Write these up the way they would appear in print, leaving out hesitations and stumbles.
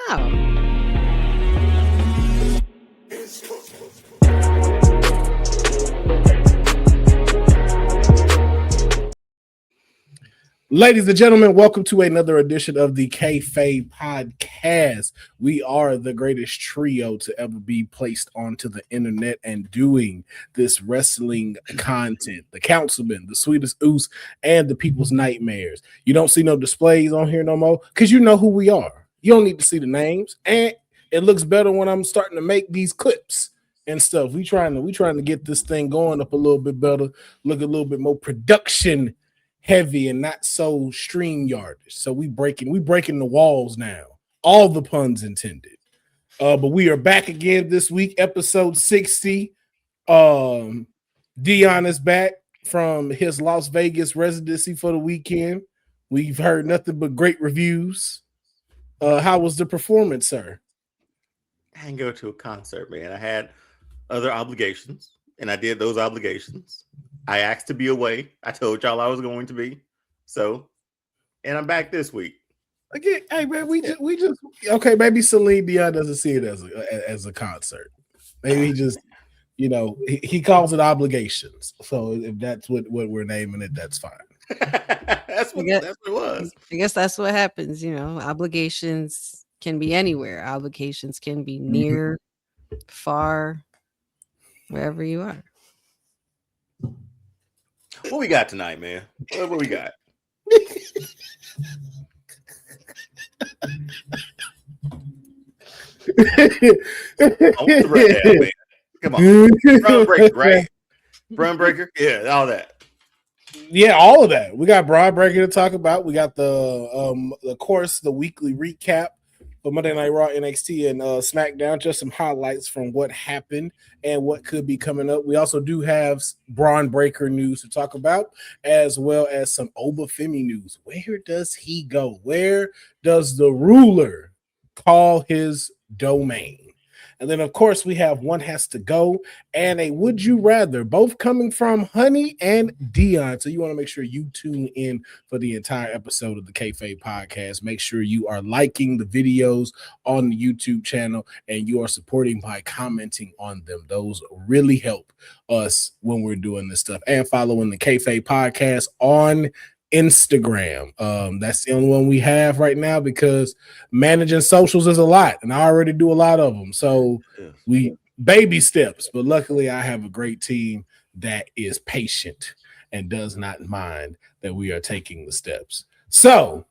Oh. Ladies and gentlemen, welcome to another edition of the Kayfabe Podcast. We are the greatest trio to ever be placed onto the internet and doing this wrestling content. The Councilman, the Sweetest Oos, and the People's Nightmares. You don't see no displays on here no more because you know who we are. You don't need to see the names, and it looks better when I'm starting to make these clips and stuff. We trying to get this thing going up a little bit better, look a little bit more production heavy and not so stream yardish. So we breaking the walls now. All the puns intended. But we are back again this week, episode 60. Deonne is back from his Las Vegas residency for the weekend. We've heard nothing but great reviews. How was the performance, sir? I didn't go to a concert, man. I had other obligations, and I did those obligations. I asked to be away. I told y'all I was going to be. So, and I'm back this week. Again, hey man, we just okay. Maybe Celine Dion doesn't see it as a concert. Maybe he just, he calls it obligations. So if that's what we're naming it, that's fine. that's what it was. I guess that's what happens. Obligations can be anywhere. Obligations can be near, far, wherever you are. What we got tonight, man? What we got? Come on. Brun Breaker, right? Brun Breaker? Yeah, all that. Yeah, all of that. We got Brun Breaker to talk about. We got the weekly recap for Monday Night Raw, NXT, and SmackDown. Just some highlights from what happened and what could be coming up. We also do have Braun Breaker news to talk about, as well as some Obafemi news. Where does he go? Where does the ruler call his domain? And then, of course, we have One Has to Go and a Would You Rather, both coming from Honey and Deonne. So you want to make sure you tune in for the entire episode of the Kayfabe Podcast. Make sure you are liking the videos on the YouTube channel and you are supporting by commenting on them. Those really help us when we're doing this stuff. And following the Kayfabe Podcast on Instagram. That's the only one we have right now because managing socials is a lot, and I already do a lot of them. So we baby steps, but luckily I have a great team that is patient and does not mind that we are taking the steps. So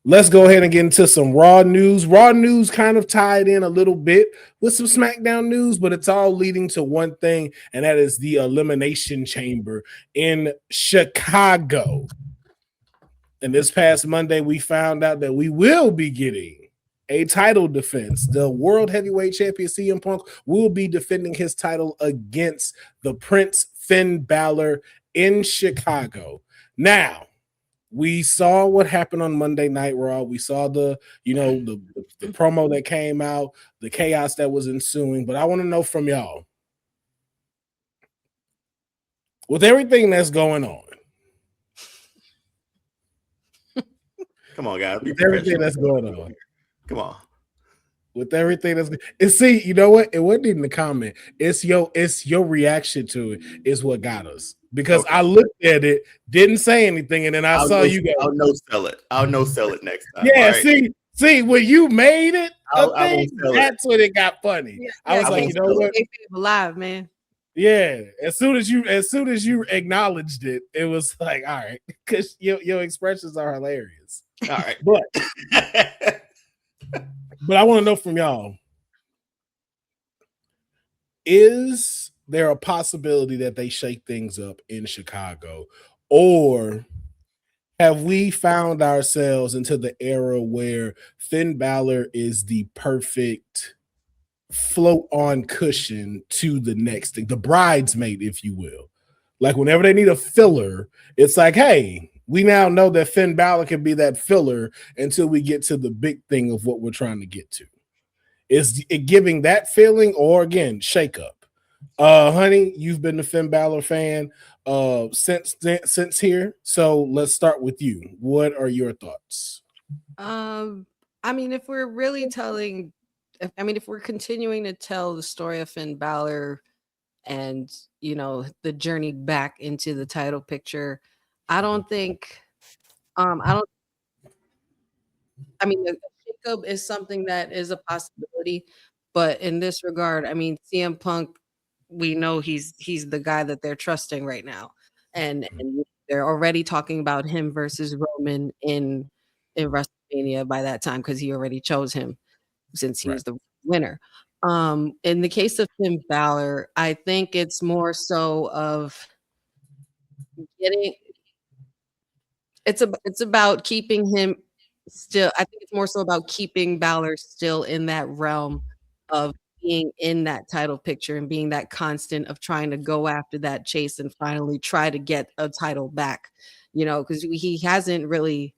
let's go ahead and get into some Raw news. Raw news kind of tied in a little bit with some SmackDown news, but it's all leading to one thing, and that is the Elimination Chamber in Chicago. And this past Monday, we found out that we will be getting a title defense. The World Heavyweight Champion CM Punk will be defending his title against the Prince Finn Balor in Chicago. Now, we saw what happened on Monday Night Raw. We saw the promo that came out, the chaos that was ensuing. But I want to know from y'all, with everything that's going on, come on, guys. With everything that's going on. Come on. With everything that's and see, you know what? It wasn't even the comment. It's your reaction to it is what got us. Because I looked at it, didn't say anything, and then I saw you guys. I'll no sell it. I'll no sell it next time. Yeah, right? see, when you made it, that's when it got funny. Yeah, I was like, you know what? Alive, man. Yeah, as soon as you acknowledged it, it was like, all right, because your expressions are hilarious. All right, but I want to know from y'all: is there a possibility that they shake things up in Chicago, or have we found ourselves into the era where Finn Balor is the perfect float on cushion to the next thing, the bridesmaid, if you will? Like whenever they need a filler, it's like, hey, we now know that Finn Balor can be that filler until we get to the big thing of what we're trying to get to. Is it giving that feeling, or again, shake up? Honey, you've been the Finn Balor fan since here, so let's start with you. What are your thoughts? I mean, if we're really telling, if we're continuing to tell the story of Finn Balor and, the journey back into the title picture, I don't think, I don't, I mean, the shakeup is something that is a possibility, but in this regard, I mean, CM Punk, we know he's the guy that they're trusting right now, and they're already talking about him versus Roman in WrestleMania by that time because he already chose him since he Right. was the winner. In the case of Finn Balor, I think it's more so of getting it's about keeping him still. I think it's more so about keeping Balor still in that realm of being in that title picture and being that constant of trying to go after that chase and finally try to get a title back, because he hasn't really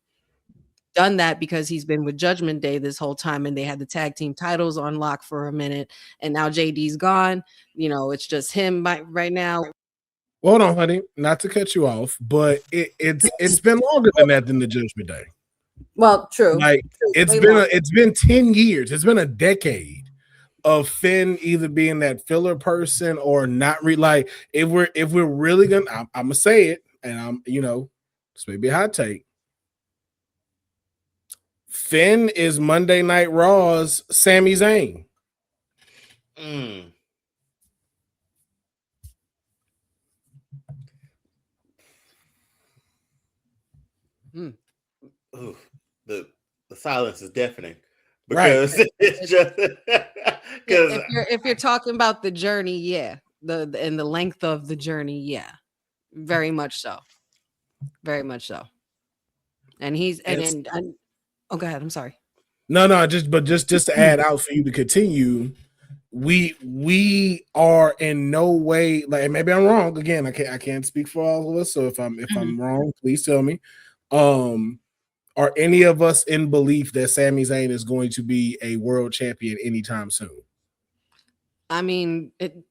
done that because he's been with Judgment Day this whole time and they had the tag team titles on lock for a minute and now JD's gone. It's just him right now. Hold on, honey. Not to cut you off, but it's been longer than that than the Judgment Day. Well, true. Like it's been 10 years. It's been a decade of Finn either being that filler person or not like if we're really gonna I'm gonna say it, and this may be a hot take. Finn is Monday Night Raw's Sami Zayn. Ooh, the silence is deafening because it's just because if you're talking about the journey, yeah, and the length of the journey, yeah, very much so, very much so. And he's and oh, go ahead. I'm sorry. No, just to add out for you to continue. We are in no way, like, maybe I'm wrong. Again, I can't speak for all of us. So if I'm wrong, please tell me. Are any of us in belief that Sami Zayn is going to be a world champion anytime soon? I mean, it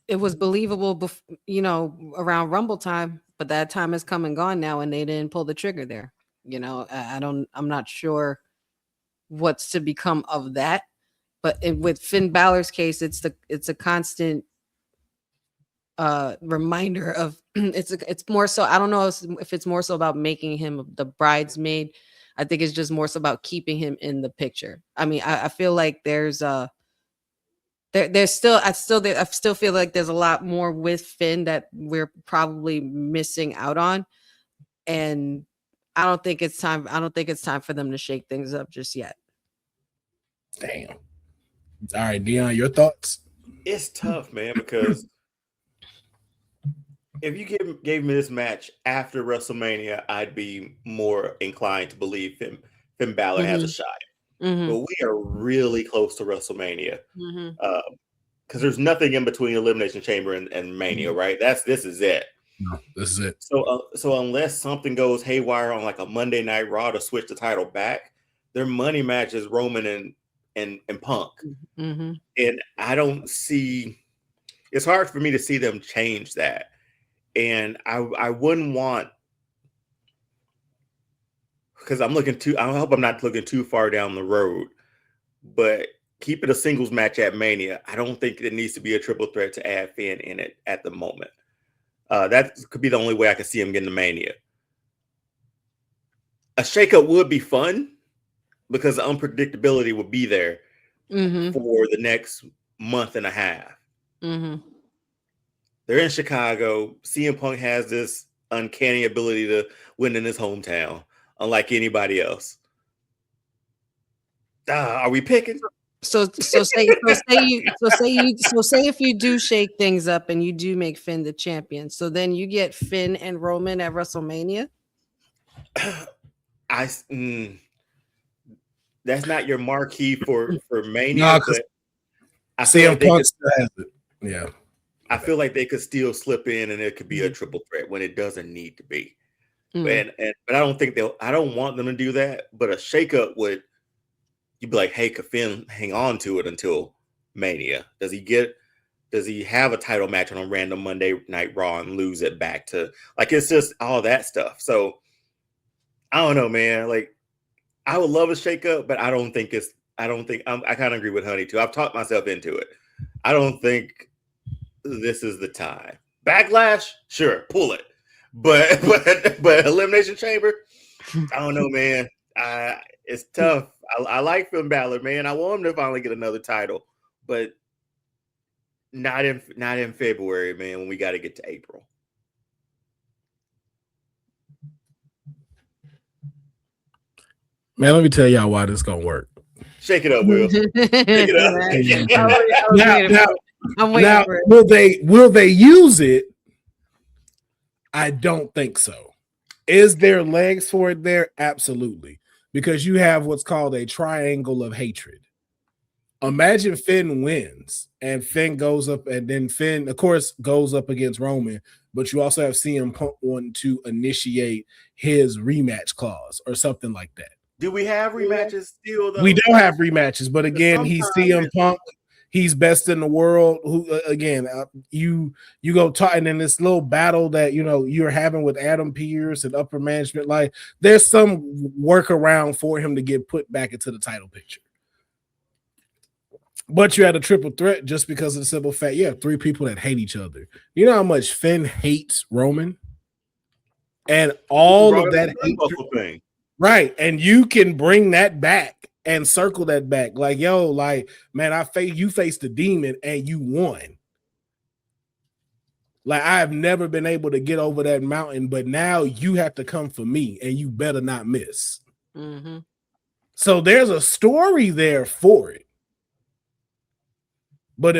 was believable, around Rumble time, but that time has come and gone now, and they didn't pull the trigger there. I'm not sure what's to become of that. But with Finn Balor's case, it's a constant reminder of it's more so. I don't know if it's more so about making him the bridesmaid. I think it's just more so about keeping him in the picture. I mean, I feel like there's still I still feel like there's a lot more with Finn that we're probably missing out on, and I don't think it's time for them to shake things up just yet. Damn. All right, Deonne, your thoughts? It's tough, man, because if you gave me this match after WrestleMania, I'd be more inclined to believe Finn Balor has a shot. But we are really close to WrestleMania because there's nothing in between Elimination Chamber and Mania, right? This is it. No, this is it. So unless something goes haywire on like a Monday Night Raw to switch the title back, their money match is Roman and Punk. And I don't see. It's hard for me to see them change that. And I wouldn't want, because I hope I'm not looking too far down the road, but keep it a singles match at Mania. I don't think it needs to be a triple threat to add Finn in it at the moment. That could be the only way I could see him getting to Mania. A shakeup would be fun because the unpredictability would be there for the next month and a half. They're in Chicago. CM Punk has this uncanny ability to win in his hometown, unlike anybody else. Are we picking? So say if you do shake things up and you do make Finn the champion, so then you get Finn and Roman at WrestleMania. That's not your marquee for Mania, but I feel like Punk still has it. Yeah. I feel like they could still slip in and it could be a triple threat when it doesn't need to be. But I don't think I don't want them to do that. But a shakeup you'd be like, hey, could Finn hang on to it until Mania? Does he have a title match on a random Monday Night Raw and lose it back to, like, it's just all that stuff. So I don't know, man. Like, I would love a shakeup, but I don't think I kind of agree with Honey too. I've talked myself into it. I don't think this is the time. Backlash, sure, pull it, but Elimination Chamber, I don't know, man. It's tough. I like Finn Balor, man. I want him to finally get another title, but not in February, man. When we got to get to April. Man, let me tell y'all why this gonna work. Shake it up, Will. Shake it up. I'm waiting for it. Will they use it? I don't think so. Is there legs for it there? Absolutely. Because you have what's called a triangle of hatred. Imagine Finn wins and Finn goes up, and then Finn, of course, goes up against Roman, but you also have CM Punk wanting to initiate his rematch clause or something like that. Do we have rematches still, though? We don't have rematches, but again, he's CM Punk. He's best in the world. Who again? You go talk, and then this little battle that you're having with Adam Pearce and upper management. Like, there's some workaround for him to get put back into the title picture. But you had a triple threat just because of the simple fact you have 3 people that hate each other. You know how much Finn hates Roman, and all of that hatred, thing. Right, and you can bring that back and circle that back. Like, yo, like, man, you faced the demon and you won. Like, I have never been able to get over that mountain, but now you have to come for me, and you better not miss. Mm-hmm. So there's a story there for it. But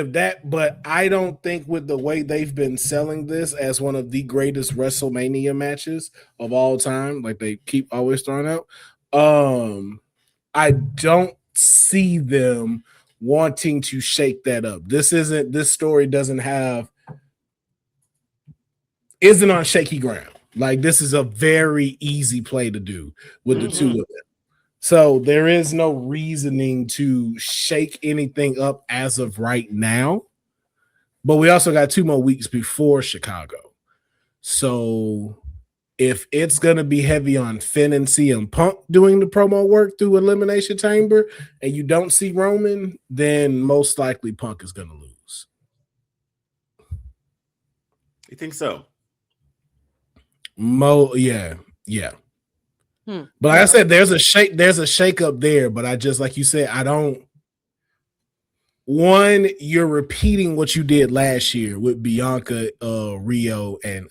I don't think with the way they've been selling this as one of the greatest WrestleMania matches of all time, like they keep always throwing out, I don't see them wanting to shake that up. This story isn't on shaky ground. Like, this is a very easy play to do with the two of them. So there is no reasoning to shake anything up as of right now. But we also got 2 more weeks before Chicago. So if it's going to be heavy on Finn and CM Punk doing the promo work through Elimination Chamber and you don't see Roman, then most likely Punk is going to lose. You think so? Yeah. But like I said, there's a shake up there, but I just, like you said, you're repeating what you did last year with Bianca, Rio, and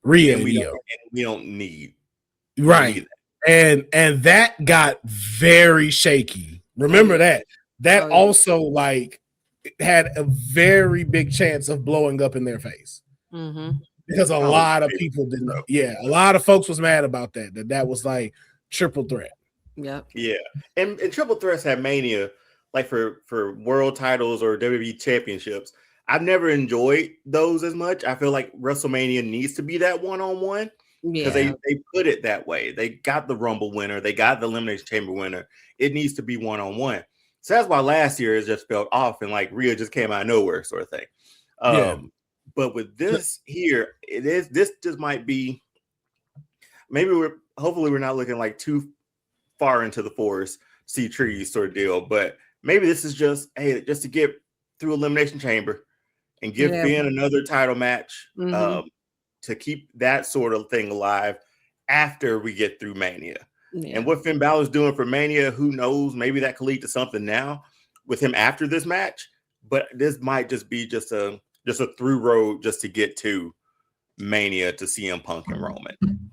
Rhea and Io. We don't need right. And that got very shaky. Remember that. That also like had a very big chance of blowing up in their face. Mm-hmm. Because a lot of people didn't know. Yeah, a lot of folks was mad about that was like triple threat. Yep. Yeah. And triple threats have Mania, like for world titles or WWE championships. I've never enjoyed those as much. I feel like WrestleMania needs to be that one-on-one because they put it that way. They got the Rumble winner. They got the Elimination Chamber winner. It needs to be one-on-one. So that's why last year it just felt off and like Rhea just came out of nowhere sort of thing. But with this here, this just might be, hopefully we're not looking like too far into the forest, see trees sort of deal. But maybe this is just to get through Elimination Chamber and give Finn another title match to keep that sort of thing alive after we get through Mania. Yeah. And what Finn Balor's doing for Mania, who knows? Maybe that could lead to something now with him after this match. But this might just be just a through road just to get to Mania to CM Punk and Roman.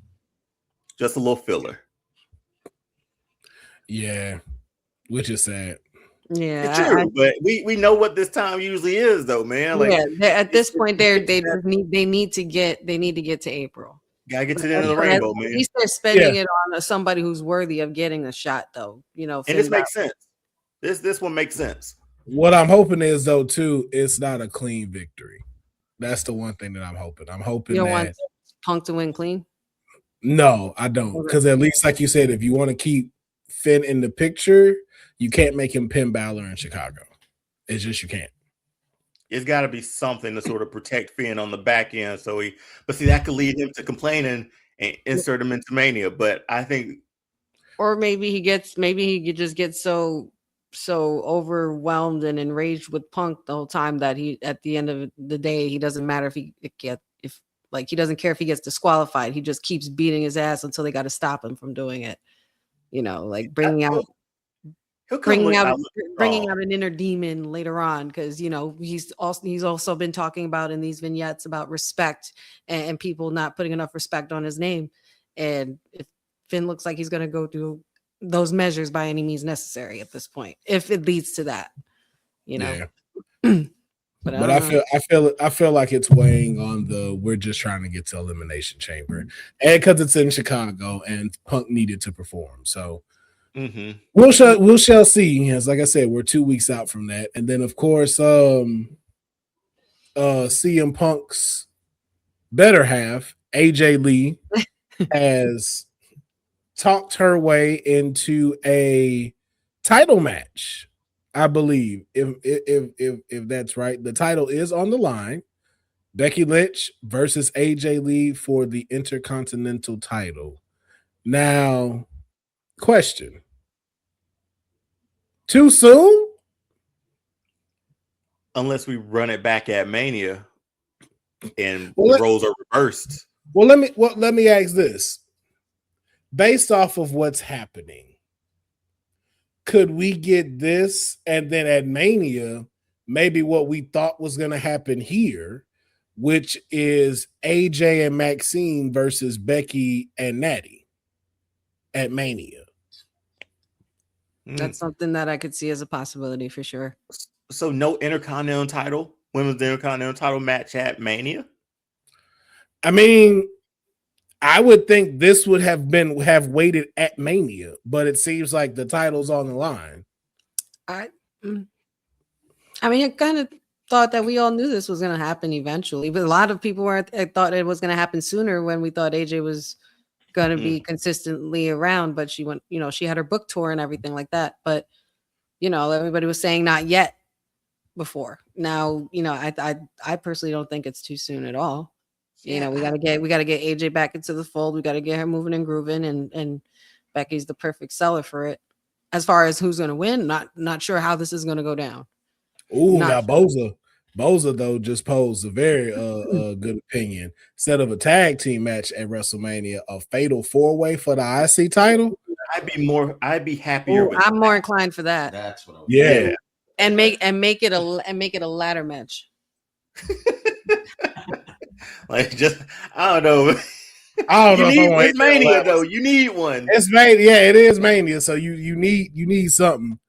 Just a little filler. Yeah, which is sad. Yeah, it's true, but we know what this time usually is, though, man. Like, at this point, they need to get to April. Gotta get to the end of the rainbow, man. At least they're spending it on somebody who's worthy of getting a shot, though. And this makes sense. This one makes sense. What I'm hoping is, though, too, it's not a clean victory. That's the one thing that I'm hoping. I'm hoping you don't want Punk to win clean. No, I don't, because at least, like you said, if you want to keep Finn in the picture, you can't make him pin Balor in Chicago. It's just you can't. It's got to be something to sort of protect Finn on the back end. But see, that could lead him to complaining and insert him into Mania. But I think Or maybe he just gets so overwhelmed and enraged with Punk the whole time that he, at the end of the day, he doesn't matter if he doesn't care if he gets disqualified. He just keeps beating his ass until they got to stop him from doing it. Like bringing out bringing out an inner demon later on, because he's also been talking about in these vignettes about respect and people not putting enough respect on his name. And if Finn looks like he's going to go through those measures by any means necessary at this point, if it leads to that, Yeah. But I feel like it's weighing on we're just trying to get to Elimination Chamber, and because it's in Chicago and Punk needed to perform. So we shall see. As like I said, we're 2 weeks out from that, and then of course, CM Punk's better half, AJ Lee, has talked her way into a title match. I believe if that's right, the title is on the line. Becky Lynch versus AJ Lee for the Intercontinental title. Now, question: too soon? Unless we run it back at Mania and the roles are reversed. Well, let me ask this: based off of what's happening, could we get this and then at Mania, maybe what we thought was going to happen here, which is AJ and Maxine versus Becky and Natty at Mania? That's something that I could see as a possibility for sure. So no Intercontinental title, women's Intercontinental title match at Mania? I mean, I would think this would have waited at Mania, but it seems like the title's on the line. I mean, I kind of thought that we all knew this was going to happen eventually, but a lot of people thought it was going to happen sooner when we thought AJ was going to be consistently around, but she went, she had her book tour and everything like that. But, everybody was saying not yet before. Now, I personally don't think it's too soon at all. Yeah, we gotta get AJ back into the fold. We gotta get her moving and grooving, and Becky's the perfect seller for it. As far as who's gonna win, not sure how this is gonna go down. Ooh, now Boza though just posed a very good opinion. Instead of a tag team match at WrestleMania, a fatal 4-way for the IC title. I'd be happier. I'm more inclined for that. That's what I was Yeah. And make it a ladder match. Like, just I don't know. It's Mania though. You need one. It's Mania. Yeah, it is Mania. So you need something.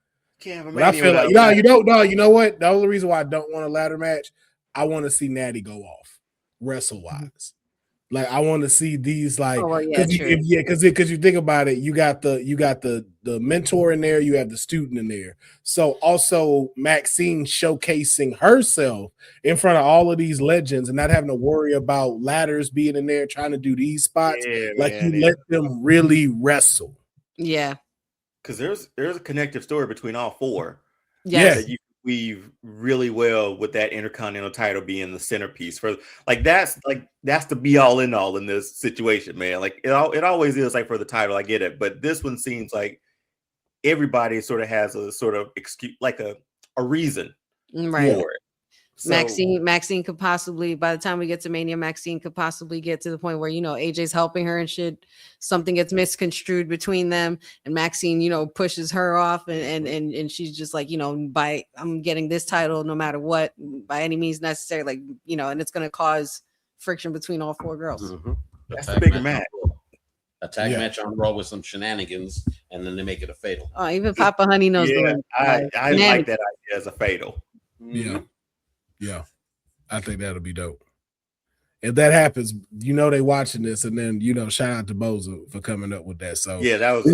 But I feel like you know what? The only reason why I don't want a ladder match, I want to see Natty go off wrestle wise. Like I want to see these because you think about it, you got the mentor in there, you have the student in there. So also Maxine showcasing herself in front of all of these legends and not having to worry about ladders being in there trying to do these spots. Let them really wrestle. Yeah. Because there's a connective story between all four. Yes. That you weave really well with that Intercontinental title being the centerpiece for that's the be all in all in this situation, man. Like it always is for the title. I get it, but this one seems like everybody sort of has a sort of excuse, a reason for it. So, Maxine could possibly, by the time we get to Mania, Maxine could possibly get to the point where, AJ's helping her and shit. Something gets misconstrued between them and Maxine, pushes her off and she's just like, I'm getting this title no matter what, by any means necessary. And it's going to cause friction between all four girls. Mm-hmm. That's the bigger match. A tag match on Raw with some shenanigans and then they make it a fatal. Oh, even Papa Honey knows the word. I like that idea as a fatal. Yeah. Yeah, I think that'll be dope. If that happens, they watching this, and then shout out to Boza for coming up with that. So yeah, that was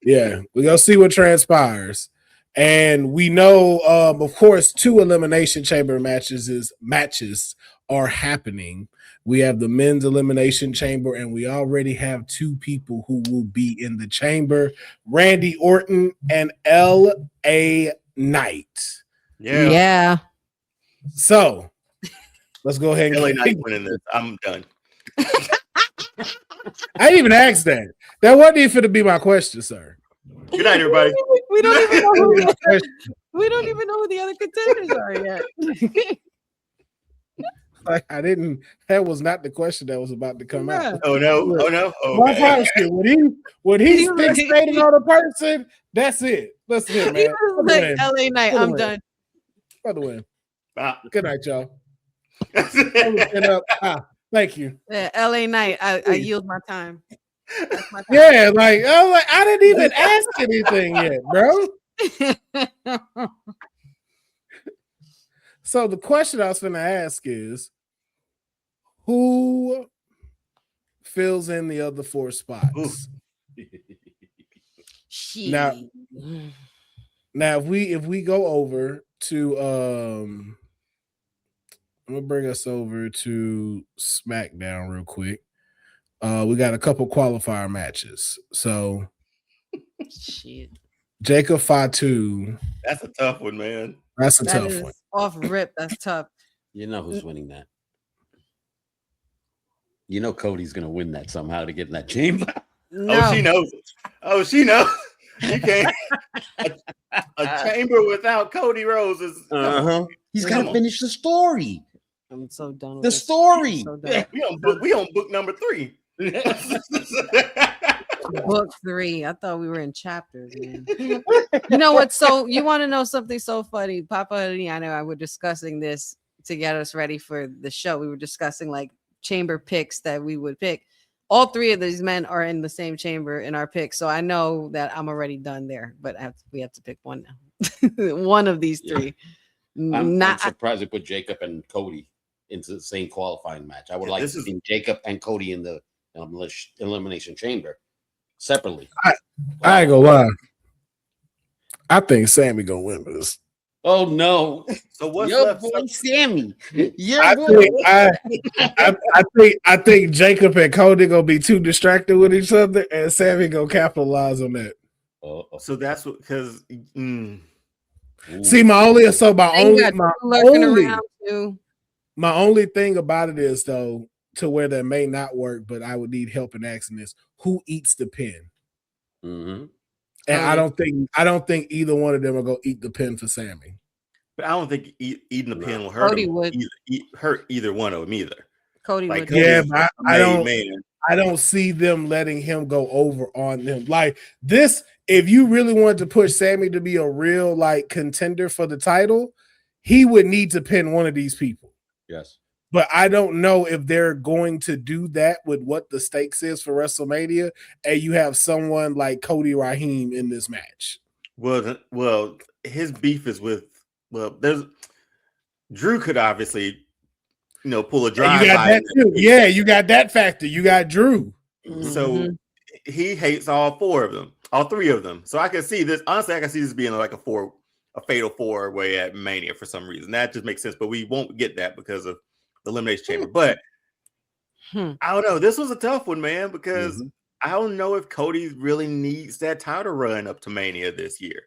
we're gonna see what transpires, and we know, of course, 2 Elimination Chamber matches are happening. We have the men's Elimination Chamber, and we already have 2 people who will be in the chamber: Randy Orton and L.A. Knight. Yeah. So let's go ahead and LA Knight winning this. I'm done. I didn't even ask that. That wasn't even to be my question, sir. Good night, everybody. We don't even know who the other, Question. we don't even know who the other contenders are yet. Like I didn't. That was not the question that was about to come out. Oh no! Oh no! My Okay. question, when he's fixated on a person, that's it. Listen here, He man. was like, LA Knight, I'm done. By the way, Ah. good night, y'all. Thank you. Yeah, LA Knight, I yield my time. That's my time. Yeah, like I didn't even ask anything yet, bro. So the question I was going to ask is, who fills in the other 4 spots? Now, if we go over to I'm gonna bring us over to SmackDown real quick. We got a couple qualifier matches. So shit. Jacob Fatu. That's a tough one, man. That's a That tough is one. off rip. That's tough. You know who's winning that. You know Cody's gonna win that somehow to get in that chamber. No. Oh, she knows it. Oh, she knows. You can't. A chamber without Cody Rhodes is. He's got to finish the story. I'm so done with The this. story. So done. We on book number 3. Book 3. I thought we were in chapters, man. You know what? So you want to know something so funny? Papa and I know I were discussing this to get us ready for the show. We were discussing like chamber picks that we would pick. All 3 of these men are in the same chamber in our pick. So I know that I'm already done there, but we have to pick one now. One of these 3. I'm surprised they put Jacob and Cody into the same qualifying match. I would like to see Jacob and Cody in the elimination chamber separately. I ain't gonna lie. I think Sammy gonna win this. Oh no! So what's Your left? boy Sammy. I think Jacob and Cody gonna be too distracted with each other, and Sammy gonna capitalize on that. So that's what because. See, my only thing about it is though, to where that may not work, but I would need help in asking this: who eats the pin? Mm-hmm. And I don't think either one of them are gonna eat the pin for Sammy. But I don't think eating the pin will hurt Cody him, would hurt either one of them either. Cody Like, would. Yeah, but Man. I don't see them letting him go over on them. Like this, if you really wanted to push Sammy to be a real like contender for the title, he would need to pin one of these people. Yes. But I don't know if they're going to do that with what the stakes is for WrestleMania, and you have someone like Cody Raheem in this match. Well, his beef is with there's Drew could obviously pull a drive. You got that too. Yeah, you got that factor. You got Drew. So he hates all 4 of them, all 3 of them. So I can see this. Honestly, I can see this being like a fatal 4-way at Mania for some reason. That just makes sense. But we won't get that because of the Elimination Chamber. But I don't know. This was a tough one, man, because I don't know if Cody really needs that title run up to Mania this year.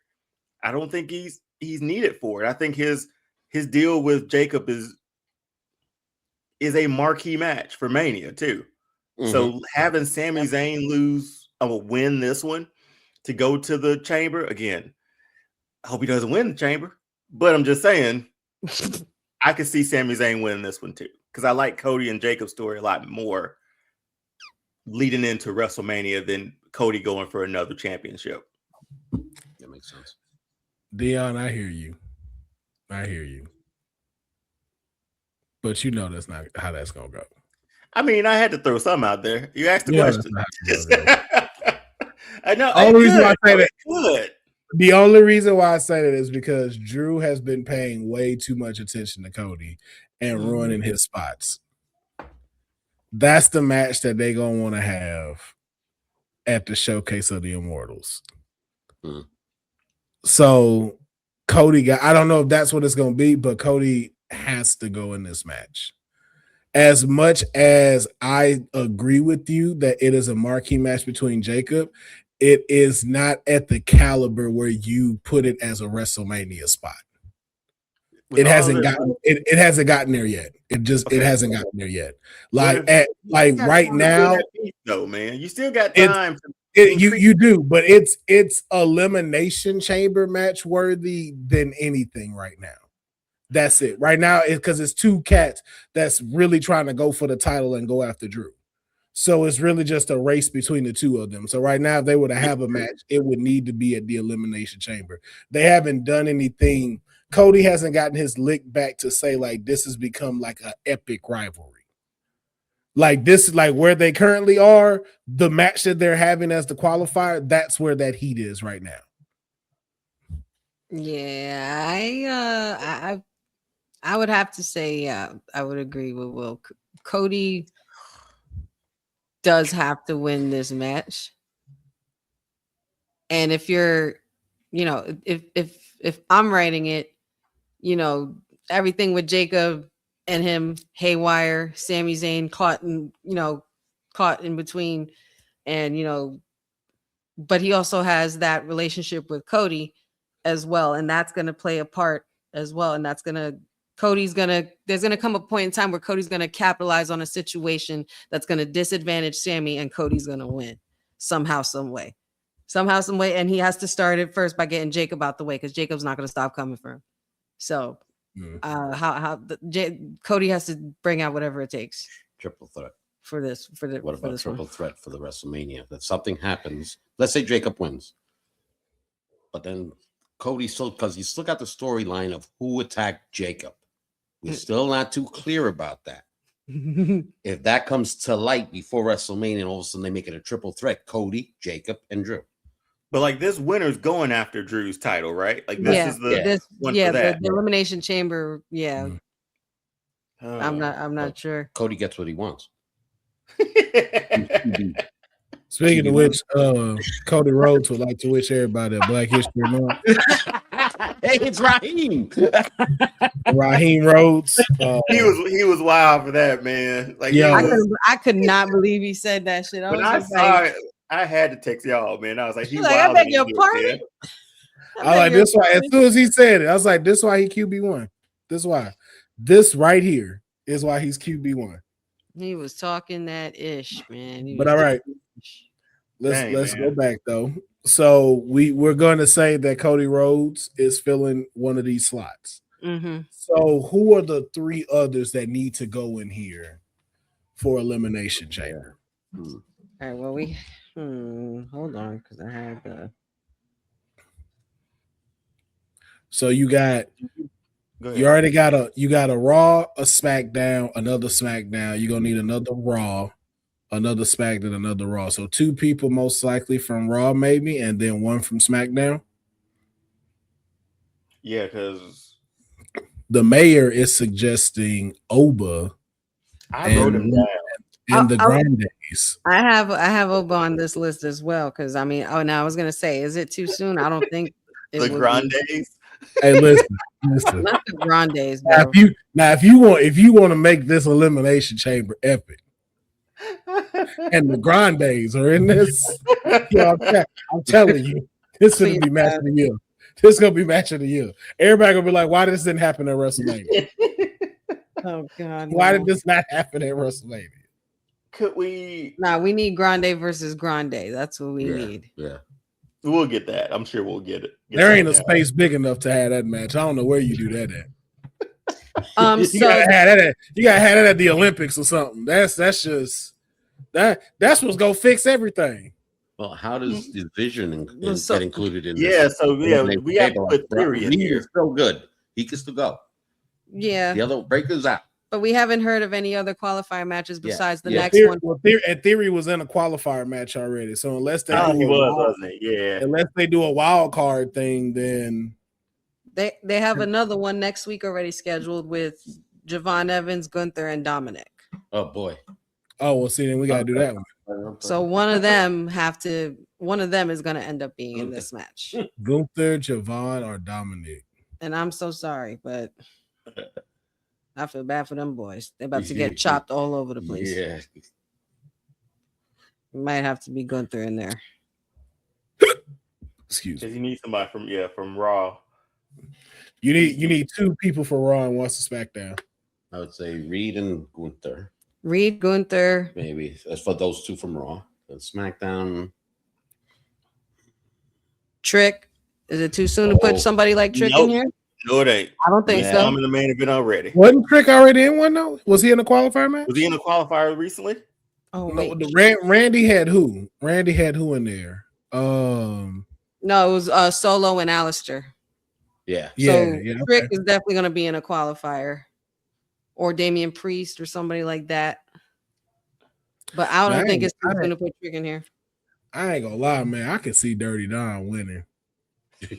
I don't think he's needed for it. I think his deal with Jacob is a marquee match for Mania too. So having Sami Zayn win this one to go to the chamber again. I hope he doesn't win the chamber, but I'm just saying I could see Sami Zayn winning this one too, because I like Cody and Jacob's story a lot more leading into WrestleMania than Cody going for another championship. That makes sense. Deonne, I hear you. But that's not how that's gonna go. I mean, I had to throw some out there. You asked the question. I know. The only reason why I say that is because Drew has been paying way too much attention to Cody and ruining his spots. That's the match that they gonna want to have at the Showcase of the Immortals. So Cody I don't know if that's what it's gonna be, but Cody has to go in this match. As much as I agree with you that it is a marquee match between Jacob, it is not at the caliber where you put it as a WrestleMania spot. It hasn't gotten there yet. It hasn't gotten there yet. Right now, though, man, you still got time. You do, but it's elimination chamber match worthy than anything right now. That's it. Right now, because it's two cats that's really trying to go for the title and go after Drew. So it's really just a race between the two of them. So right now, if they were to have a match, it would need to be at the elimination chamber. They haven't done anything. Cody hasn't gotten his lick back to say like this has become like an epic rivalry. Like this, like where they currently are, the match that they're having as the qualifier, that's where that heat is right now. Yeah, I would have to say, yeah, I would agree with Will. Cody does have to win this match. And if you're, if I'm writing it, everything with Jacob and him haywire, Sami Zayn caught in between, and but he also has that relationship with Cody as well, and that's going to play a part as well, and there's going to come a point in time where Cody's going to capitalize on a situation that's going to disadvantage Sami, and Cody's going to win somehow, some way, and he has to start it first by getting Jacob out the way, because Jacob's not going to stop coming for him. So Cody has to bring out whatever it takes. Triple threat for this. What about triple threat for the WrestleMania? That something happens. Let's say Jacob wins, but then Cody still, because you still got the storyline of who attacked Jacob. We're still not too clear about that. If that comes to light before WrestleMania, and all of a sudden they make it a triple threat: Cody, Jacob, and Drew. But like this winner's going after Drew's title, right? Like this is the one for that. The elimination chamber. Yeah, I'm not sure. Cody gets what he wants. Speaking of which, Cody Rhodes would like to wish everybody a Black History Month. Hey, it's Raheem. Raheem Rhodes. He was wild for that, man. Like, I could not believe he said that shit. I saw it, I had to text y'all, man. I was like, I beg your pardon. I like this why. As soon as he said it, I was like, this is why he QB1. This is why. This right here is why he's QB1. He was talking that ish, man. But all right. Let's go back though. So we're going to say that Cody Rhodes is filling one of these slots. Mm-hmm. So who are the three others that need to go in here for elimination chamber? All right. Well, hold on, because I had So you already got a Raw, a SmackDown, another SmackDown. You're gonna need another Raw, another SmackDown, another Raw. So two people most likely from Raw, maybe, and then one from SmackDown. Yeah, because the mayor is suggesting Oba. I wrote him down. And the Grandes. I have Oba on this list as well, because I was gonna say, is it too soon? I don't think the Grandes. Hey, listen. Not the Grandes, bro. If you want to make this elimination chamber epic, and the Grandes are in this, I'm telling you, this is gonna be match of the year. This is gonna be match of the year. Everybody gonna be like, why this didn't happen at WrestleMania? Oh God! Why did this not happen at WrestleMania? Could we? We need Grande versus Grande. That's what we need. Yeah. We'll get that. I'm sure we'll get it. There ain't a space big enough to have that match. I don't know where you do that at. You gotta have that at the Olympics or something. That's just that's what's gonna fix everything. Well, how does the Vision get included in this? Yeah, so we have to put Theory in here. He's still good. He can still go. Yeah. The other breaker's out. But we haven't heard of any other qualifier matches besides the next Theory, one. Well, Theory was in a qualifier match already. So unless they unless they do a wild card thing, then they have another one next week already scheduled with Javon Evans, Gunther, and Dominic. Oh boy. Oh well, see, then we gotta do that one. So one of them is gonna end up being in this match. Gunther, Javon, or Dominic. And I'm so sorry, but I feel bad for them boys. They're about to get chopped all over the place. Yeah. We might have to be Gunther in there. Excuse me. Because you need somebody from Raw. You need two people for Raw and one for SmackDown. I would say Reed and Gunther. Reed, Gunther. Maybe. That's for those two from Raw. And SmackDown. Trick. Is it too soon to put somebody like Trick in here? No, it ain't. I don't think Yeah. so. I'm in the main event already. Wasn't Trick already in one though? Was he in the qualifier match? Was he in the qualifier recently? Oh No, wait. Randy had who? Randy had who in there? No, it was Solo and Alistair. Yeah. So Yeah. Trick Okay. is definitely going to be in a qualifier, or Damian Priest or somebody like that. But I don't think it's too soon to put Trick in here. I ain't gonna lie, man. I can see Dirty Don winning.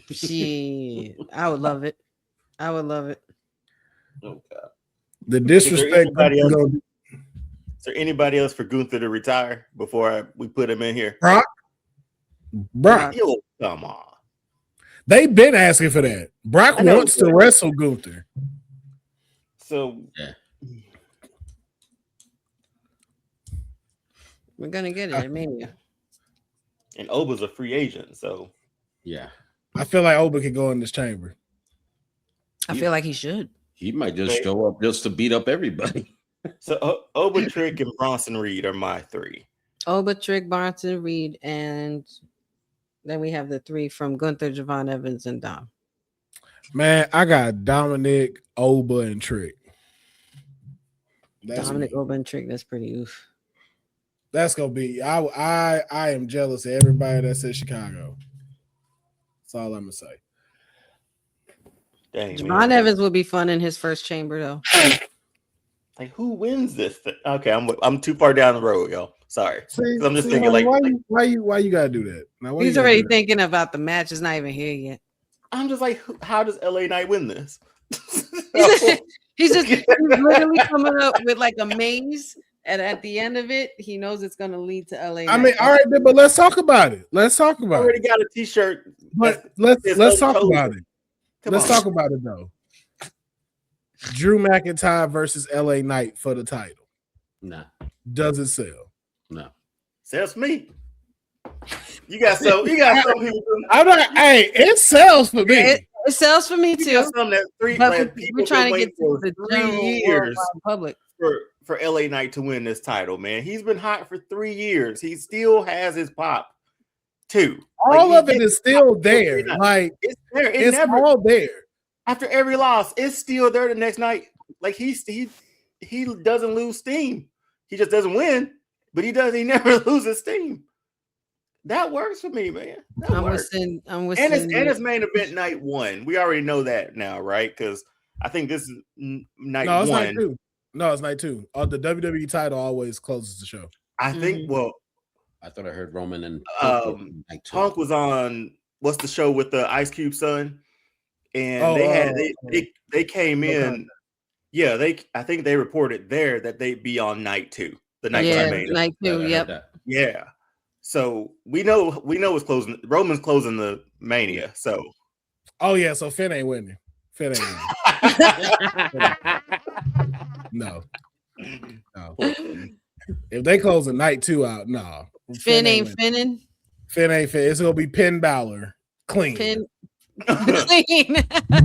Shit, I would love it. I would love it. Oh God. The disrespect. Is there anybody else for Gunther to retire before we put him in here? Brock. Yo, come on. They've been asking for that. Brock wants to wrestle Gunther. So yeah. We're gonna get it at Mania. And Oba's a free agent, so Yeah. I feel like Oba could go in this chamber. I feel like he should. He might just show up just to beat up everybody. So Oba, Trick, and Bronson Reed are my three. Oba, Trick, Barton, Reed, and then we have the three from Gunther, Javon Evans, and Dom. Man, I got Dominic, Oba, and Trick. Dominic, Oba, and Trick. That's pretty oof. That's gonna be. I am jealous of everybody that says Chicago. That's all I'm gonna say. Dang, Javon Evans would be fun in his first chamber, though. Like, who wins this thing? Okay, I'm too far down the road, y'all. Sorry. I'm just thinking, like, why you gotta do that? Now, he's already thinking about the match. It's not even here yet. I'm just like, how does LA Knight win this? he's literally coming up with like a maze, and at the end of it, he knows it's going to lead to LA Knight. I mean, all right, but let's talk about it. Let's talk about I already got a T-shirt. But let's talk about it. Let's talk about it though. Drew McIntyre versus LA Knight for the title. Nah. Does it sell? No. Sells me. You got some people. I'm not. Hey, it sells for me. It sells for me You too. got some that We're trying to get to the 3 general years public for LA Knight to win this title, man. He's been hot for 3 years. He still has his pop too. All of it is still there. Like it's there. It's all there. After every loss, it's still there the next night. Like he doesn't lose steam. He just doesn't win, but he never loses steam. That works for me, man. I'm listening. And it's main event night 1. We already know that now, right? Because I think this is night 1. It's night 2. No, it's night 2. The WWE title always closes the show. I think. Well, I thought I heard Roman and Punk was on what's the show with the Ice Cube son, and they came in. Yeah, I think they reported there that they'd be on night 2. The night night 2. Yep. Yeah. So we know it's closing. Roman's closing the Mania. So. Oh yeah. So Finn ain't winning. Finn ain't winning. No. If they close the night 2 out, no. Finn ain't finning. Finn ain't Finn. It's gonna be Penn Balor clean. Clean.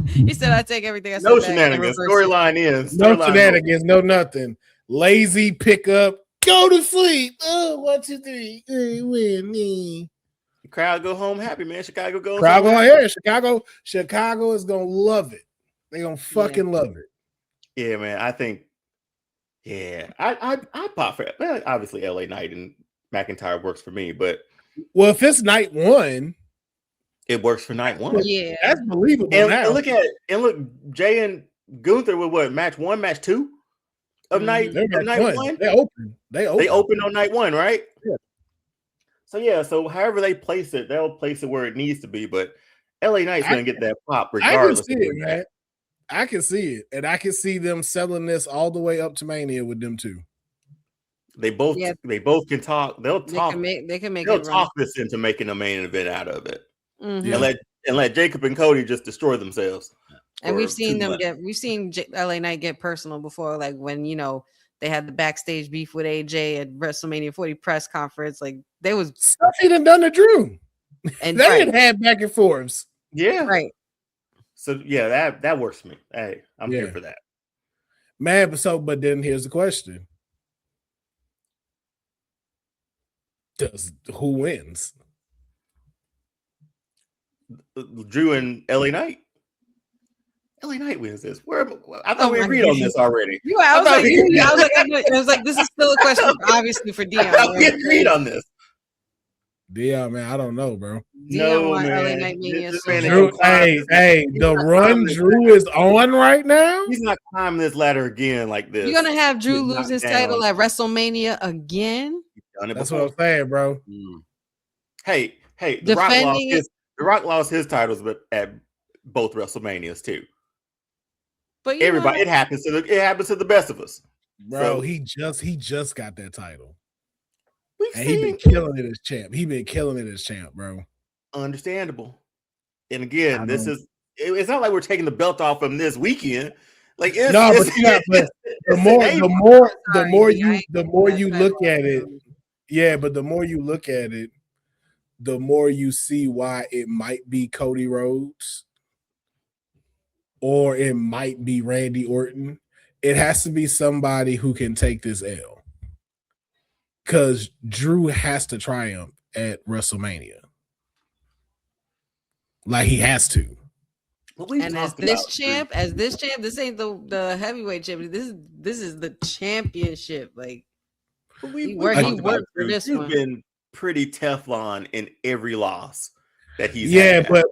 He said, "I take everything I said." No shenanigans. Storyline is no shenanigans. No nothing. Lazy pickup. Go to sleep. Oh, 1, 2, 3. Win me. The crowd go home happy, man. Chicago goes. Crowd going here. Chicago is gonna love it. They're gonna fucking love it. Yeah, man. I think. Yeah, I pop for it. Well, obviously LA Knight and McIntyre works for me, but if it's night 1, it works for night 1. Yeah, that's believable. And look, Jay and Gunther with what match 1, match 2 of night 1. They open on night 1, right? Yeah. So however they place it, they'll place it where it needs to be. But LA Knight's gonna get that pop regardless. I can see it, man. I can see it, and I can see them selling this all the way up to Mania with them too. They both can talk. They'll talk. They can make. They'll talk this into making a main event out of it, mm-hmm. and let Jacob and Cody just destroy themselves. And we've seen LA Knight get personal before, like when they had the backstage beef with AJ at WrestleMania 40 press conference. Like there was stuff he done to Drew, and they didn't have back and forths. Yeah, right. So yeah, that works for me. Hey, I'm here for that, man. But then here's the question: who wins? Drew and LA Knight. LA Knight wins this. I thought Oh we my agreed on God. this already. I was thought like, we- I was like, this is still a question, obviously, for I Deonne. thought we Right? agreed on this. Deonne, man, I don't know, bro. Deonne want man. LA Knight Mania This so man bad. ain't Drew, gonna climb hey, this- hey, he's the not run climbing this Drew ladder. is on right now. He's not climbing this ladder again like this. You're gonna have Drew He's lose not his down. title at WrestleMania again? He's done it That's before. what I'm saying, bro. Hey, The Rock Defending it, The Rock lost his titles, but at both WrestleManias too. but you Everybody, know, it happens to the best of us. Bro, So- he just got that title. We've And he been seen killing it as champ. He been killing it as champ, bro. understandable. And I again, this know. is it's not like we're taking the belt off him this weekend. Like it's, No, it's, but you got- but it's The an more, eight- the more, the Sorry, more D, you, I ain't the more that you title look at it, off. yeah. But the more you look at it, the more you see why it might be Cody Rhodes, or it might be Randy Orton. It has to be somebody who can take this L, because Drew has to triumph at WrestleMania. Like he has to. But we've And as talked this about champ, this ain't the heavyweight champion. This is the championship. Like But he we've worked talked about for Drew. this Drew's one. been pretty Teflon in every loss that he's Yeah, had. but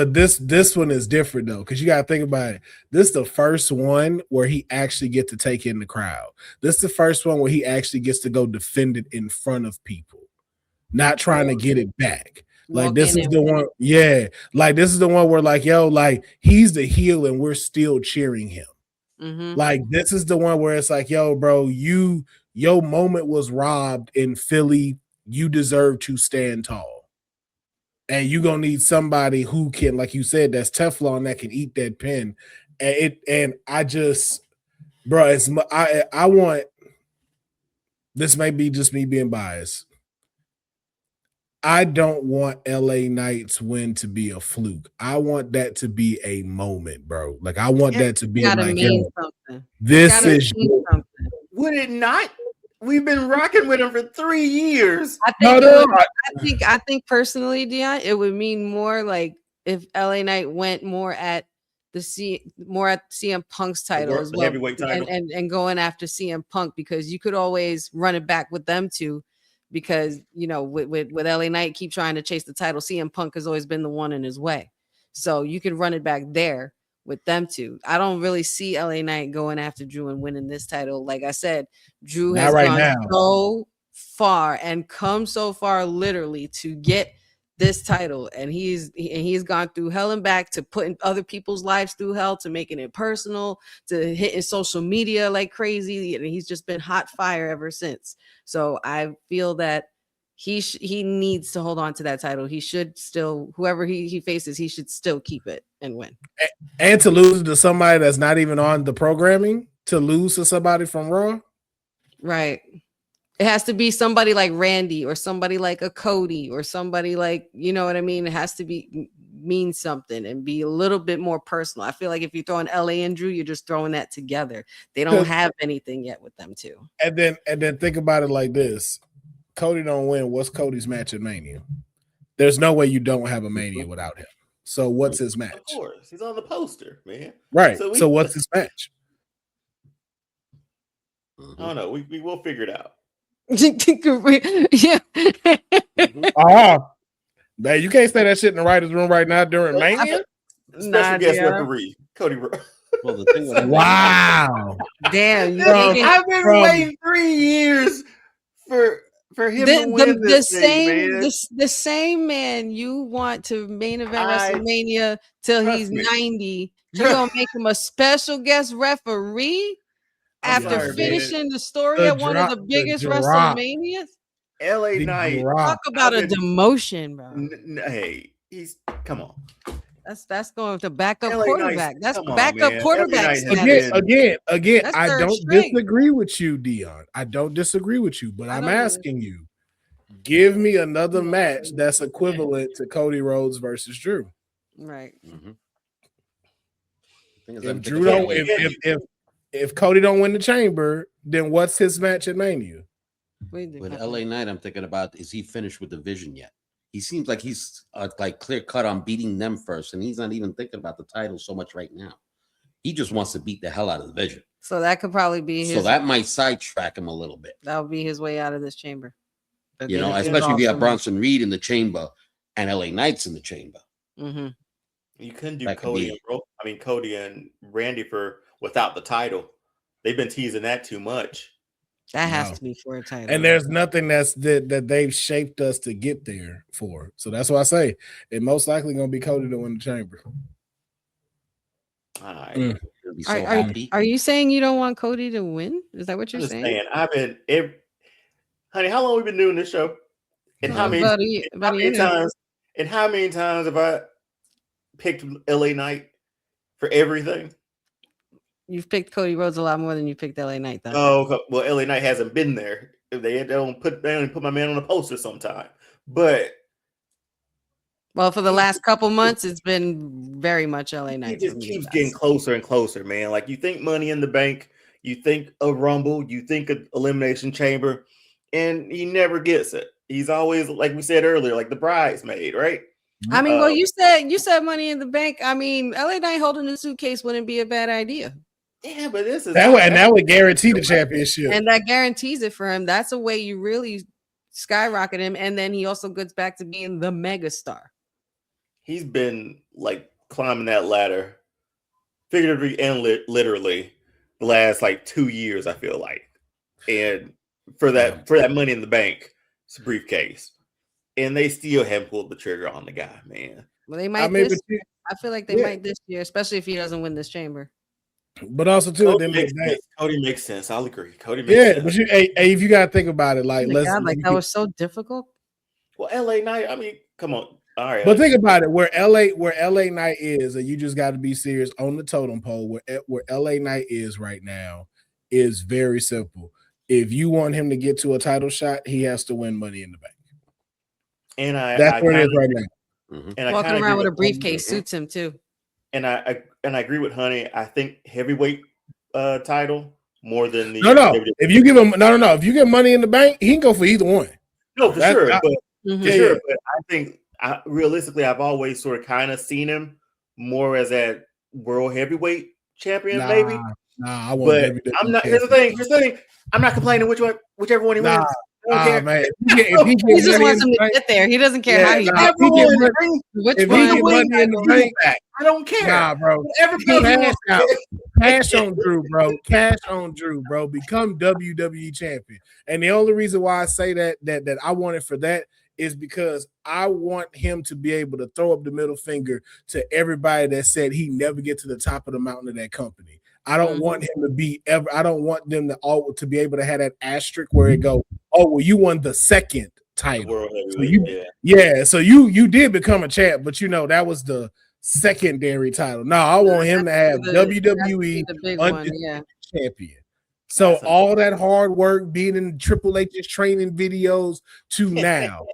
this one is different though, because you gotta think about it. This is the first one where he actually gets to take in the crowd. This is the first one where he actually gets to go defend it in front of people, not trying to get it back. Like Walk this in is and the win one, it. yeah. Like this is the one where like, yo, like he's the heel and we're still cheering him. Mhm. Like this is the one where it's like, yo, bro, your moment was robbed in Philly. You deserve to stand tall. And you're gonna need somebody who can, like you said, that's Teflon that can eat that pin. And I just, bro, I want, this may be just me being biased. I don't want LA Knight's win to be a fluke. I want that to be a moment, bro. Like I want that to be Gotta like, mean yo, something. this Gotta is mean something. Would it not? We've been rocking with him for 3 years. I no, think, no, it would, I think personally, Deonne, it would mean more like if LA Knight went more at CM Punk's title as The well, heavyweight title. and going after CM Punk, because you could always run it back with them two, because you know with LA Knight keep trying to chase the title, CM Punk has always been the one in his way, so you could run it back there with them two. I don't really see LA Knight going after Drew and winning this title. Like I said, Drew Not has right gone now. so far and come so far literally to get this title, and he's gone through hell and back, to putting other people's lives through hell, to making it personal, to hitting social media like crazy, and he's just been hot fire ever since. So I feel that he needs to hold on to that title. He should still, whoever he faces, he should still keep it and win. and to lose to somebody that's not even on the programming, to lose to somebody from Raw. Right. It has to be somebody like Randy, or somebody like a Cody, or somebody like, you know what I mean? It has to mean something and be a little bit more personal. I feel like if you're throwing LA and Drew, you're just throwing that together. They don't have anything yet with them two. And then think about it like this: Cody don't win. What's Cody's match at Mania? There's no way you don't have a Mania without him. So what's his Of match? course, he's on the poster, man. Right. So So, we- what's his match? I don't know. We will figure it out. Yeah. Oh, man, you can't say that shit in the writers' room right now during Mania. Special guest Nadia. referee, Cody Rhodes. Well, the thing with Wow. Damn, you From- thinking I've been from- waiting 3 years for him to win the this same thing, man. the same man you want to main event I- WrestleMania till trust he's me. 90. You're gonna make him a special guest referee I'm after sorry, man. finishing the story The at one of drop- the the biggest drop. WrestleManias. LA The Knight. drop. Talk about a I've been- demotion, bro. Hey, he's come on. That's going to backup LA quarterback. Knight, That's come on, backup man. quarterback. LA Knight has status. Again, That's I third don't string. disagree with you, Deonne. I don't disagree with you, but I I'm don't- asking you, give me another match that's equivalent to Cody Rhodes versus Drew. Right. Mhm. Thing is, If I'm Drew thinking- don't, if Cody don't win the chamber, then what's his match at Mania? We did with not- LA Knight, I'm thinking about, is he finished with the vision yet? he seems like he's like clear cut on beating them first, and he's not even thinking about the title so much right now. He just wants to beat the hell out of the Vision. So that could probably be his. So that might sidetrack him a little bit. That would be his way out of this chamber. But You then know, it especially if involves you have some- Bronson Reed in the chamber and LA Knights in the chamber. Mhm. You couldn't do That could Cody be- and Cody and Randy without the title. They've been teasing that too much. That has No. to be for a title. And there's nothing that they've shaped us to get there for. So that's why I say it most likely gonna be Cody to win the chamber. All right. Mm. He'll be so Are, happy. are you saying you don't want Cody to win? Is that what I'm you're just saying? saying. Honey, how long we been doing this show? And how many About a year now. times? And how many times have I picked LA Knight for everything? You've picked Cody Rhodes a lot more than you picked LA Knight, though. Oh, well, LA Knight hasn't been there. They only put my man on a poster sometime. But Well, for the last couple months, it's been very much LA he Knight. just for me, keeps that's- getting closer and closer, man. Like you think Money in the Bank, you think a Rumble, you think an Elimination Chamber, and he never gets it. He's always, like we said earlier, like the bridesmaid, right? I mean, well, you said Money in the Bank. I mean, LA Knight holding the suitcase wouldn't be a bad idea, Yeah, but this is That would guarantee the championship. and that guarantees it for him. That's a way you really skyrocket him, and then he also gets back to being the megastar. he's been like climbing that ladder, figuratively and literally, the last like 2 years. I feel like, and for that Money in the Bank, it's a briefcase, and they still haven't pulled the trigger on the guy, man. Well, they might. I mean, I feel like they might this year, especially if he doesn't win this chamber. but also too, Cody then makes that, sense. Cody makes sense. I'll agree. Cody makes yeah. sense. But if you gotta think about it, like Oh my God, like that was so difficult. Well, LA Knight. I mean, come on. All right. But think about it, where LA Knight is, and you just got to be serious on the totem pole. Where LA Knight is right now is very simple. If you want him to get to a title shot, he has to win Money in the Bank. And That's where it is right now. Mhm. And I Walking kinda around agree with a briefcase suits him too. And I agree with Honey. I think heavyweight title more than the No. If you give him if you give Money in the Bank, he can go for either one. No, for sure. But Mhm. for sure. But I think realistically, I've always sort of kind of seen him more as that world heavyweight champion, maybe. Nah, I want. But WWE I'm not. Here's the thing. I'm not complaining whichever one he wins. I don't care. Man. He just wants him to get there. He doesn't care how he gets. Which If he one? get Money in the Bank, I don't care. nah, bro. Whatever belt he wants. Cash on Drew, bro. Cash on Drew, bro. Become WWE champion. And the only reason why I say that I want it for that is because I want him to be able to throw up the middle finger to everybody that said he never get to the top of the mountain of that company. I don't want him to be ever. I don't want them to be able to have that asterisk where it go, oh well, you won the second title. World So heavyweight, so you did become a champ, but that was the secondary title. No, I want him to have WWE the big one, undisputed champion. So all that hard work, being in Triple H's training videos to now,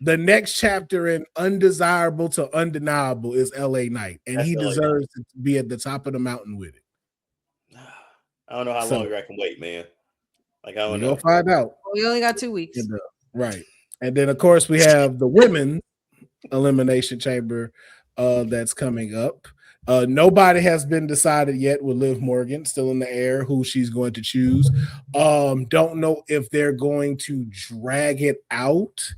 the next chapter in undesirable to undeniable is LA Knight, and he deserves to be at the top of the mountain with it. I don't know how long I can wait, man. Like I don't know. We'll find out. We only got 2 weeks. Right. And then of course we have the women's elimination chamber that's coming up. Nobody has been decided yet with Liv Morgan, still in the air who she's going to choose. Don't know if they're going to drag it out.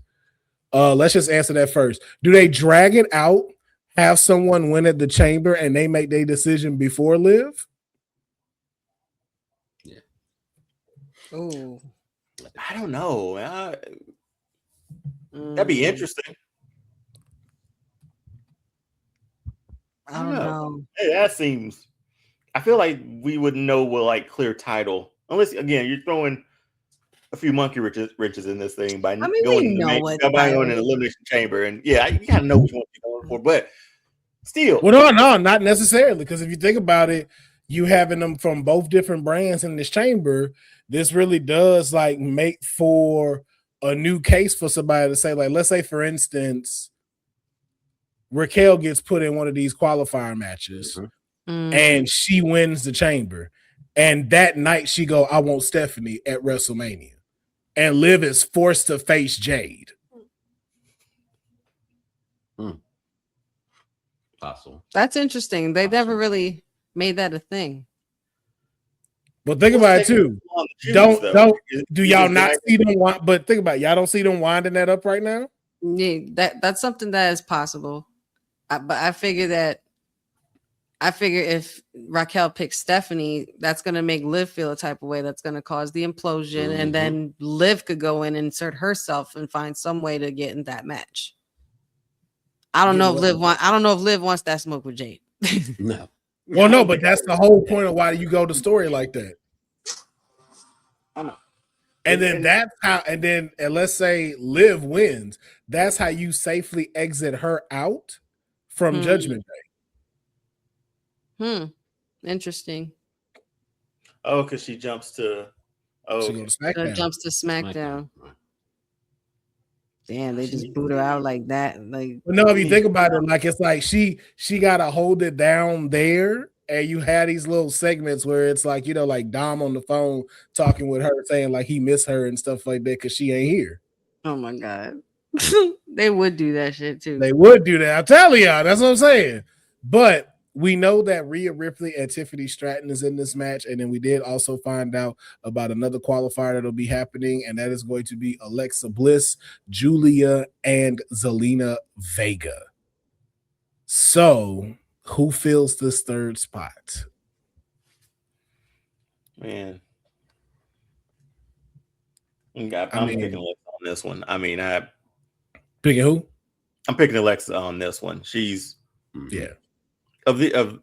Let's just answer that first. Do they drag it out, have someone win at the chamber, and they make their decision before Liv? Yeah. Oh, I don't know. That'd be interesting. I don't know. Hey, that seems. I feel like we wouldn't know what like clear title unless again you're throwing a few monkey wrenches in this thing by going in an elimination chamber, and you gotta know which one you're going for. But still, well, no, not necessarily, because if you think about it, you having them from both different brands in this chamber, this really does like make for a new case for somebody to say, like, let's say for instance, Raquel gets put in one of these qualifier matches and she wins the chamber, and that night she go, I want Stephanie at WrestleMania. And Liv is forced to face Jade. Possible. That's interesting. They never really made that a thing. But think about it too. Don't do y'all not see them wind? But think about it, y'all don't see them winding that up right now. Yeah, that's something that is possible. But I figure if Raquel picks Stephanie, that's going to make Liv feel a type of way. That's going to cause the implosion, and then Liv could go in and insert herself and find some way to get in that match. I don't know if Liv wants that smoke with Jade. No. Well, no, but that's the whole point of why you go the story like that. I know. And that's how. And let's say Liv wins. That's how you safely exit her out from Judgment Day. Interesting. Oh, because she jumps to. Oh, she goes to SmackDown. Jumps to SmackDown. Damn, they just boot her out like that. Like, but no, if you think about it, like it's like she gotta hold it down there, and you had these little segments where it's like, you know, like Dom on the phone talking with her, saying like he missed her and stuff like that because she ain't here. Oh my god, they would do that shit too. They would do that. I'm telling y'all, that's what I'm saying. But we know that Rhea Ripley and Tiffany Stratton is in this match, and then we did also find out about another qualifier that'll be happening, and that is going to be Alexa Bliss, Julia, and Zelina Vega. So, who fills this third spot? Man, I'm picking Alexa on this one. I mean, picking who? I'm picking Alexa on this one. She's yeah. Yeah,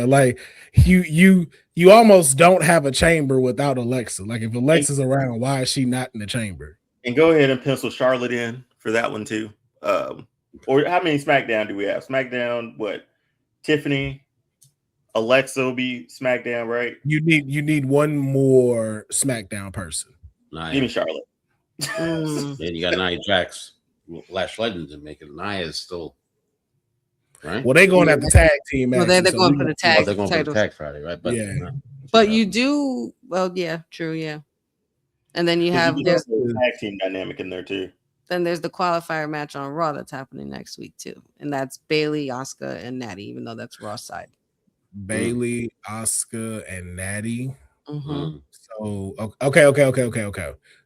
like you almost don't have a chamber without Alexa. Like if Alexa's around, why is she not in the chamber? And go ahead and pencil Charlotte in for that one too. Or how many SmackDown do we have? SmackDown, what? Tiffany, Alexa will be SmackDown, right? You need one more SmackDown person. Give me Charlotte. Then you got Nia Jax, Lash Legends, and make it. Nia is still. Right. Well, they're going at the tag team. Well, they're going for the tag. They're going for the tag Friday, right? But yeah. But you do. Well, yeah, true, yeah. And then you have there's the tag team dynamic in there too. Then there's the qualifier match on Raw that's happening next week too, and that's Bayley, Asuka, and Natty. Even though that's Raw side. Bayley, Asuka, and Natty. So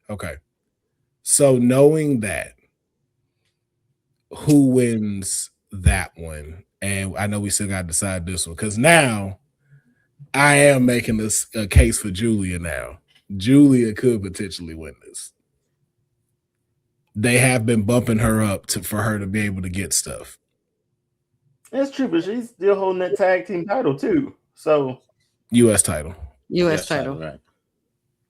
okay. So knowing that, who wins that one? And I know we still got to decide this one because now I am making this a case for Julia. Now Julia could potentially win this. They have been bumping her up for her to be able to get stuff. That's true, but she's still holding that tag team title too. So U.S. title. U.S. title. Right.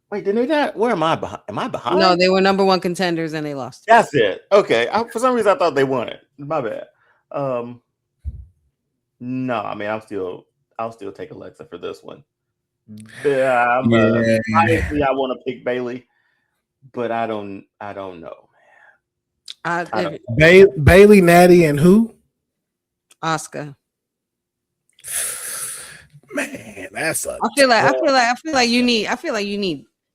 Wait, didn't they not? Where am I behind? Am I behind? No, they were number one contenders and they lost. That's it. Okay. For some reason, I thought they won it. My bad. No, I mean, I'll still take Alexa for this one. Obviously, I want to pick Bayley, but I don't know, man. Bayley, Natty, and who? Asuka. Man, that's a. I feel like you need.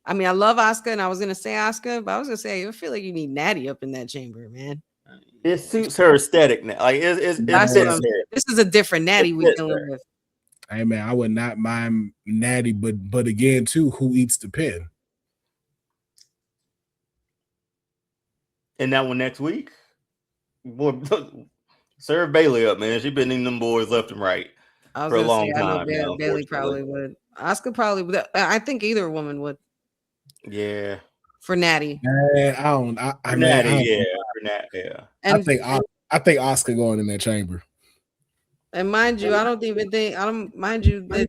I mean, I love Asuka, and I was gonna say Asuka, but I was gonna say I feel like you need Natty up in that chamber, man. It suits her aesthetic now. Like this is a different Natty we're dealing with. Hey man, I would not mind Natty, but again, too, who eats the pin? And that one next week, boy, serve Bayley up, man. She's been in them boys left and right for a long time. Bayley probably would. Asuka probably would. I think either woman would. Yeah. For Natty. For Natty. And I think Asuka going in that chamber. And mind you, I don't mind you that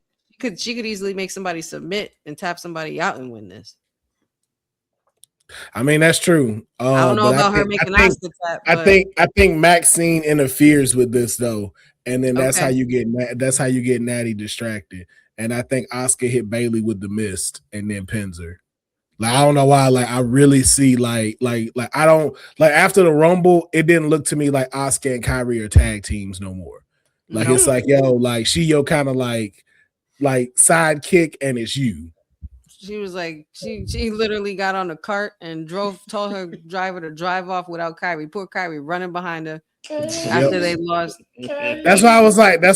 she could easily make somebody submit and tap somebody out and win this. I mean, that's true. I don't know about her making Asuka tap. I think Maxine interferes with this though, and then that's how you get Natty distracted. And I think Asuka hit Bayley with the mist and then pins her. Like I don't know why. Like I really see like I don't like after the Rumble, it didn't look to me like Asuka and Kyrie are tag teams no more. Like it's like yo, like she your kind of like sidekick, and it's you. She was like, she literally got on a cart and told her driver to drive off without Kyrie. Poor Kyrie running behind her after they lost. That's why I was like, Damn,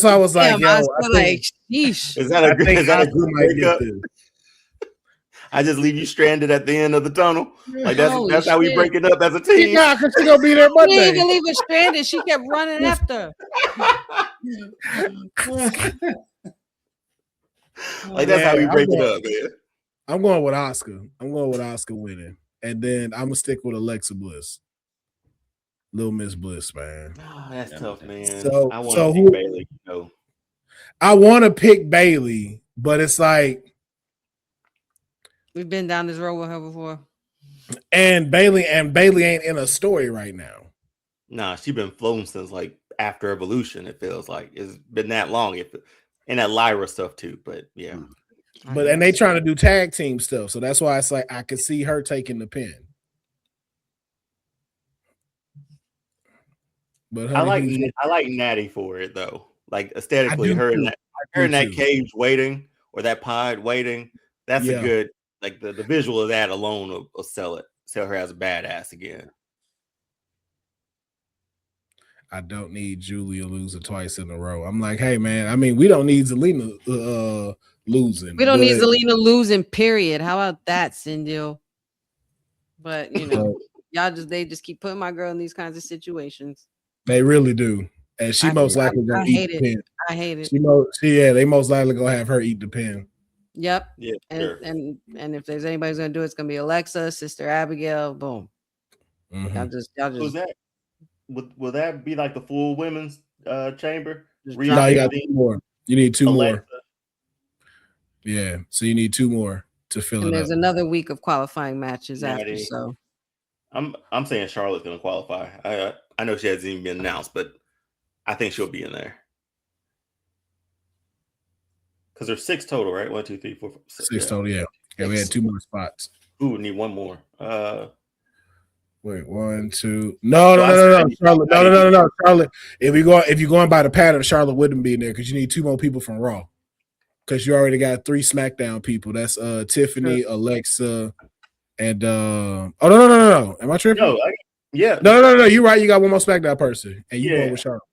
yo, I was I like, think, sheesh. Is that a I think is that a Oscar good might get breakup? this. I just leave you stranded at the end of the tunnel. Like Holy that's how we shit. break it up as a team. Yeah, because she's gonna be there She didn't Monday. even leave her stranded. She kept running after. Like that's how we Yeah, break it up, man. I'm going with Oscar. I'm going with Oscar winning. And then I'm gonna stick with Alexa Bliss. Little Miss Bliss, man. Oh, that's tough, man. So- I want so to who- pick Bailey. No. I want to pick Bailey, but it's like, We've been down this road with her before. and Bailey ain't in a story right now. Nah, she been floating since like after Evolution. It feels like it's been that long. And that Lyra stuff too. But yeah, But and they trying to do tag team stuff, so that's why it's like I could see her taking the pin. But I honey, like Natty for it though. Like aesthetically, do her too. in that too. cage waiting or that pod waiting. That's Yeah. a good like the visual of that alone will sell her as a badass again. I don't need Julia losing twice in a row. I'm like, hey man, I mean, we don't need Zelina losing. We don't need but- Zelina losing, period. How about that, Cindy? But you know, they just keep putting my girl in these kinds of situations. They really do. And she most likely I gonna hate eat the it. pin. I hate it. They most likely gonna have her eat the pin. Yep. Yeah, And, sure. and if there's anybody who's gonna do it, it's gonna be Alexa, Sister Abigail. Boom. Mhm. Y'all just Was that will that be like the full women's chamber? Just Rhea, No, you got Bailey, two more. You need two Alexa. more. Yeah. So you need two more to fill and it there's up. another week of qualifying matches after. Natty. So I'm saying Charlotte's gonna qualify. I know she hasn't even been announced, but I think she'll be in there. Because there's 6 total, right? 1, 2, 3, 4, 5, 6. Six total, yeah. Yeah, we had 2 more spots. Ooh, we need one more. Wait, 1, 2. No, So I Charlotte. No. Charlotte. If you're going by the pattern, Charlotte wouldn't be in there because you need 2 more people from Raw. Because you already got 3 SmackDown people. That's Tiffany, Alexa, and oh no. Am I tripping? No, yeah. No. You're right. You got 1 more SmackDown person, and you Yeah. going with Charlotte.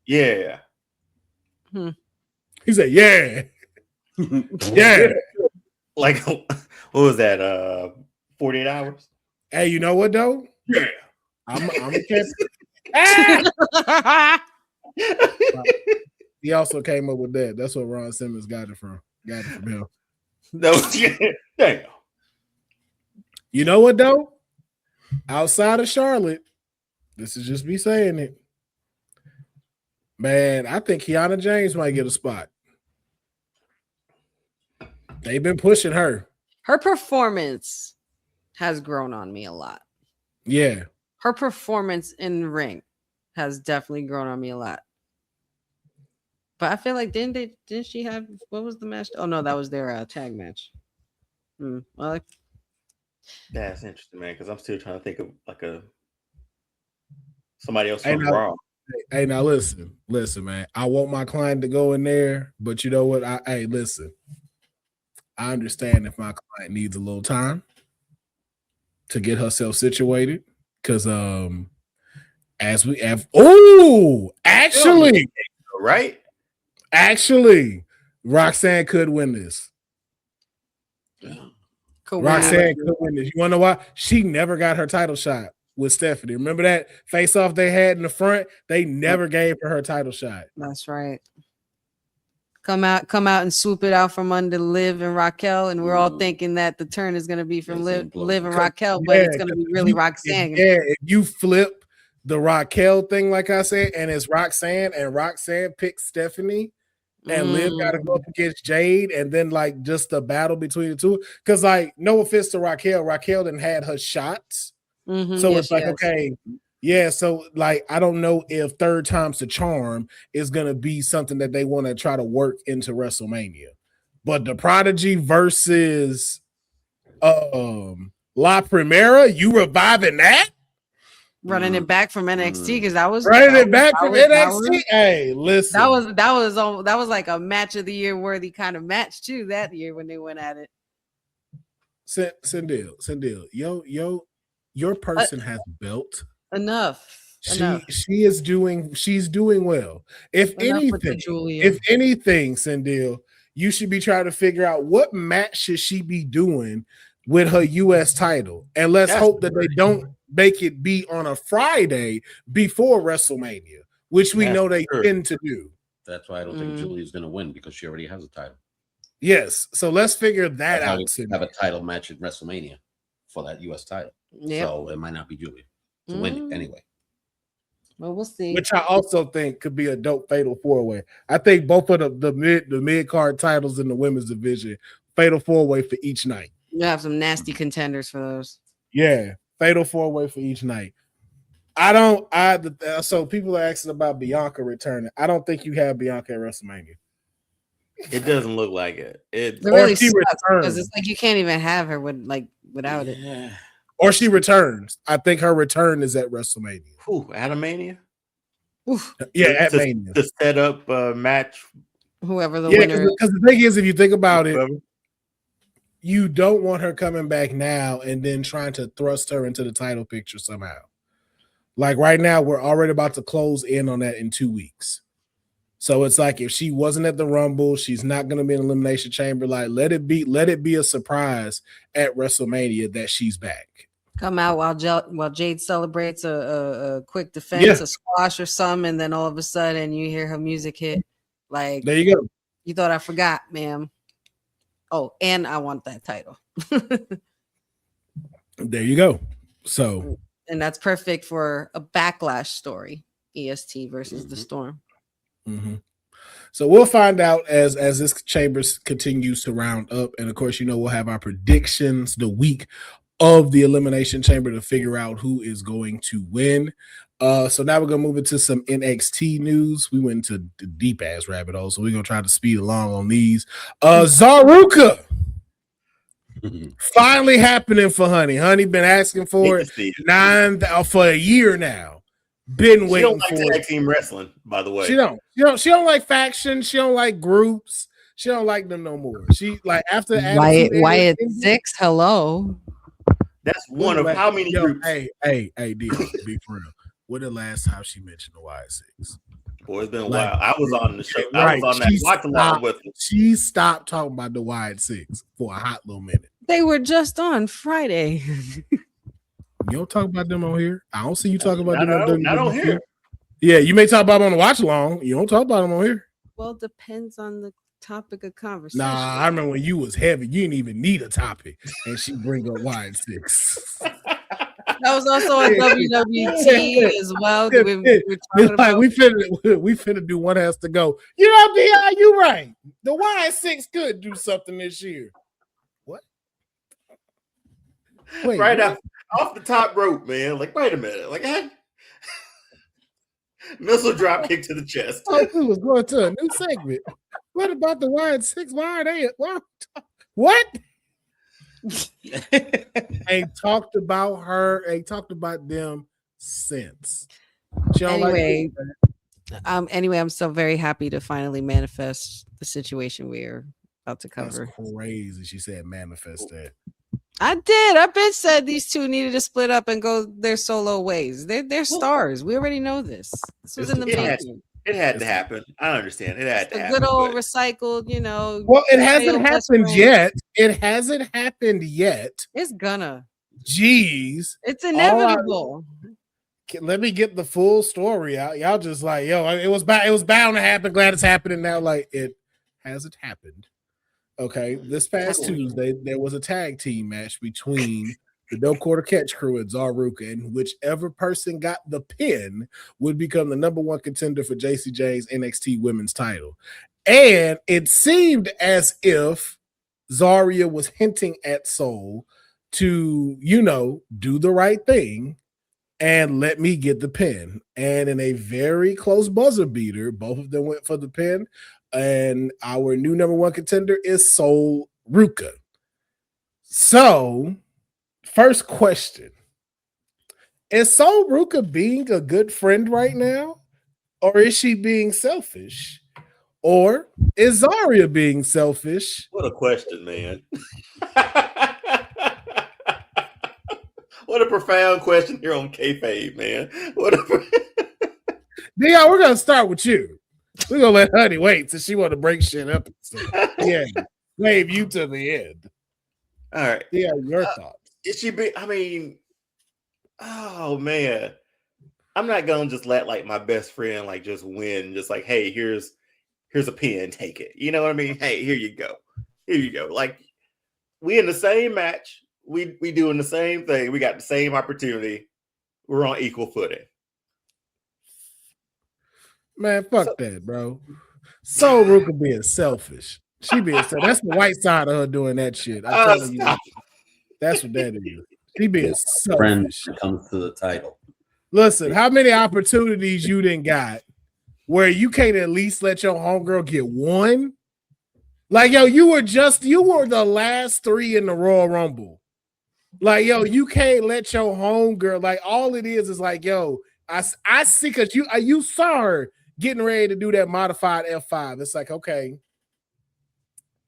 Yeah. He said, "Yeah, yeah." Like what was that? 48 hours? Hey, you know what though? Yeah. I'm a Ah! He also came up with that. That's what Ron Simmons got it from him. No, damn. You know what though? Outside of Charlotte, this is just me saying it. Man, I think Kiana James might get a spot. They've been pushing her. her performance has grown on me a lot. Yeah. Her performance in the ring has definitely grown on me a lot. But I feel like didn't she have what was the match? Oh no, that was their tag match. Well, That's interesting, man. Because I'm still trying to think of like somebody else Hey, from now- Raw. Hey, now listen, man. I want my client to go in there, but you know what? Listen. I understand if my client needs a little time to get herself situated, because as we have, actually, Roxanne could win this. Roxanne could win this. You want to know why? She never got her title shot with Stephanie. Remember that face off they had in the front? They never gave her title shot. That's right. Come out and swoop it out from under Liv and Raquel, and we're all thinking that the turn is going to be from Liv and Raquel, but it's going to be really Roxanne. If you flip the Raquel thing, like I said, and it's Roxanne, and Roxanne picks Stephanie, and Liv got to go up against Jade, and then like just the battle between the two. Because like, no offense to Raquel didn't had her shots, so it's like okay. Yeah, so like I don't know if third time's the charm is gonna be something that they want to try to work into WrestleMania. But the Prodigy versus La Primera, you reviving that? Running it back from NXT because that was running it back from NXT. Hey, listen, that was like a match of the year worthy kind of match too that year when they went at it. Sendil, your person has built. Enough. She's doing well. If anything, Sendil, you should be trying to figure out what match should she be doing with her US title. And let's hope that they don't make it be on a Friday before WrestleMania, which we know they tend to do. That's why I don't think Julie's going to win, because she already has a title. Yes. So let's figure that out. Have a title match at WrestleMania for that US title. Yep. So it might not be Julia to win it anyway. Well, we'll see. Which I also think could be a dope fatal 4-way. I think both of the mid card titles in the women's division, fatal 4-way for each night. You have some nasty contenders for those. Yeah, fatal 4-way for each night. So people are asking about Bianca returning. I don't think you have Bianca at WrestleMania. It doesn't look like it. It really sucks because it's like you can't even have her without it. Or she returns. I think her return is at WrestleMania. At a Mania? Yeah, at Mania. To set up a match. Whoever the winner is. Because the thing is, if you think about it, you don't want her coming back now and then trying to thrust her into the title picture somehow. Like right now, we're already about to close in on that in 2 weeks. So it's like if she wasn't at the Rumble, she's not going to be in Elimination Chamber. Like let it be a surprise at WrestleMania that she's back. Come out while Jade celebrates a quick defense, a squash or something, and then all of a sudden you hear her music hit. Like there you go. You thought I forgot, ma'am. Oh, and I want that title. There you go. So, and that's perfect for a backlash story. EST versus the Storm. Mm-hmm. So we'll find out as this Chambers continues to round up, and of course, we'll have our predictions the week of the Elimination Chamber to figure out who is going to win. So now we're gonna move into some NXT news. We went into the deep ass rabbit hole, so we're gonna try to speed along on these. Zaruka finally happening for Honey. Honey been asking for it for a year now. Been waiting for tag team wrestling, by the way. She don't like factions. She don't like groups. She don't like them no more. She like after Wyatt 6. Hello. That's one of how many groups? Hey, deal. Be for real. When the last time she mentioned the Wyatt 6? Boy, it's been a while. I was on the show. I was on that watch along with her. She stopped talking about the Wyatt 6 for a hot little minute. They were just on Friday. You don't talk about them on here. I don't see you talking about them. Not on here. Yeah, you may talk about them on the watch along. You don't talk about them on here. Well, it depends on the topic of conversation. Nah, I remember when you was heavy. You didn't even need a topic, and she bring up Wyatt 6. That was also a WWT as well. We finna do One Has to Go. You know, D.I., you right. The Wyatt 6 could do something this year. What? Wait, right off the top rope, man. Like, wait a minute. Like, missile drop kick to the chest. Oh, we was going to a new segment. What about the Wyatt 6? Why are they? What? Ain't talked about her. Ain't talked about them since. Anyway, I'm still very happy to finally manifest the situation we're about to cover. That's crazy. She said manifest that. I did. I've been said these two needed to split up and go their solo ways. They're stars. We already know this. This was in the making. It had to happen. I understand. It had to happen. Good old recycled, Well, it hasn't happened yet. It hasn't happened yet. It's gonna. Jeez. It's inevitable. Let me get the full story out. Y'all just like, it was bound to happen. Glad it's happening now. Like, it hasn't happened. Okay. This past Tuesday, there was a tag team match between the No Quarter Catch crew and Zaruka, and whichever person got the pin would become the number one contender for JC Jane's NXT Women's title. And it seemed as if Zarya was hinting at Soul to, do the right thing and let me get the pin. And in a very close buzzer beater, both of them went for the pin. And our new number one contender is Soul Ruka. So, first question. Is Soul Ruka being a good friend right now? Or is she being selfish? Or is Zarya being selfish? What a question, man. What a profound question here on Kayfabe, man. What a Deonne, we're gonna start with you. We're gonna let Honey wait till she want to break shit up and stuff. Yeah, save you to the end. All right. Yeah, your thoughts. It should be. I mean, oh man, I'm not gonna just let like my best friend like just win. Just like, hey, here's a pen, take it. You know what I mean? Hey, here you go. Here you go. Like we in the same match. We doing the same thing. We got the same opportunity. We're on equal footing. Man, fuck that, bro. So Ruka being selfish. She being selfish. That's the white side of her doing that shit. I'm telling you. That's what that is. She being Friend selfish. comes to the title. Listen, how many opportunities you didn't got where you can't at least let your homegirl get one? Like, yo, you were the last 3 in the Royal Rumble. Like, yo, you can't let your homegirl, like, all it is like, yo, I see, because you saw her getting ready to do that modified F5. It's like, okay,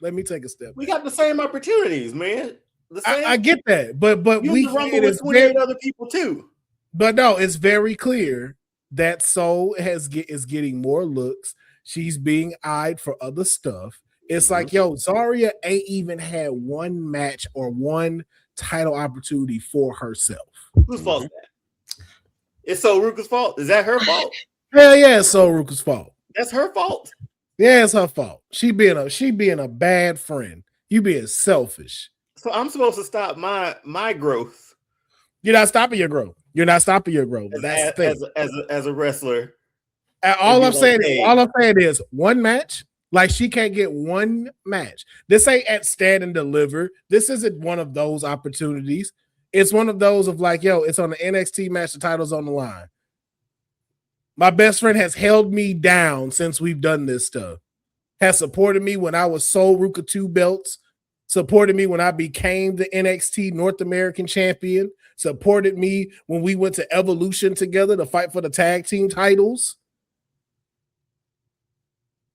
let me take a step. We got the same opportunities, man. The same. I get that, but we Rumble with 28 other people too. But no, it's very clear that Soul is getting more looks. She's being eyed for other stuff. It's like, yo, Zarya ain't even had one match or one title opportunity for herself. Whose fault is that? It's Soul Ruka's fault. Is that her fault? Hell yeah, it's Soul Ruka's fault. That's her fault. Yeah, it's her fault. She being a bad friend. You being selfish. So I'm supposed to stop my growth. You're not stopping your growth. You're not stopping your growth. That's the thing. As a wrestler. And all I'm saying is one match. Like, she can't get one match. This ain't at Stand and Deliver. This isn't one of those opportunities. It's one of those of like, yo, it's on the NXT match. The title's on the line. My best friend has held me down since we've done this stuff. Has supported me when I was Soul Ruka 2 belts. Supported me when I became the NXT North American champion. Supported me when we went to Evolution together to fight for the tag team titles.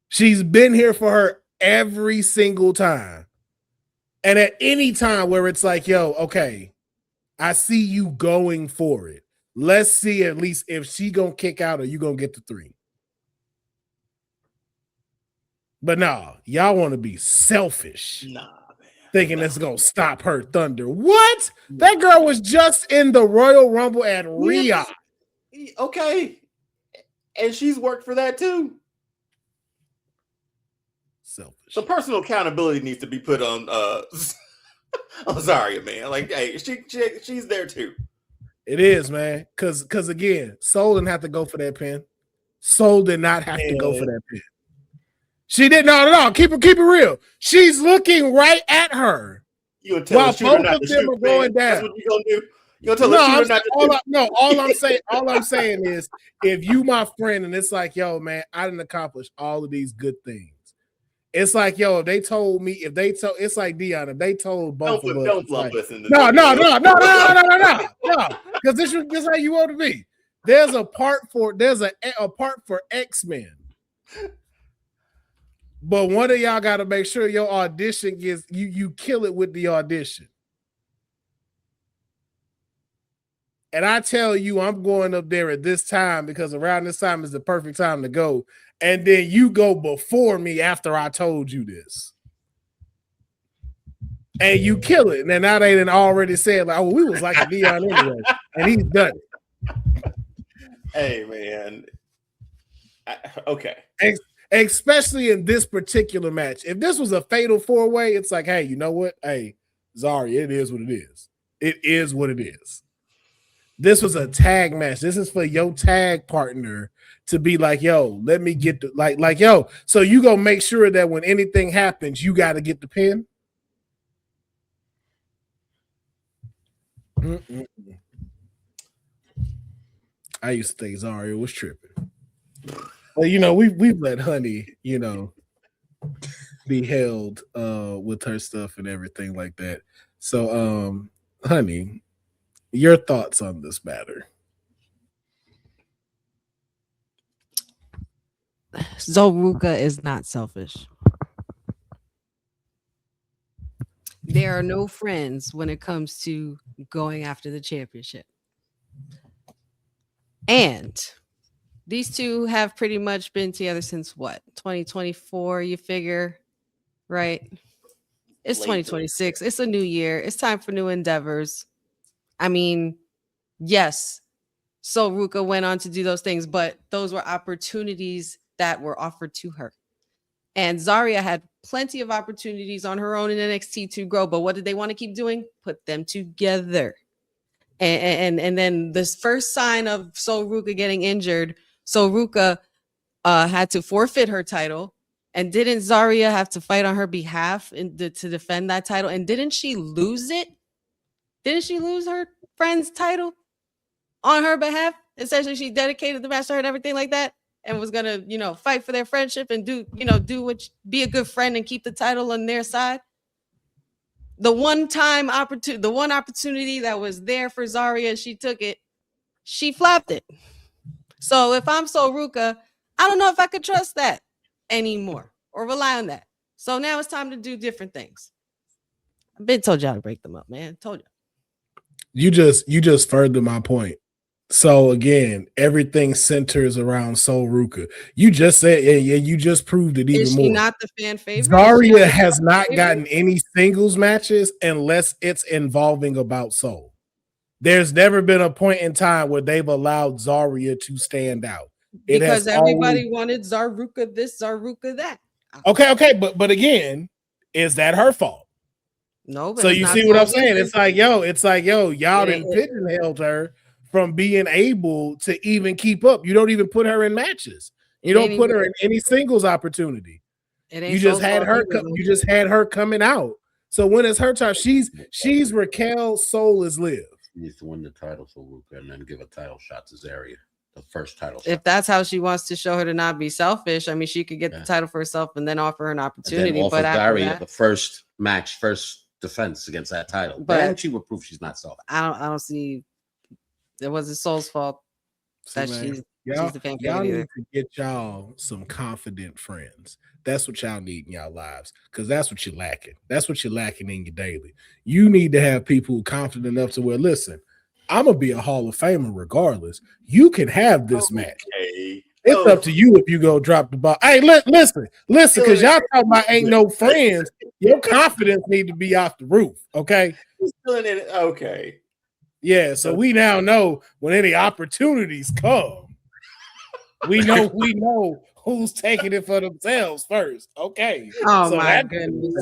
She's been here for her every single time. And at any time where it's like, yo, okay, I see you going for it. Let's see at least if she gonna kick out or you gonna get the 3. But nah, y'all want to be selfish. Nah, man. Thinking it's gonna stop her thunder. What? That girl was just in the Royal Rumble at Riyadh. Okay. And she's worked for that too. Selfish. So personal accountability needs to be put on I'm sorry, man. Like, hey, she's there too. It is, man. Cause again, Soul didn't have to go for that pin. Soul did not have to go for that pin. She did not at all. Keep it real. She's looking right at her. You gonna tell the shooter not to shoot, are going down. That's what you gonna do. You gonna tell the shooter not to shoot. All I'm saying is, if you my friend and it's like, yo, man, I didn't accomplish all of these good things. It's like, yo, if they told me, it's like Deonne, if they told both of us. Don't lump us into no, because this is how you want to be. There's a part for X-Men. But one of y'all got to make sure your audition gets you kill it with the audition. And I tell you, I'm going up there at this time because around this time is the perfect time to go. And then you go before me after I told you this. And you kill it. And then now they done already said, like, oh, we was like a Deonne anyway. And he's done it. Hey, man. Okay. Especially in this particular match. If this was a fatal 4-way, it's like, hey, you know what? Hey, Zarya, it is what it is. It is what it is. This was a tag match. This is for your tag partner to be like, yo, let me get the like, yo. So you gonna make sure that when anything happens, you got to get the pin. I used to think Zarya was tripping. Well, you know, we've let Honey, you know, be held with her stuff and everything like that. So, Honey, your thoughts on this matter? Zoruka is not selfish. There are no friends when it comes to going after the championship. And these two have pretty much been together since what? 2024, you figure, right? It's Late 2026. It's a new year. It's time for new endeavors. I mean, yes, so Ruka went on to do those things, but those were opportunities that were offered to her. And Zarya had plenty of opportunities on her own in NXT to grow. But what did they want to keep doing? Put them together. And then this first sign of So Ruka getting injured, So Ruka had to forfeit her title. And didn't Zarya have to fight on her behalf to defend that title? And didn't she lose it? Didn't she lose her friend's title on her behalf? Essentially, she dedicated the match to her and everything like that, and was gonna, fight for their friendship and be a good friend and keep the title on their side. The one opportunity that was there for Zarya, she took it. She flopped it. So if I'm So Ruka, I don't know if I could trust that anymore or rely on that. So now it's time to do different things. I've been told y'all to break them up, man. Told you. You just furthered my point. So again, everything centers around Sol Ruka. You just said, yeah, you just proved it even more. Is she not the fan favorite? Zarya has not gotten any singles matches unless it's involving about Sol. There's never been a point in time where they've allowed Zarya to stand out. Because everybody wanted Zaruka this, Zaruka that. Okay, but again, is that her fault? No, but so you see what I'm saying? It's like, yo, y'all didn't pigeonhole her from being able to even keep up. You don't even put her in matches. You don't put her in any singles opportunity. You just had her. You just had her coming out. So when it's her time, she's Raquel, Sol is Liv. She needs to win the title for Ruka and then give a title shot to Zarya. The first title shot. If that's how she wants to show her to not be selfish, I mean, she could get the title for herself and then offer her an opportunity. But after Zarya, the first match, first defense against that title, but then she would prove she's not selfish. I don't see. It wasn't Sol's fault that she's the fan favorite. Y'all need to get y'all some confident friends. That's what y'all need in y'all lives, because that's what you're lacking. That's what you're lacking in your daily. You need to have people who are confident enough to where, listen, I'm gonna be a Hall of Famer regardless. You can have this match. It's up to you if you go drop the ball. Hey, listen, because y'all talking about ain't no friends. Your confidence need to be off the roof. Okay. Okay. Yeah. So we now know when any opportunities come, we know who's taking it for themselves first. Okay. Oh, so my goodness.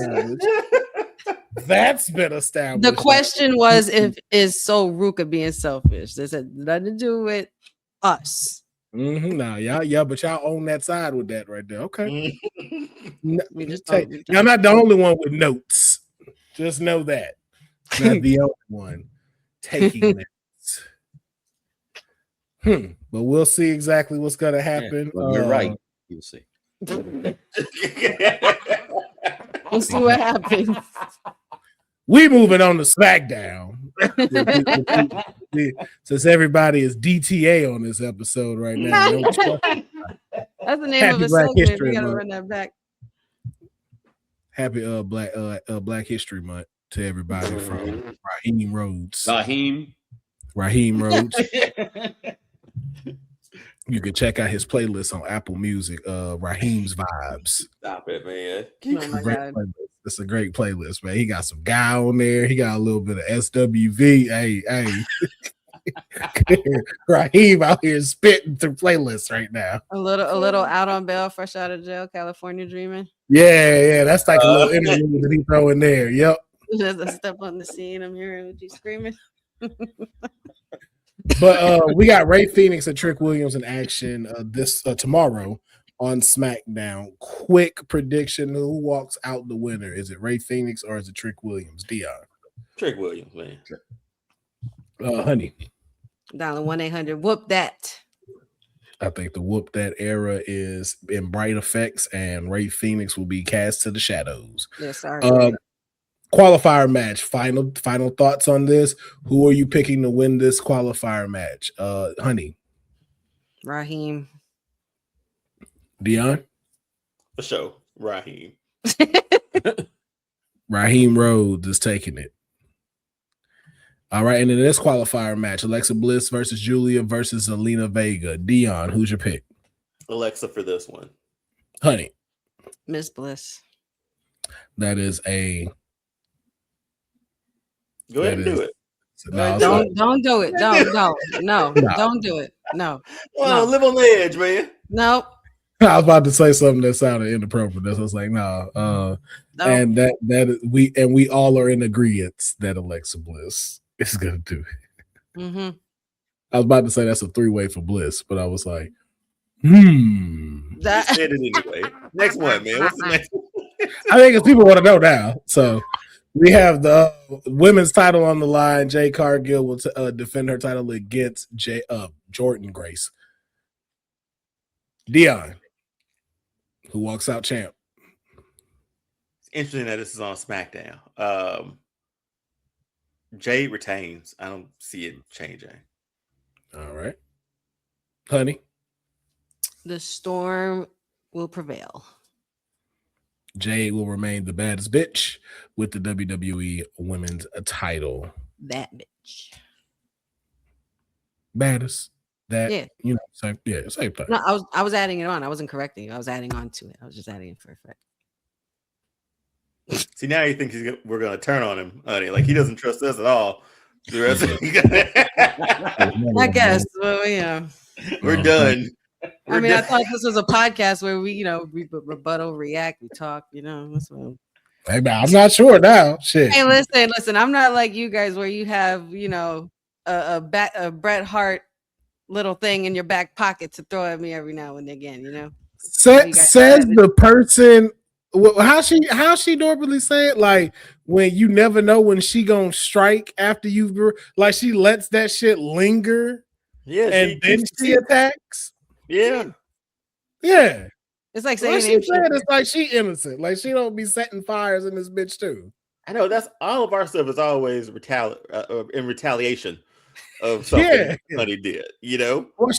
That's been established. The question was, is So Ruka being selfish? This had nothing to do with us. Nah, but y'all own that side with that right there. Okay. Y'all not the only one with notes. Just know that. Not the only one taking notes. But we'll see exactly what's gonna happen. Yeah, you're right. You'll see. We'll see what happens. We moving on to SmackDown. Since everybody is DTA on this episode right now. That's the name of a segment. We gotta run that back. Happy Black History Month to everybody from Raheem Rhodes. Raheem Rhodes. You can check out his playlist on Apple Music, Raheem's Vibes. Stop it, man. Oh my God. It's a great playlist, man. He got some Guy on there. He got a little bit of SWV. Hey. Raheem out here spitting through playlists right now. A little Out on Bail, fresh out of jail, California dreaming. Yeah. That's like a little interlude that he throw in there. Yep. Just a step on the scene. I'm hearing what you screaming. But we got Ray Phoenix and Trick Williams in action this tomorrow on SmackDown. Quick prediction: who walks out the winner? Is it Ray Phoenix or is it Trick Williams? Deonne. Trick Williams, man. Honey. Dial 1-800 whoop that. I think the whoop that era is in bright effects, and Ray Phoenix will be cast to the shadows. Yes, sorry. Qualifier match. Final thoughts on this. Who are you picking to win this qualifier match? Honey. Raheem. Deonne? For sure. Raheem. Raheem Rhodes is taking it. All right, and in this qualifier match, Alexa Bliss versus Julia versus Zelina Vega. Deonne, who's your pick? Alexa for this one. Honey. Miss Bliss. That is a. Go ahead and do it. No, don't do it. No, don't do it. No. Well, live on the edge, man. Nope. I was about to say something that sounded inappropriate. I was like, no. And we all are in agreement that Alexa Bliss is gonna do it. Mm-hmm. I was about to say that's a 3-way for Bliss, but I was like, That said it anyway. Next one, man. What's the next one? I think it's people want to know now. So we have the women's title on the line. Jade Cargill will defend her title against Jordan Grace. Deonne, who walks out champ. It's interesting that this is on SmackDown. Jade retains. I don't see it changing. All right. Honey. The Storm will prevail. Jade will remain the baddest bitch with the WWE Women's title. That bitch. Baddest. That, yeah. Same thing. No, I was adding it on. I wasn't correcting you. I was adding on to it. I was just adding it for effect. See, now you think we're going to turn on him, honey. Like, he doesn't trust us at all. The rest of I guess. Well, yeah. We're done. I thought this was a podcast where we rebuttal, react, we talk, That's what hey, man, I'm not sure now. Shit. Hey, listen. I'm not like you guys where you have, a Bret Hart little thing in your back pocket to throw at me every now and again, Says the person. How she normally say it? Like, when you never know when she gonna strike after you've like, she lets that shit linger. Yeah, and then she attacks. Yeah. It's like saying it's like she innocent. Like, she don't be setting fires in this bitch too. I know, that's all of our stuff is always in retaliation of something Honey did, Well,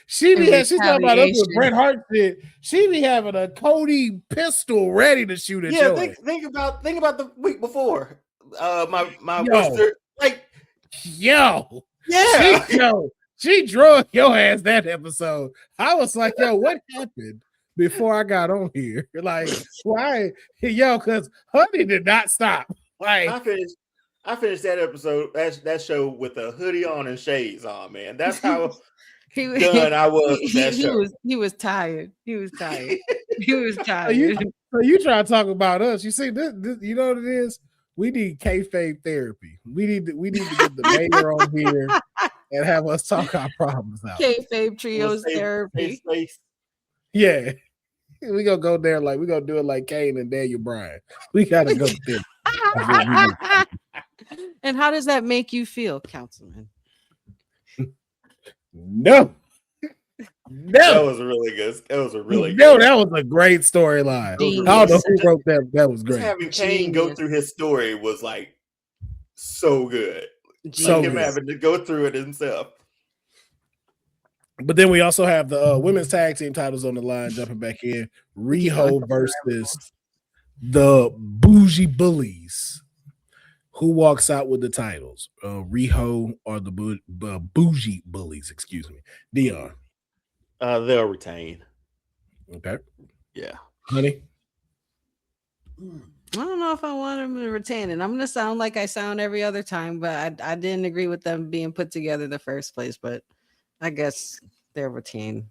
she be she's talking about us with Bret Hart shit. She be having a Cody pistol ready to shoot at you. Think about the week before. My sister, like, she drug your ass that episode. I was like, what happened before I got on here? Like, why? Because Honey did not stop. Like, I finished that episode, that show with a hoodie on and shades on, man. That's how done I was with that show. He was tired. He was tired. So you try to talk about us. You see, this you know what it is? We need kayfabe therapy. We need to get the mayor on here and have us talk our problems out. Kayfabe trios therapy. Yeah. We gonna go there we gonna do it like Kane and Daniel Bryan. We gotta go there. And how does that make you feel, Councilman? No. That was really good. That was a great storyline. I don't know who wrote that. That was great. Having Kane go through his story was like so good. Having to go through it himself. But then we also have the women's tag team titles on the line, jumping back in. Riho versus the Bougie Bullies. Who walks out with the titles? Riho or the Bougie Bullies? Excuse me. Deonne. They'll retain. Okay. Yeah. Honey. I don't know if I want them to retain it. I'm going to sound like I sound every other time, but I didn't agree with them being put together in the first place. But I guess they'll retain.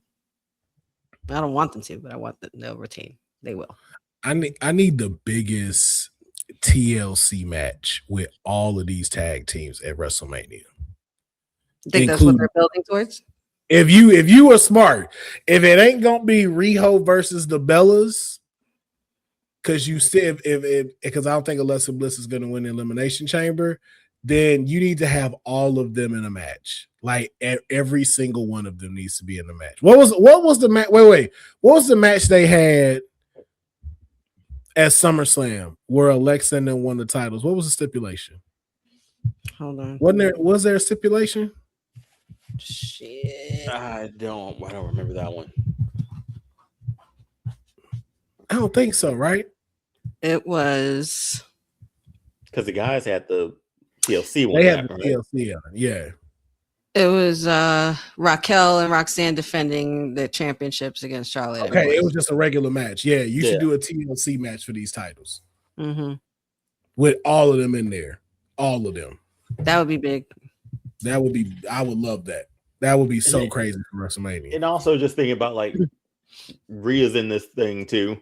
I don't want them to, but I want them. They'll retain. They will. I need the biggest TLC match with all of these tag teams at WrestleMania. I think that's what they're building towards. If you were smart, if it ain't gonna be Riho versus the Bellas, because you said because I don't think Alexa Bliss is gonna win the Elimination Chamber, then you need to have all of them in a match. Like, every single one of them needs to be in the match. What was the match? Wait. What was the match they had at SummerSlam where Alexa and them won the titles? What was the stipulation? Hold on. Was there a stipulation? Shit. I don't remember that one. I don't think so, right? It was because the guys had the TLC one They had happened, the right? TLC on. Yeah. It was Raquel and Roxanne defending their championships against Charlotte. Okay, and it was just a regular match. Yeah, you should Yeah. do a TLC match for these titles Mm-hmm. with all of them in there. All of them. That would be big. That would be. I would love that. That would be so crazy for WrestleMania. And also just thinking about like Rhea's in this thing too.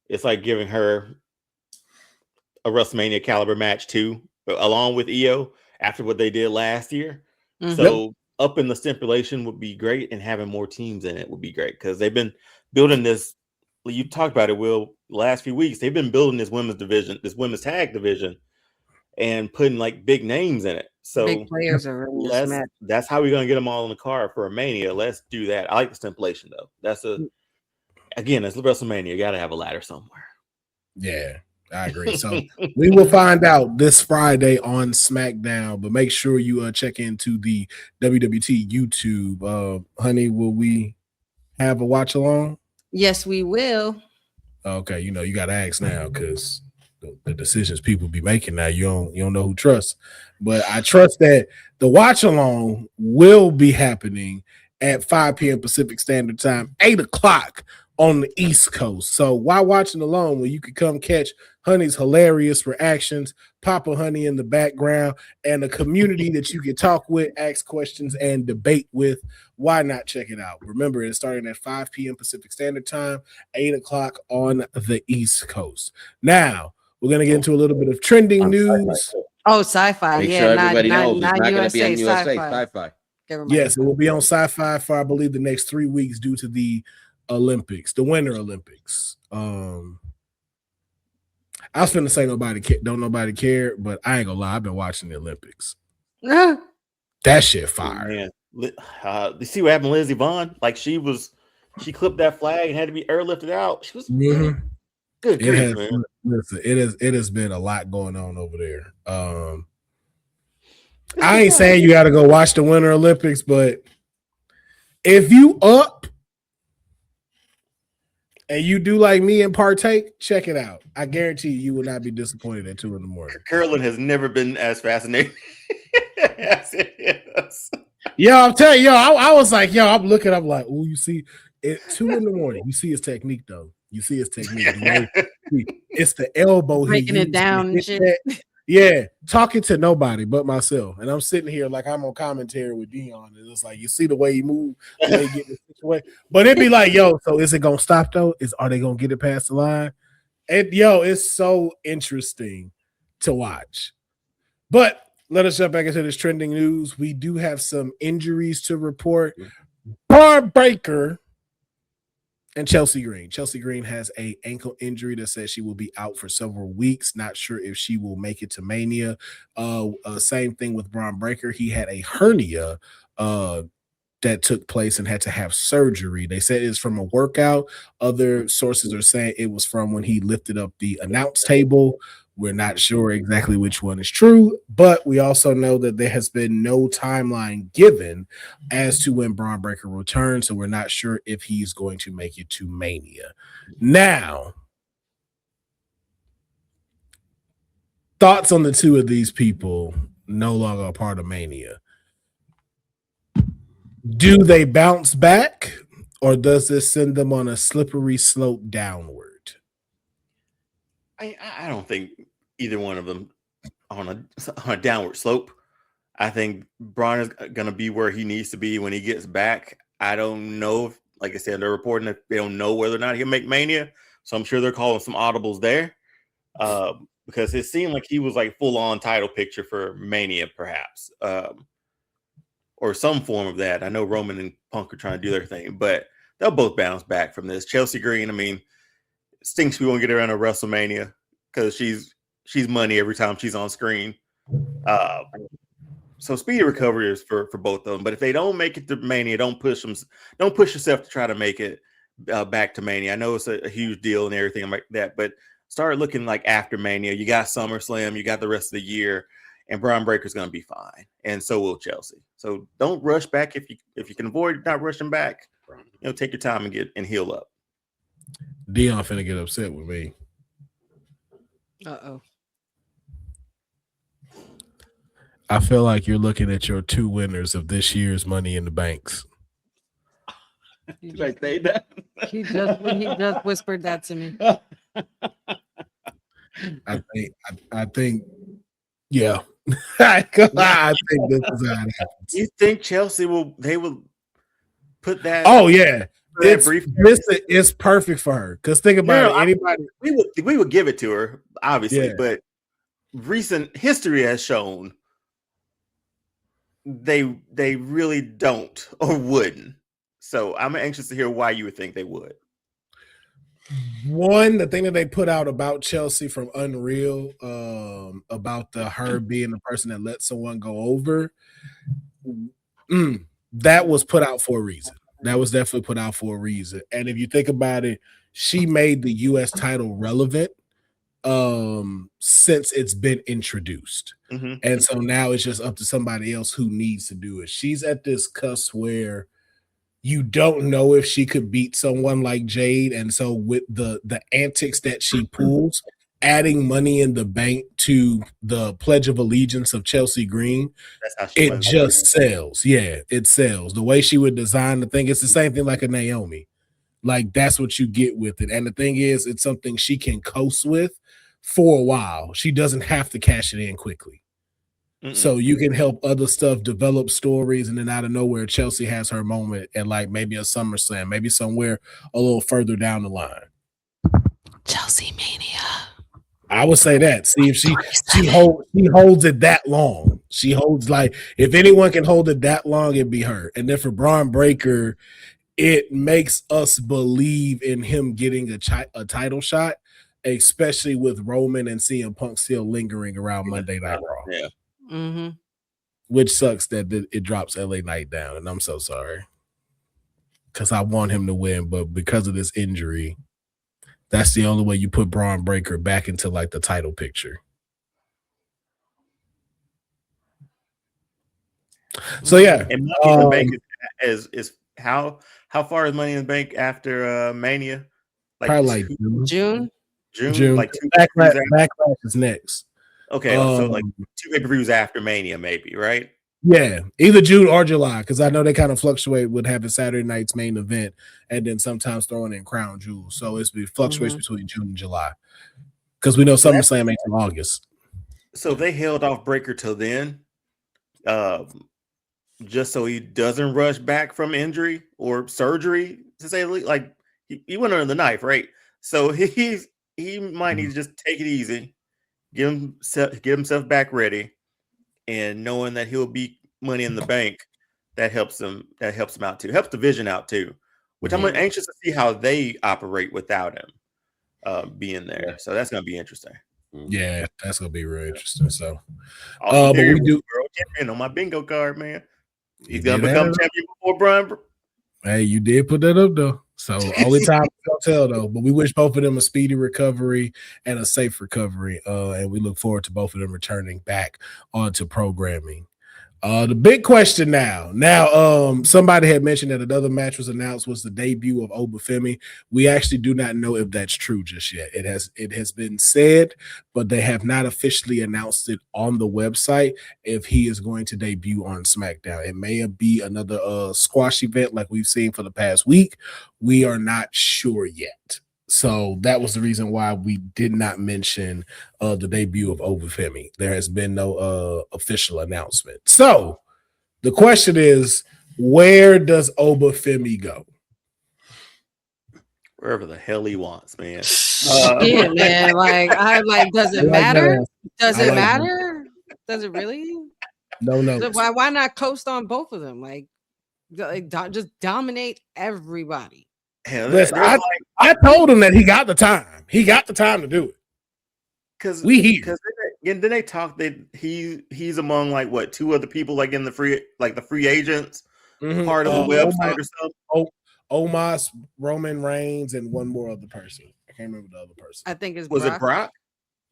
It's like giving her a WrestleMania caliber match too, along with EO after what they did last year. Mhm. So up in the stipulation would be great, and having more teams in it would be great because they've been building this. You talked about it, Will. Last few weeks they've been building this women's division, this women's tag division, and putting like big names in it. So Big players are in this match. that's how we're gonna get them all in the car for a Mania. Let's do that. I like the stipulation though. That's it's WrestleMania. You got to have a ladder somewhere. Yeah, I agree. So we will find out this Friday on SmackDown, but make sure you check into the WWT YouTube. Honey, will we have a watch along? Yes, we will. Okay, you got to ask now because the decisions people be making now, you don't know who trusts. But I trust that the watch along will be happening at 5 p.m. Pacific Standard Time, 8 o'clock on the East Coast. So while watching alone, when you could come catch Honey's hilarious reactions, Papa Honey in the background, and a community that you can talk with, ask questions, and debate with, why not check it out? Remember, it's starting at 5 p.m. Pacific Standard Time, 8 o'clock on the East Coast. Now, we're going to get into a little bit of trending news. Oh, sci-fi. Make yeah, sure everybody knows it's not not going to be USA, on USA. sci-fi. Sci-fi. Yes, it will be on Sci-Fi for, I believe, the next 3 weeks due to the Olympics, the Winter Olympics. I was finna say don't nobody care, but I ain't gonna lie, I've been watching the Olympics. That shit fire. Man, you see what happened to Lizzie Vaughn? Like she clipped that flag and had to be airlifted out. She was good. Man. Listen, it has been a lot going on over there. I ain't saying you got to go watch the Winter Olympics, but if you up and you do like me and partake, check it out. I guarantee you will not be disappointed at 2 a.m. Curling has never been as fascinating as it is. Yo, I'm telling you, I was like, I'm looking, I'm like, oh, you see, at 2 a.m, you see his technique though. You see his technique. It's the elbow. Breaking it down and shit. Yeah, talking to nobody but myself. And I'm sitting here like I'm on commentary with Deonne. And it's like, you see the way he move, the way he get this situation. But it'd be like, yo, so is it going to stop though? Are they going to get it past the line? And it's so interesting to watch. But let us jump back into this trending news. We do have some injuries to report. Braun Breaker and Chelsea Green. Chelsea Green has an ankle injury that says she will be out for several weeks. Not sure if she will make it to Mania. Same thing with Braun Breaker. He had a hernia that took place and had to have surgery. They said it's from a workout. Other sources are saying it was from when he lifted up the announce table. We're not sure exactly which one is true, but we also know that there has been no timeline given as to when Braun Breaker returns, so we're not sure if he's going to make it to Mania. Now, thoughts on the two of these people no longer a part of Mania. Do they bounce back, or does this send them on a slippery slope downward? I don't think either one of them on a downward slope. I think Braun is going to be where he needs to be when he gets back. I don't know if, like I said, they're reporting that they don't know whether or not he'll make Mania. So I'm sure they're calling some audibles there because it seemed like he was like full on title picture for Mania, perhaps, or some form of that. I know Roman and Punk are trying to do their thing, but they'll both bounce back from this. Chelsea Green, I mean, stinks we won't get her on a WrestleMania because she's money every time she's on screen. So speedy recovery is for both of them. But if they don't make it to Mania, don't push yourself to try to make it back to Mania. I know it's a huge deal and everything like that, but start looking like after Mania. You got SummerSlam, you got the rest of the year, and Braun Breaker's going to be fine, and so will Chelsea. So don't rush back if you can avoid not rushing back. Take your time and heal up. Deonne finna get upset with me. I feel like you're looking at your two winners of this year's Money in the Banks. Did I say that? He just whispered that to me. I think, yeah. I think this is how it happens. You think Chelsea will put that? Oh yeah, that brief. It's perfect for her. Because think about it, anybody we would give it to her, obviously, Yeah. but recent history has shown they really don't or wouldn't. So I'm anxious to hear why you would think they would. One, the thing that they put out about Chelsea from Unreal, about her being the person that let someone go over, that was put out for a reason. That was definitely put out for a reason. And if you think about it, she made the U.S. title relevant since it's been introduced. Mm-hmm. And so now it's just up to somebody else who needs to do it. She's at this cusp where you don't know if she could beat someone like Jade. And so with the antics that she pulls, adding Money in the Bank to the Pledge of Allegiance of Chelsea Green, it just sells. Yeah, it sells. The way she would design the thing, it's the same thing like a Naomi. Like, that's what you get with it. And the thing is, it's something she can coast with for a while. She doesn't have to cash it in quickly. So you can help other stuff develop stories, and then out of nowhere, Chelsea has her moment, and like maybe a SummerSlam, maybe somewhere a little further down the line. Chelsea Mania. I would say that. See if she holds it that long. She holds, like, if anyone can hold it that long, it'd be her. And then for Braun Breaker, it makes us believe in him getting a title shot, especially with Roman and CM Punk still lingering around Monday Night Raw. Yeah. Mm-hmm. Which sucks that it drops LA Knight down, and I'm so sorry because I want him to win, but because of this injury, that's the only way you put Braun Breaker back into like the title picture. So yeah, and Money in the Bank is how far is Money in the Bank after Mania? Like probably like June. Like Backlash is next. Okay, so like 2 pay-per-views after Mania, maybe, right? Yeah, either June or July, because I know they kind of fluctuate with having Saturday night's main event and then sometimes throwing in Crown Jewel. So it fluctuates between June and July, because we know SummerSlam ain't in August. So they held off Breaker till then, just so he doesn't rush back from injury or surgery. To say, like, he went under the knife, right? So he might need to just take it easy. Get himself back ready, and knowing that he'll be Money in the Bank, that helps him out too. Helps the Vision out too, which I'm anxious to see how they operate without him being there. So that's gonna be interesting. Yeah, that's gonna be real interesting. So, but we do world champion on my bingo card, man. He's gonna become champion before Brian. Hey, you did put that up though. So only time I'll tell though. But we wish both of them a speedy recovery and a safe recovery. And we look forward to both of them returning back onto programming. The big question now, somebody had mentioned that another match was announced was the debut of Obafemi. We actually do not know if that's true just yet. It has been said, but they have not officially announced it on the website if he is going to debut on SmackDown. It may be another squash event like we've seen for the past week. We are not sure yet. So that was the reason why we did not mention the debut of Obafemi. There has been no official announcement. So the question is, where does Obafemi go? Wherever the hell he wants, man. Yeah, man. Like, does it matter? Does it matter? Does it really? No. Why not coast on both of them? Like just dominate everybody. Hell, listen, I told him that he got the time. He got the time to do it. Because then they talk that he's among like what 2 other people like in the free agents part of the website or something. Omos, Roman Reigns, and one more other person. I can't remember the other person. I think it's was it Brock?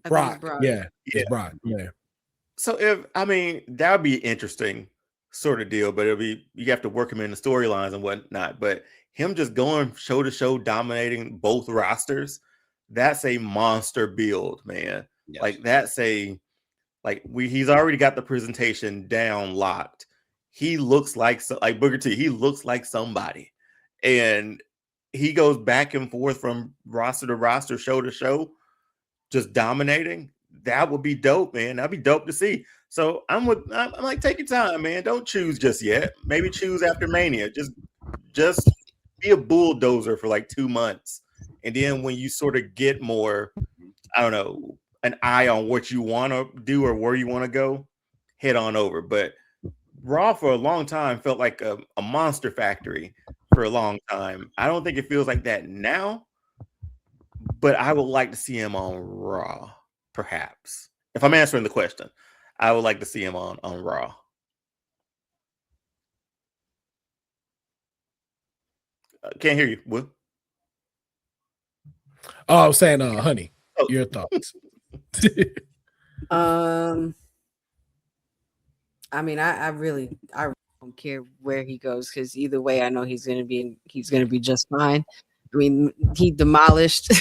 Brock. Yeah, it's Brock. Yeah. So that would be interesting sort of deal, but you have to work him in the storylines and whatnot. But him just going show to show, dominating both rosters, that's a monster build, man. Yes. Like that's a Like he's already got the presentation down locked. He looks like Booker T. He looks like somebody, and he goes back and forth from roster to roster, show to show, just dominating. That would be dope, man. That'd be dope to see. So I'm like, take your time, man. Don't choose just yet. Maybe choose after Mania. Just be a bulldozer for like 2 months, and then when you sort of get more, I don't know, an eye on what you want to do or where you want to go, head on over. But Raw for a long time felt like a monster factory for a long time. I don't think it feels like that now, but I would like to see him on Raw, perhaps. If I'm answering the question, I would like to see him on Raw. Can't hear you. What? Oh, I was saying, honey, your thoughts. I mean, I really don't care where he goes, because either way, I know he's gonna be just fine. I mean, he demolished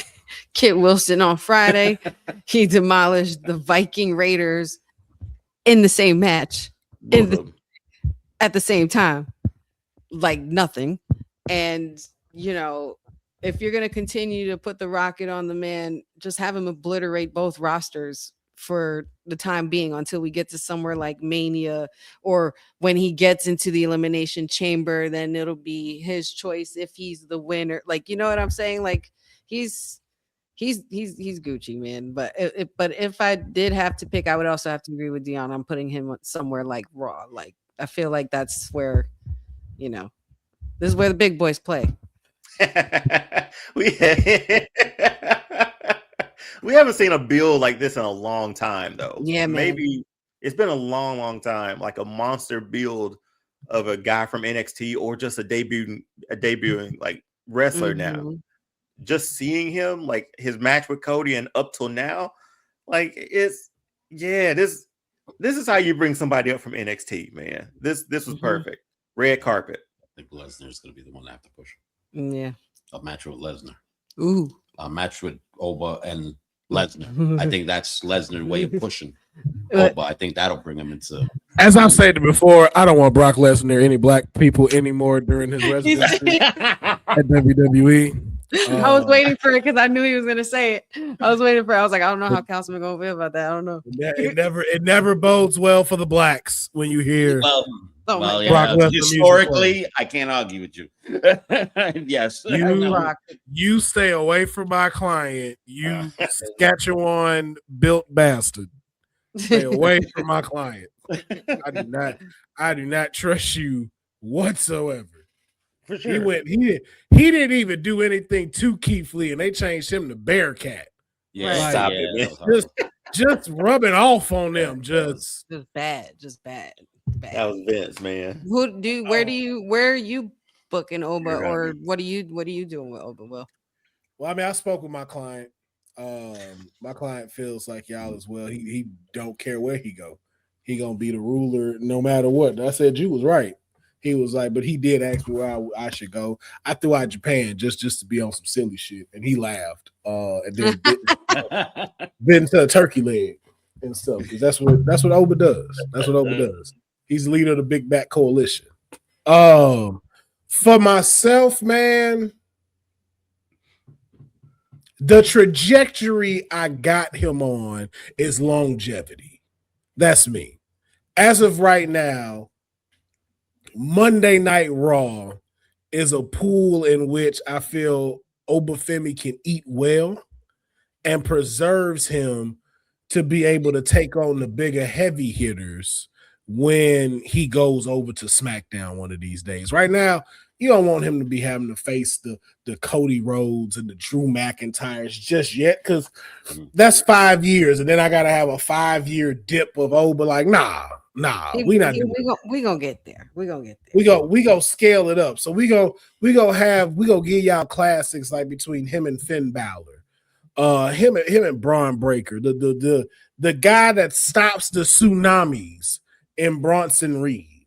Kit Wilson on Friday. He demolished the Viking Raiders in the same match at the same time, like nothing. And if you're gonna continue to put the rocket on the man, just have him obliterate both rosters for the time being until we get to somewhere like Mania, or when he gets into the Elimination Chamber, then it'll be his choice if he's the winner. Like, you know what I'm saying? Like, he's Gucci, man. But if I did have to pick, I would also have to agree with Deonne. I'm putting him somewhere like Raw. Like, I feel like that's where, this is where the big boys play. We haven't seen a build like this in a long time, though. Yeah, man. Maybe it's been a long, long time. Like a monster build of a guy from NXT or just a debuting like wrestler now. Just seeing him, like his match with Cody and up till now, like this is how you bring somebody up from NXT, man. This was perfect. Red carpet. I think Lesnar's going to be the one to have to push. Yeah. A match with Lesnar. Ooh. A match with Oba and Lesnar. I think that's Lesnar's way of pushing Oba. I think that'll bring him into. As I've said before, I don't want Brock Lesnar or any black people anymore during his residency at WWE. I was waiting for it because I knew he was gonna say it. I was waiting for it. I was like, I don't know how Councilman gonna feel about that. I don't know. It never bodes well for the blacks when you hear. Well, yeah. Historically, I can't argue with you. Yes, you stay away from my client. You Saskatchewan built bastard. Stay away from my client. I do not trust you whatsoever. For sure. He didn't even do anything to Keith Lee, and they changed him to Bearcat. Yeah, like, stop it, man. Just rubbing off on them. Just bad. That was Vince, man. Where are you booking Oba, or what are you doing with Oba? Well, I mean, I spoke with my client. My client feels like y'all as well. He don't care where he go. He gonna be the ruler no matter what. And I said you was right. He was like, but he did ask me where I should go. I threw out Japan just to be on some silly shit, and he laughed. And then bit into a turkey leg and stuff, because that's what Oba does. That's what Oba does. He's the leader of the Big Back Coalition. For myself, man, the trajectory I got him on is longevity. That's me. As of right now, Monday Night Raw is a pool in which I feel Obafemi can eat well and preserves him to be able to take on the bigger heavy hitters when he goes over to SmackDown one of these days. Right now, you don't want him to be having to face the Cody Rhodes and the Drew McIntyres just yet, because that's 5 years, and then I gotta have a 5-year dip of Oba. Like, nah, we not. We gonna get there. We gonna scale it up. So we go give y'all classics like between him and Finn Balor, him and Braun Breaker, the guy that stops the tsunamis in Bronson Reed,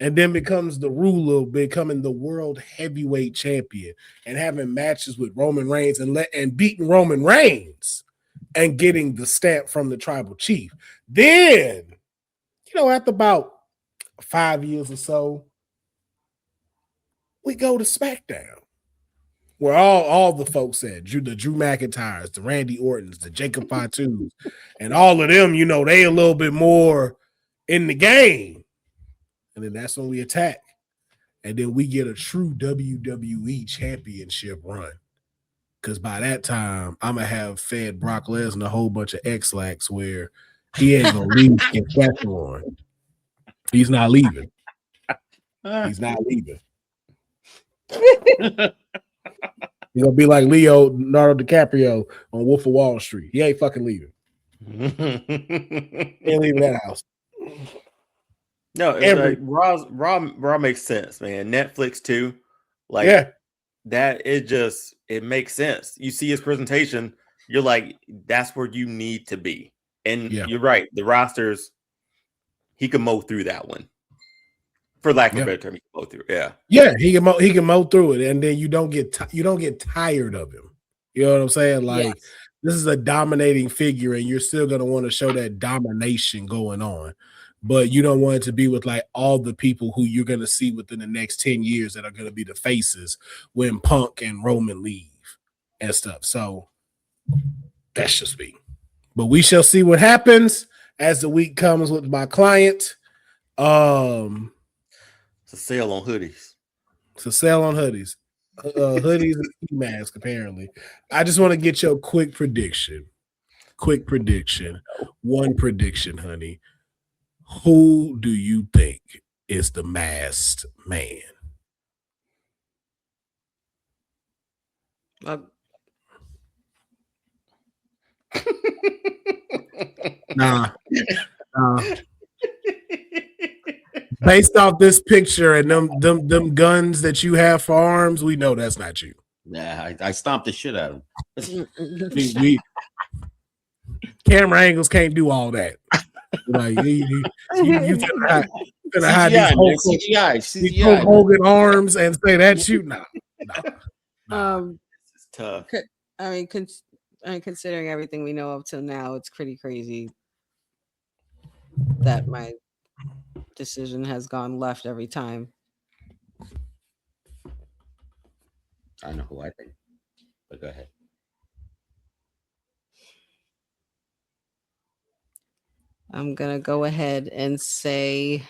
and then becomes the ruler, becoming the world heavyweight champion, and having matches with Roman Reigns and beating Roman Reigns and getting the stamp from the tribal chief. Then, after about 5 years or so, we go to SmackDown, where all the folks said, the Drew McIntyres, the Randy Ortons, the Jacob Fatus, and all of them, they a little bit more in the game. And then that's when we attack. And then we get a true WWE championship run. Because by that time, I'm going to have fed Brock Lesnar a whole bunch of X-Lax where he ain't going to leave in Saskatchewan. He's not leaving. He's not leaving. He's going to be like Leonardo DiCaprio on Wolf of Wall Street. He ain't fucking leaving. He ain't leaving that house. No, it's like Raw makes sense, man. Netflix too. Like, yeah. That it makes sense. You see his presentation, you're like, that's where you need to be. And you're right. The rosters, he can mow through that one. For lack of a better term, he can mow through. Yeah. Yeah, he can mow through it, and then you don't get tired of him. You know what I'm saying? Like, this is a dominating figure, and you're still gonna want to show that domination going on. But you don't want it to be with like all the people who you're going to see within the next 10 years that are going to be the faces when Punk and Roman leave and stuff. So that's just me. But we shall see what happens as the week comes with my client. It's a sale on hoodies. It's a sale on hoodies. Hoodies and masks, apparently. I just want to get your quick prediction. One prediction, honey. Who do you think is the masked man? Nah. Based off this picture and them guns that you have for arms, we know that's not you. Nah, I stomped the shit out of him. we camera angles can't do all that. Like you gonna hide these Hulk Hogan arms and say that's you? Nah. It's tough. I mean, considering everything we know up till now, it's pretty crazy that my decision has gone left every time. I know who I think, but go ahead. I'm going to go ahead and say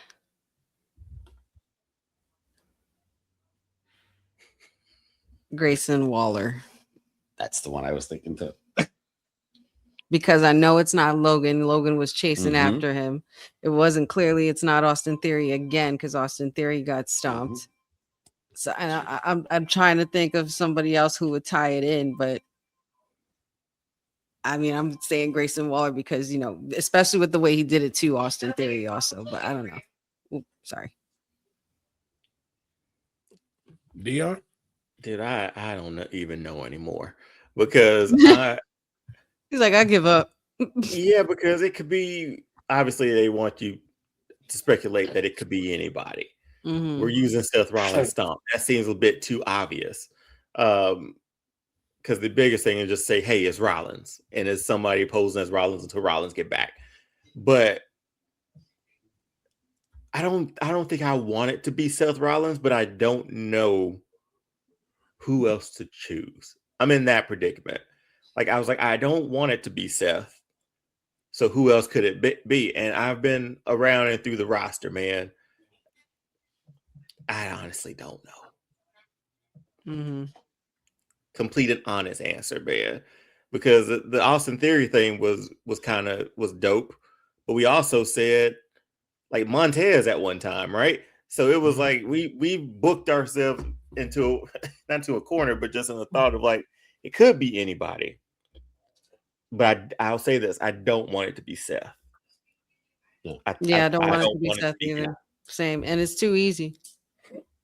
Grayson Waller. That's the one I was thinking too. Because I know it's not Logan. Logan was chasing after him. It's not Austin Theory again because Austin Theory got stomped. So I'm trying to think of somebody else who would tie it in, but I mean, I'm saying Grayson Waller because, especially with the way he did it to Austin Theory also, but I don't know. Ooh, sorry. Deonne? Dude, I don't even know anymore because he's like, I give up. Yeah, because it could be, obviously they want you to speculate that it could be anybody. Mm-hmm. We're using Seth Rollins stomp. That seems a bit too obvious. Because the biggest thing is just say, hey, it's Rollins. And it's somebody posing as Rollins until Rollins get back. But I don't think I want it to be Seth Rollins, but I don't know who else to choose. I'm in that predicament. Like, I was like, I don't want it to be Seth. So who else could it be? And I've been around and through the roster, man. I honestly don't know. Mm-hmm. Complete and honest answer, man. Because the Austin Theory thing was dope. But we also said, like, Montez at one time, right? So it was like we booked ourselves into not to a corner, but just in the thought of like it could be anybody. But I'll say this: I don't want it to be Seth. I don't want it to be Seth either. Him. Same, and it's too easy.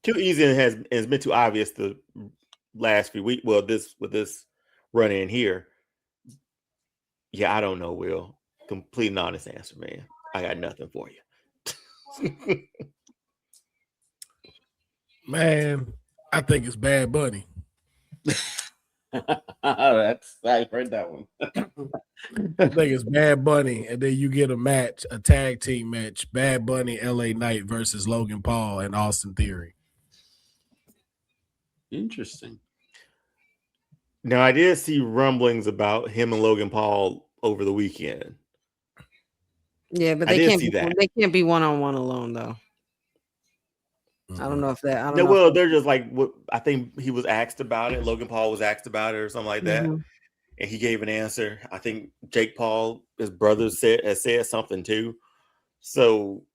Too easy, and has been too obvious the last few weeks. Well, with this run in here, yeah, I don't know. Will, complete and honest answer, man. I got nothing for you. Man, I think it's Bad Bunny. I heard that one. I think it's Bad Bunny, and then you get a tag team match, Bad Bunny, LA Knight versus Logan Paul and Austin Theory. Interesting. Now, I did see rumblings about him and Logan Paul over the weekend. Yeah, but I they did can't see be that. they can't be one-on-one alone though. I don't know if that. I don't No, know. well, they're just like what I think he was asked about it. Logan Paul was asked about it or something like that, Mhm. and he gave an answer. I think Jake Paul, his brother, has said something too. So,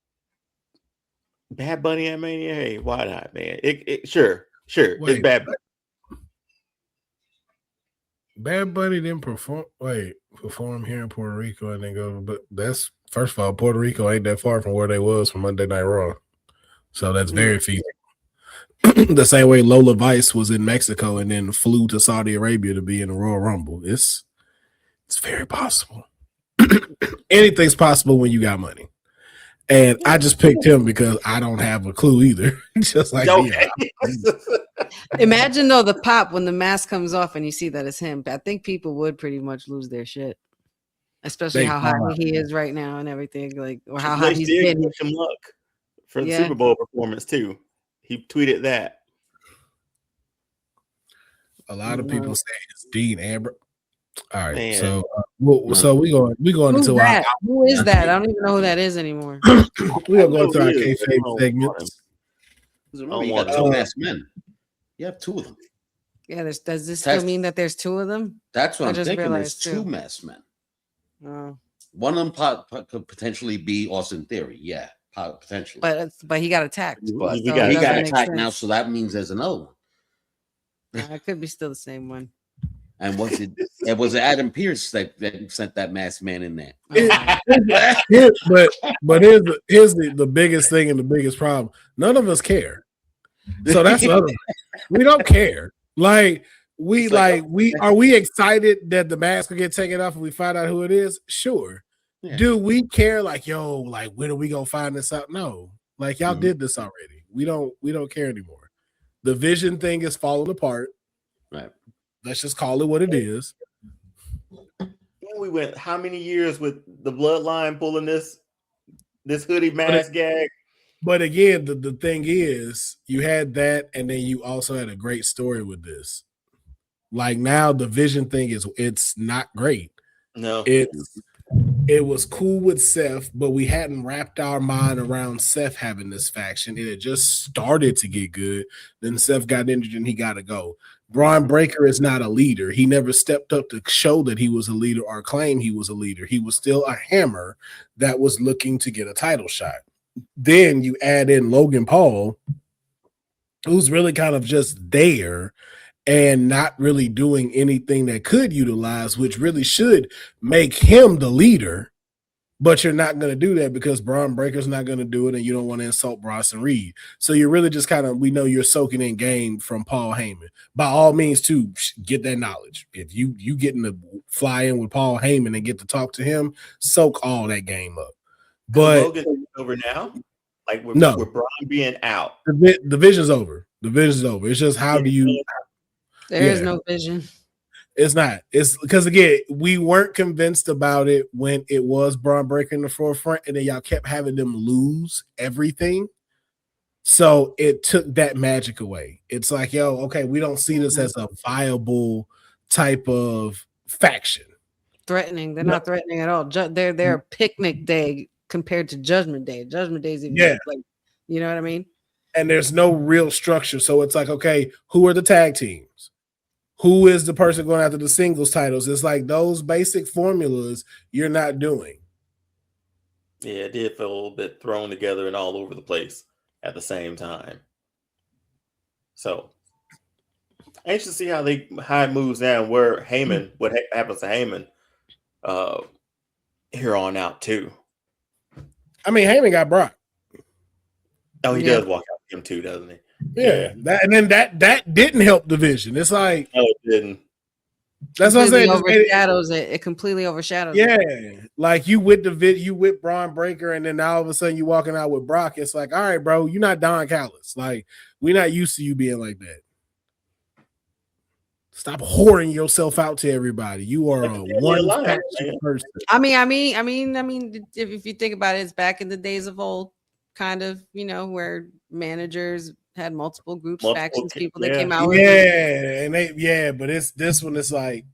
Bad Bunny at Mania, hey, why not, man? Sure, it's Wait. Bad Bunny. Bad Bunny didn't perform here in Puerto Rico and then go, but that's first of all, Puerto Rico ain't that far from where they was from Monday Night Raw. So that's very feasible. The same way Lola Vice was in Mexico and then flew to Saudi Arabia to be in the Royal Rumble. It's very possible. Anything's possible when you got money. And I just picked him because I don't have a clue either. Just like Okay. Imagine though the pop when the mask comes off and you see that it's him. I think people would pretty much lose their shit, especially how hot he is right now and everything, like or how hot he's been. Wish him luck for the Super Bowl performance too. He tweeted that. A lot of people say it's Dean Amber. All right, Man. so we going Who's into that? Who is that? I don't even know who that is anymore. we are going to our Kayfabe segments. Remember, you got two masked men. You have two of them. Yeah, does this still mean that there's two of them? That's what I'm thinking. There's two masked men. Oh. One of them could potentially be Austin Theory. Yeah, potentially. But he got attacked. But he got attacked now, so that means there's another one. It could be still the same one. And was it Adam Pearce that sent that masked man in there? But here's the biggest thing and the biggest problem. None of us care. So that's the other thing. We don't care. Like we are we excited that the mask will get taken off and we find out who it is? Sure. Yeah. Do we care? Like, yo, like when are we gonna find this out? No. Like y'all did this already. We don't care anymore. The vision thing is falling apart. Right. Let's just call it what it is. We went how many years with the bloodline pulling this hoodie mask gag? But again, the thing is, you had that, and then you also had a great story with this. Like now, the vision thing it's not great. No, it was cool with Seth, but we hadn't wrapped our mind around Seth having this faction. It had just started to get good. Then Seth got injured and he got to go. Braun Breaker is not a leader. He never stepped up to show that he was a leader or claim he was a leader. He was still a hammer that was looking to get a title shot. Then you add in Logan Paul, who's really kind of just there and not really doing anything that could utilize, which really should make him the leader. But you're not going to do that because Braun Breaker's not going to do it, and you don't want to insult Bronson Reed. So you're really just we know you're soaking in game from Paul Heyman. By all means, to get that knowledge. If you getting to fly in with Paul Heyman and get to talk to him, soak all that game up. But Logan over now, like with Braun being out, the vision's over. The vision's over. It's just how do you? There is no vision. It's not. It's because again, we weren't convinced about it when it was Braun Breaker in the forefront, and then y'all kept having them lose everything. So it took that magic away. It's like, yo, okay, we don't see this as a viable type of faction. Threatening. They're not threatening at all. They're a picnic day compared to Judgment Day. Judgment Day is even like, you know what I mean? And there's no real structure. So it's like, okay, who are the tag teams? Who is the person going after the singles titles? It's like those basic formulas you're not doing. Yeah, it did feel a little bit thrown together and all over the place at the same time. So, anxious to see how it moves down. Where Heyman, what happens to Heyman here on out too. I mean, Heyman got Brock. Oh, he does walk out with him too, doesn't he? Yeah, that didn't help the vision. It's like no, it didn't. That's what I'm saying. Overshadows it. It completely overshadows. Yeah, it. Like you with Braun Breaker, and then all of a sudden you walking out with Brock. It's like, all right, bro, you're not Don Callis. Like we're not used to you being like that. Stop whoring yourself out to everybody. You are a one faction person. I mean, if you think about it, it's back in the days of old, kind of, where managers had multiple groups, factions, people that came out with but it's this one. It's like,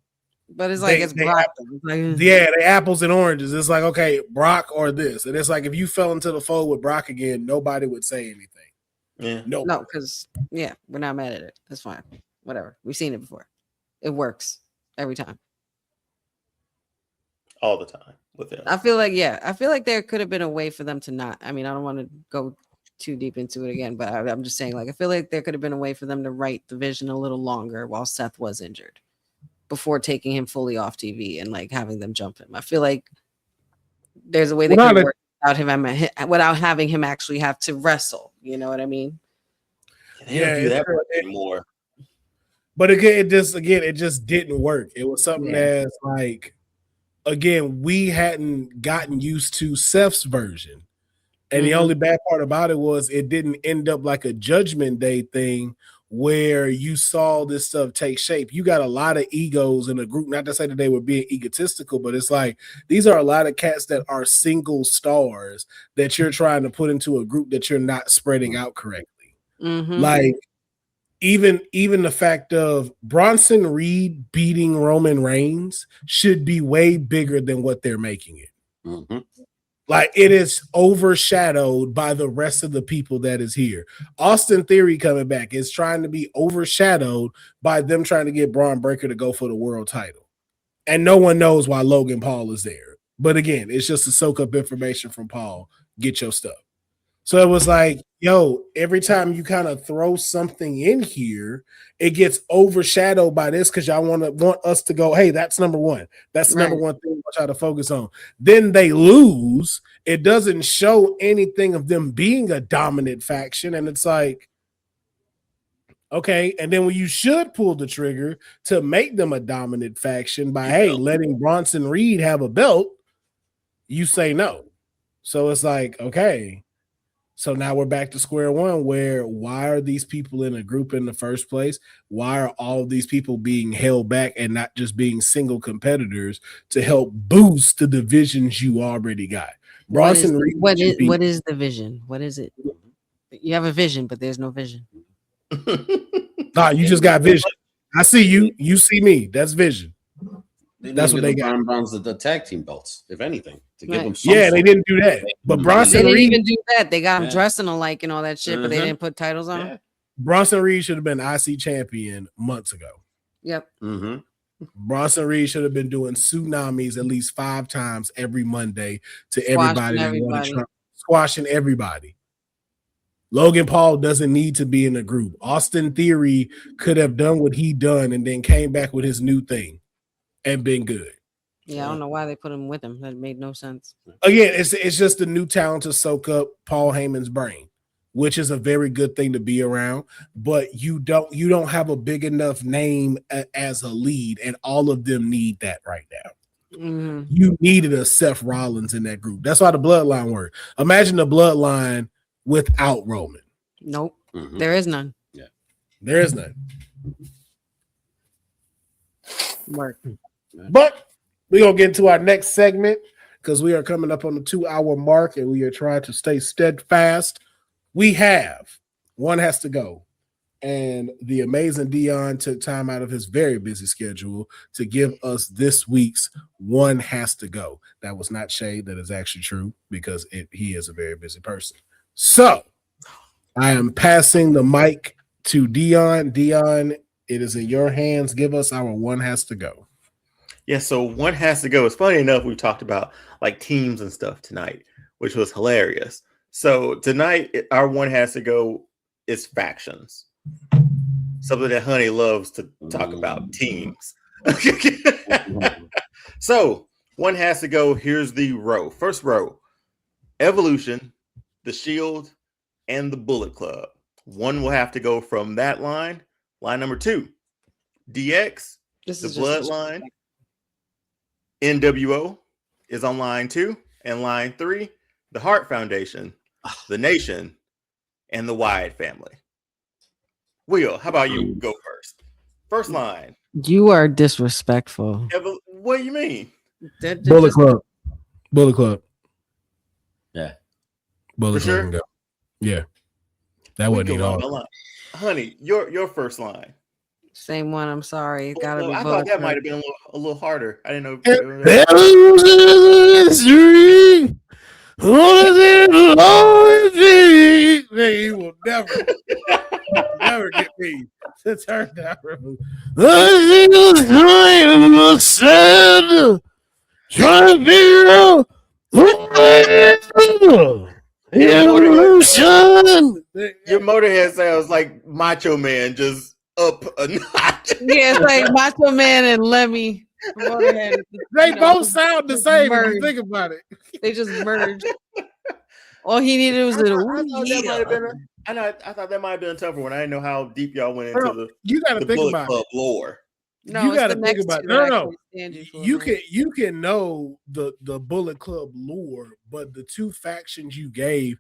but it's like it's Brock. They apples and oranges. It's like, okay, Brock or this, and it's like if you fell into the fold with Brock again, nobody would say anything. Yeah, no, because we're not mad at it. That's fine. Whatever. We've seen it before. It works every time. All the time with them. I feel like there could have been a way for them to not. I mean, I don't want to go too deep into it again, but I'm just saying, like, I feel like there could have been a way for them to write the vision a little longer while Seth was injured before taking him fully off TV and like having them jump him. I feel like there's a way they could work without having him actually have to wrestle. You know what I mean? They don't do that anymore. But again, it just didn't work. It was something that's like, again, we hadn't gotten used to Seth's version. And the only bad part about it was it didn't end up like a Judgment Day thing where you saw this stuff take shape. You got a lot of egos in a group, not to say that they were being egotistical, but it's like these are a lot of cats that are single stars that you're trying to put into a group that you're not spreading out correctly. Like, even the fact of Bronson Reed beating Roman Reigns should be way bigger than what they're making it. Like, it is overshadowed by the rest of the people that is here. Austin Theory coming back is trying to be overshadowed by them trying to get Braun Breaker to go for the world title. And no one knows why Logan Paul is there. But again, it's just to soak up information from Paul. Get your stuff. So it was like, yo, every time you kind of throw something in here, it gets overshadowed by this because y'all want us to go, hey, that's number one. That's the number one thing we'll try to focus on. Then they lose. It doesn't show anything of them being a dominant faction. And it's like, okay. And then when you should pull the trigger to make them a dominant faction by, letting Bronson Reed have a belt, you say no. So it's like, okay. So now we're back to square one where why are these people in a group in the first place? Why are all of these people being held back and not just being single competitors to help boost the divisions you already got? Bronson Reed. What is the vision? What is it? You have a vision, but there's no vision. Nah, you just got vision. I see you. You see me. That's vision. That's what they got. The tag team belts, if anything, to give them. They didn't do that. But Bronson Reed didn't even do that. They got him dressing alike and all that shit, but they didn't put titles on him. Bronson Reed should have been IC champion months ago. Yep. Bronson Reed should have been doing tsunamis at least 5 times every Monday to everybody that wanted Trump, squashing everybody. Logan Paul doesn't need to be in a group. Austin Theory could have done what he done and then came back with his new thing and been good. Yeah, I don't know why they put him with him. That made no sense. Again, it's just a new talent to soak up Paul Heyman's brain, which is a very good thing to be around. But you don't have a big enough name as a lead, and all of them need that right now. You needed a Seth Rollins in that group. That's why the Bloodline worked. Imagine the Bloodline without Roman. Nope, there is none. Yeah, there is none. Work. But we're going to get into our next segment because we are coming up on the 2-hour mark and we are trying to stay steadfast. We have One Has to Go. And the amazing Deonne took time out of his very busy schedule to give us this week's One Has to Go. That was not shade. That is actually true because he is a very busy person. So I am passing the mic to Deonne. Deonne, it is in your hands. Give us our One Has to Go. Yeah, so One Has to Go. It's funny enough, we talked about like teams and stuff tonight, which was hilarious. So tonight, our One Has to Go is factions. Something that Honey loves to talk about, teams. So One Has to Go. Here's the row. First row, Evolution, The Shield, and the Bullet Club. One will have to go from that line. Line number 2, DX, the Bloodline. NWO is on line 2, and line 3, the Hart Foundation, the Nation, and the Wyatt family. Will, how about you go first? First line, You are disrespectful. What do you mean? Bullet Club. Bullet Club. Yeah. Bullet For Club sure? can go. Yeah. That We wouldn't go need line all. by line. Honey, your first line. Same one. I'm sorry. It gotta be I Bullet thought that Club. might have been a little harder. I didn't know. He will never get me to turn down. Trying to figure out evolution. Your Motorhead sounds like Macho Man, just up a notch. Yeah, it's like Macho Man and Lemmy. Motorhead, They you know, both sound the just same if you merged. think about it. They just merged. All he needed was I a thought that might have been. I thought that might have been a tougher one. I didn't know how deep y'all went into Bro, you got to the think Bullet about Club it. lore. No, You it's got the to think next about two it. that I No. can't stand you for, You man. can know the Bullet Club lore, but the two factions you gave,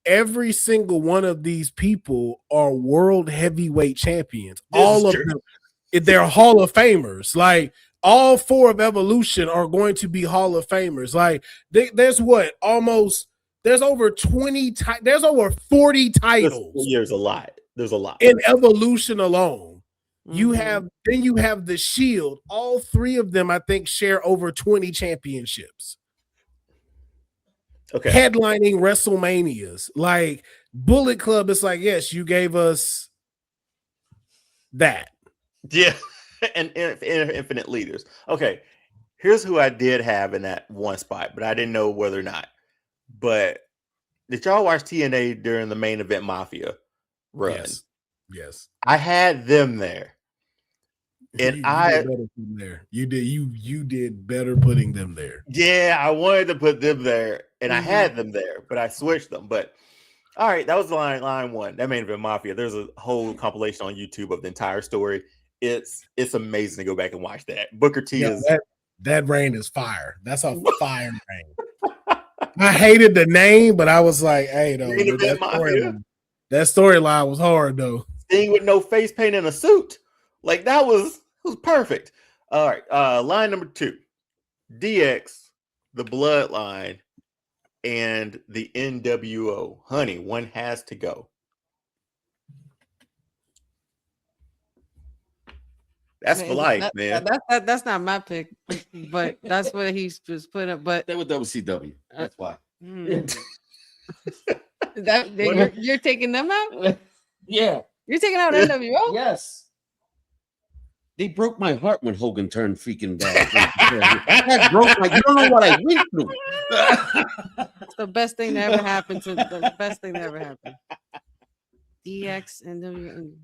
every single one of these people are world heavyweight champions. This All is of true. them, they're Hall of Famers. Like all four of Evolution are going to be Hall of Famers. Like there's over 20 there's over 40 titles There's a lot. There's a lot. in Evolution alone. You Mhm. have the Shield. All three of them, I think, share over 20 championships. Okay. Headlining WrestleManias. Like Bullet Club, it's like, yes, you gave us that. Yeah. and infinite leaders. Okay. Here's who I did have in that one spot, but I didn't know whether or not. But did y'all watch TNA during the main event Mafia run? Yes. I had them there. And you did better putting there. You did better putting them there. Yeah, I wanted to put them there, and I had them there, but I switched them. But all right, that was line one. That main event Mafia. There's a whole compilation on YouTube of the entire story. It's amazing to go back and watch that. Booker T is that reign is fire. That's a fire reign. I hated the name, but I was like, hey, though, that storyline was hard though. Sting with no face paint and a suit. Like that was perfect. All right. Line number 2. DX, the Bloodline, and the NWO. Honey, one has to go. That's for life, man. That's not my pick, but that's what he's just put up. But They were WCW. That's why. You're taking them out? Yeah. You're taking out NWO? Yes. They broke my heart when Hogan turned freaking bad. That broke my. You don't know what I went through. It's the best thing that ever happened to the best thing that ever happened. DX and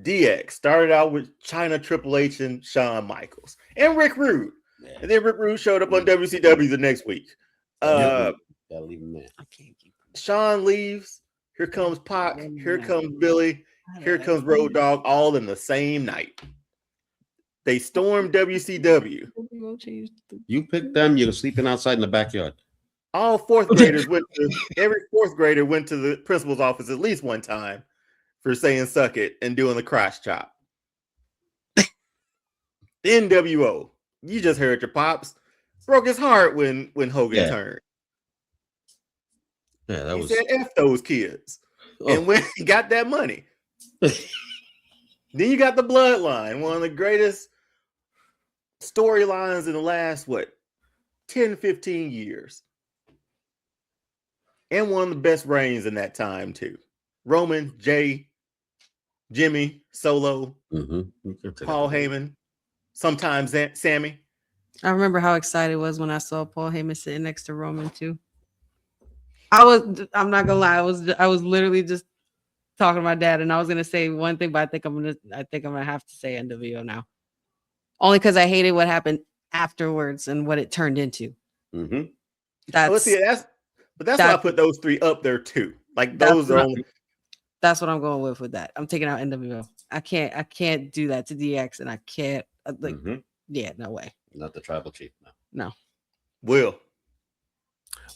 DX started out with China, Triple H, and Shawn Michaels, and Rick Rude. Yeah. And then Rick Rude showed up on WCW the next week. Gotta leave him there. I can't keep him. Sean leaves. Here comes Pac. Here comes Billy. Here comes Road Dogg, all in the same night. They stormed WCW. You picked them. You're sleeping outside in the backyard. All fourth graders every fourth grader went to the principal's office at least one time for saying suck it and doing the crotch chop. The NWO. You just heard your pops. Broke his heart when Hogan turned. Yeah, he said F those kids. And when he got that money. Then you got the Bloodline, one of the greatest storylines in the last 10, 15 years. And one of the best reigns in that time too. Roman, Jay, Jimmy, Solo, Paul Heyman, sometimes Sammy. I remember how excited I was when I saw Paul Heyman sitting next to Roman too. I'm not gonna lie, I was literally just talking to my dad, and I was gonna say one thing, but I think I'm gonna have to say NWO now, only because I hated what happened afterwards and what it turned into. That's why I put those three up there too. Like those are only. That's what I'm going with that. I'm taking out NWO. I can't do that to DX, and I can't yeah, no way. Not the tribal chief. No. Will.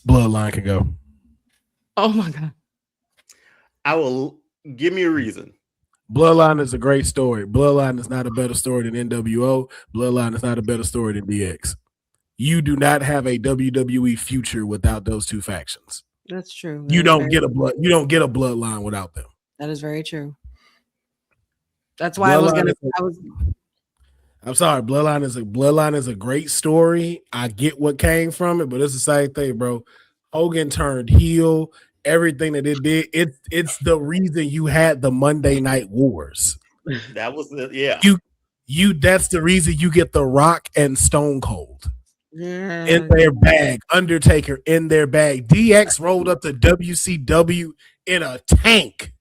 Bloodline can go. Oh my God. I will give me a reason. Bloodline is a great story. Bloodline is not a better story than NWO. Bloodline is not a better story than DX. You do not have a WWE future without those two factions. That's true. You don't get a bloodline without them. That is very true. That's why I'm sorry. Bloodline is a great story. I get what came from it, but it's the same thing, bro. Hogan turned heel. Everything that it did, it's the reason you had the Monday Night Wars. That was That's the reason you get The Rock and Stone Cold Yeah. in their bag. Undertaker in their bag. DX rolled up to WCW in a tank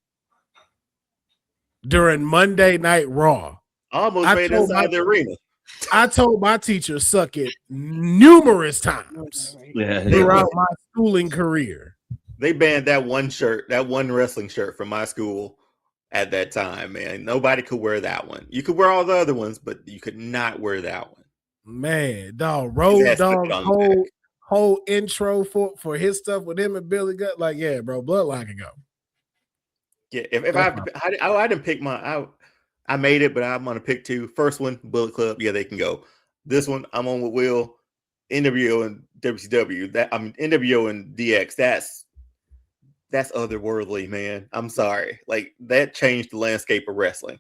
during Monday Night Raw. Almost made inside the arena. I told my teacher suck it numerous times throughout my schooling career. They banned that one shirt, that one wrestling shirt from my school at that time, man. Nobody could wear that one. You could wear all the other ones, but you could not wear that one. Man, dog, Road Dogg whole intro for his stuff with him and Billy Gunn. Like, yeah, bro, Bloodline can go. Yeah, if I didn't pick I made it, but I'm gonna pick two. First one, Bullet Club, yeah, they can go. This one, I'm on with Will, NWO and WCW. NWO and DX. That's otherworldly, man. I'm sorry. Like, that changed the landscape of wrestling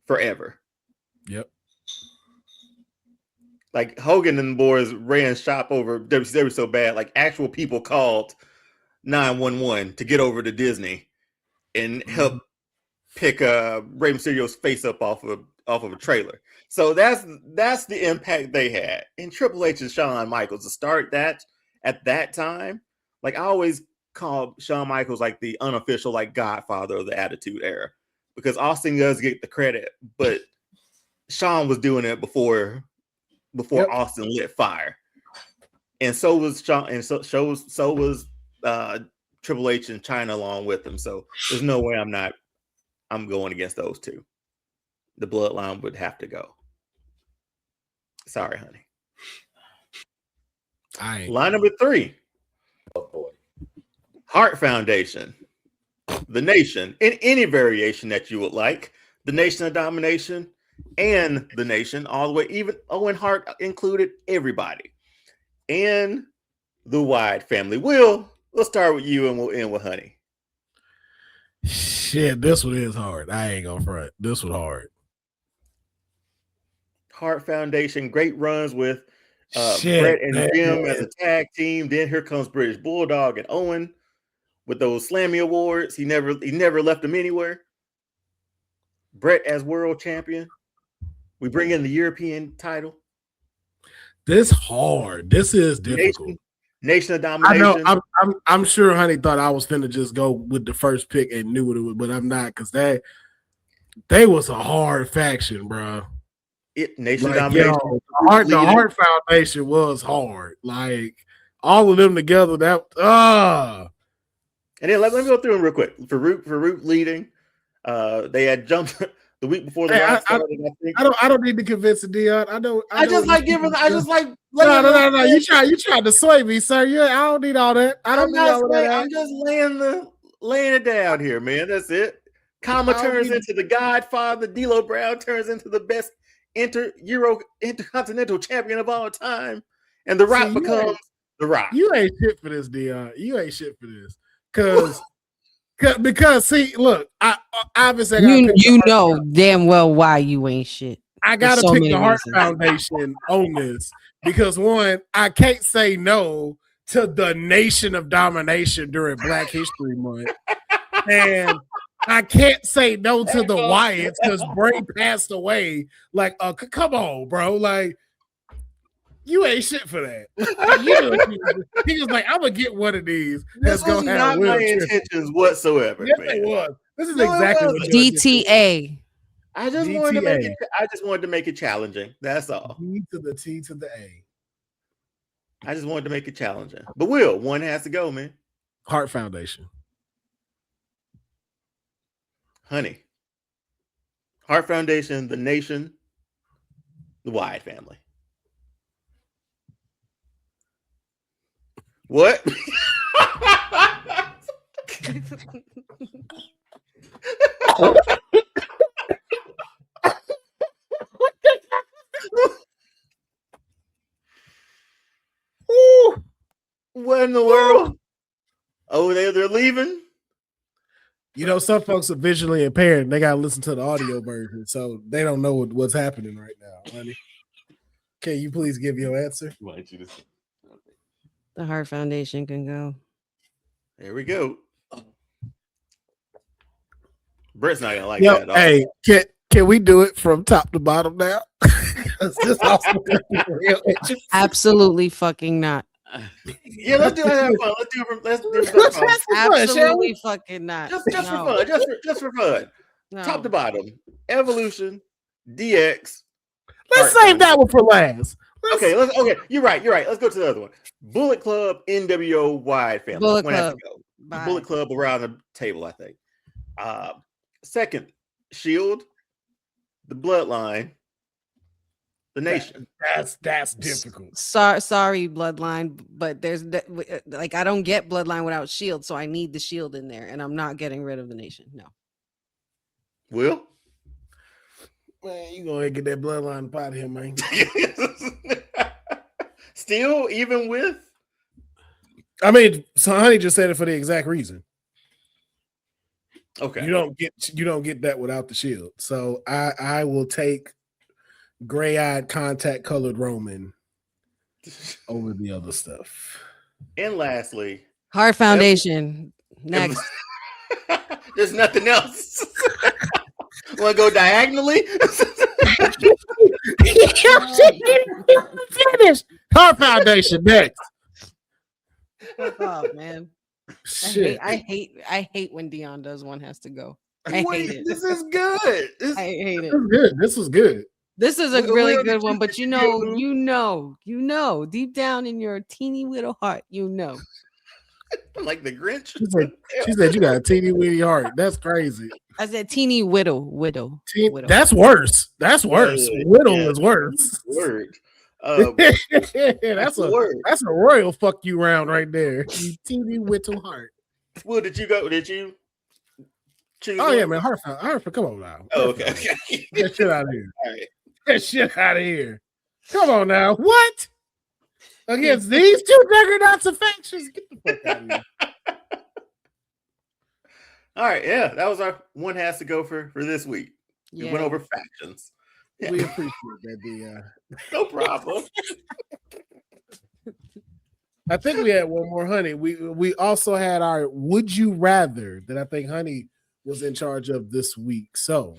forever. Yep. Like, Hogan and the boys ran shop over WCW so bad, like actual people called 911 to get over to Disney and help pick Rey Mysterio's face up off of a trailer. So that's the impact they had. And Triple H and Shawn Michaels to start that at that time. Like, I always call Shawn Michaels like the unofficial like godfather of the Attitude Era, because Austin does get the credit, but Shawn was doing it before Austin lit fire, and so was Shawn, and so was Triple H and China along with him. So there's no way I'm going against those two. The Bloodline would have to go. Sorry, honey. Line number 3. Oh boy. Hart Foundation, the Nation, in any variation that you would like, the Nation of Domination and the Nation, all the way, even Owen Hart included everybody, and the Wyatt family. Will, let's start with you and we'll end with Honey. Shit, this one is hard. I ain't gonna front. This one hard. Hart Foundation, great runs with Brett and Jim as a tag team. Then here comes British Bulldog and Owen with those Slammy Awards. He never left them anywhere. Brett as world champion. We bring in the European title. This hard. This is difficult. Nation of Domination. I know. I'm sure Honey thought I was finna just go with the first pick and knew what it was, but I'm not, because they was a hard faction, bro. Nation of Domination. The Hart Foundation was hard. Like, all of them together. And then let me go through them real quick. For Root leading, they had jumped the week before the last started. I think. I don't need to convince Deonne. I just like giving. No. You tried to sway me, sir. I don't need all that. I'm just laying it down here, man. That's it. Kama turns into the Godfather. D'Lo Brown turns into the best intercontinental champion of all time, and The Rock becomes The Rock. You ain't shit for this, Deonne. You ain't shit for this. Because see, look, I obviously you know damn well why you ain't shit. I gotta pick the Hart Foundation on this because, one, I can't say no to the Nation of Domination during Black History Month, and I can't say no to the Wyatts because Bray passed away. Like, come on, bro, like. You ain't shit for that. He was like, I'm gonna get one of these. This was not my intentions whatsoever. Yes, it was. This is exactly what DTA. I just wanted to make it challenging. That's all. D to the T to the A. I just wanted to make it challenging. But Will, one has to go, man. Hart Foundation. Honey. Hart Foundation, the Nation, the Wyatt family. What? What in the world? Oh, they're leaving. You know, some folks are visually impaired and they got to listen to the audio version, so they don't know what's happening right now, honey. Can you please give your answer? The Heart Foundation can go. There we go. Brett's not gonna like Yep. that at all. Hey, can we do it from top to bottom now? 'Cause this also could be real interesting. Absolutely fucking not. Yeah, let's do it. Have fun. Let's do it. For fun. Absolutely fucking not. Just No. for fun. Just for fun. No. Top to bottom. Evolution. DX. Let's Heart save that one for last. Okay, okay. You're right. Let's go to the other one. Bullet Club, NWO Wide family. Bullet One has Club. to go. Bye. Bullet Club around the table, I think. Second, Shield, the Bloodline, the Nation. That's difficult. Sorry, Bloodline, but like I don't get Bloodline without Shield, so I need the Shield in there, and I'm not getting rid of the Nation. No. Will? Man, you go ahead and get that bloodline up out of here, man. Still, even with? I mean, so honey just said it for the exact reason. Okay. You don't get that without the Shield. So I will take gray-eyed, contact-colored Roman over the other stuff. And lastly, Heart Foundation. Next. There's nothing else. Want to go diagonally? Finish. Heart Foundation next. Fuck off, man. Shit. I hate when Deonne does one has to go. I hate it. This is good. I hate it. This was good. This is a We're really the good one, but you. you know, deep down in your teeny little heart, you know. I'm like the Grinch. She said you got a teeny weeny heart. That's crazy. I said teeny widow. That's worse. That's worse. Yeah, Whittle yeah. is worse. Word. That's a word. that's a royal fuck you round right there. You teeny whittle heart. Will, did you go? Did you choose? Oh one? yeah, man. Heart, come on now. Oh, okay. Get that shit out of here. All right. Get that shit out of here. Come on now. What? Against these two juggernauts of factions? Get the fuck out of here. All right. Yeah, that was our one has to go for this week. We Yeah. went over factions. Yeah. We appreciate that, Deonne. No problem. I think we had one more, honey. We also had our would you rather that I think honey was in charge of this week. So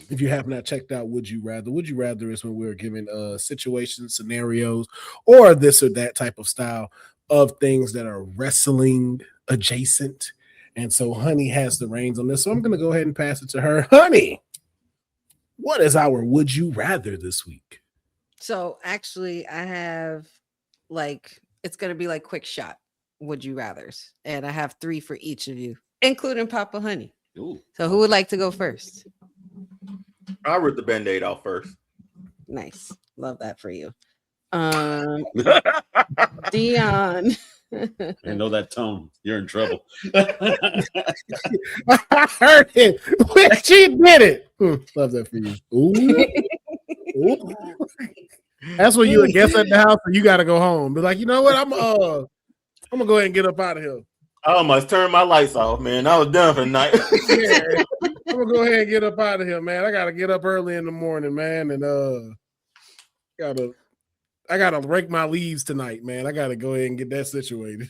if you have not checked out would you rather is when we're given situations, scenarios, or this or that type of style of things that are wrestling adjacent. And so honey has the reins on this. So I'm going to go ahead and pass it to her. Honey, what is our would you rather this week? So actually, I have it's gonna be like quick shot would you rather's, and I have 3 for each of you, including Papa Honey. Ooh. So who would like to go first? I'll rip the band-aid off first. Nice, love that for you. Deonne. I know that tone. You're in trouble. I heard it when she did it. Love that for you. Ooh. Ooh. That's when you a guest at the house and you got to go home. Be like, you know what? I'm gonna go ahead and get up out of here. I almost turned my lights off, man. I was done for the night. Yeah. I'm gonna go ahead and get up out of here, man. I gotta get up early in the morning, man, and I gotta rake my leaves tonight, man. I gotta go ahead and get that situated.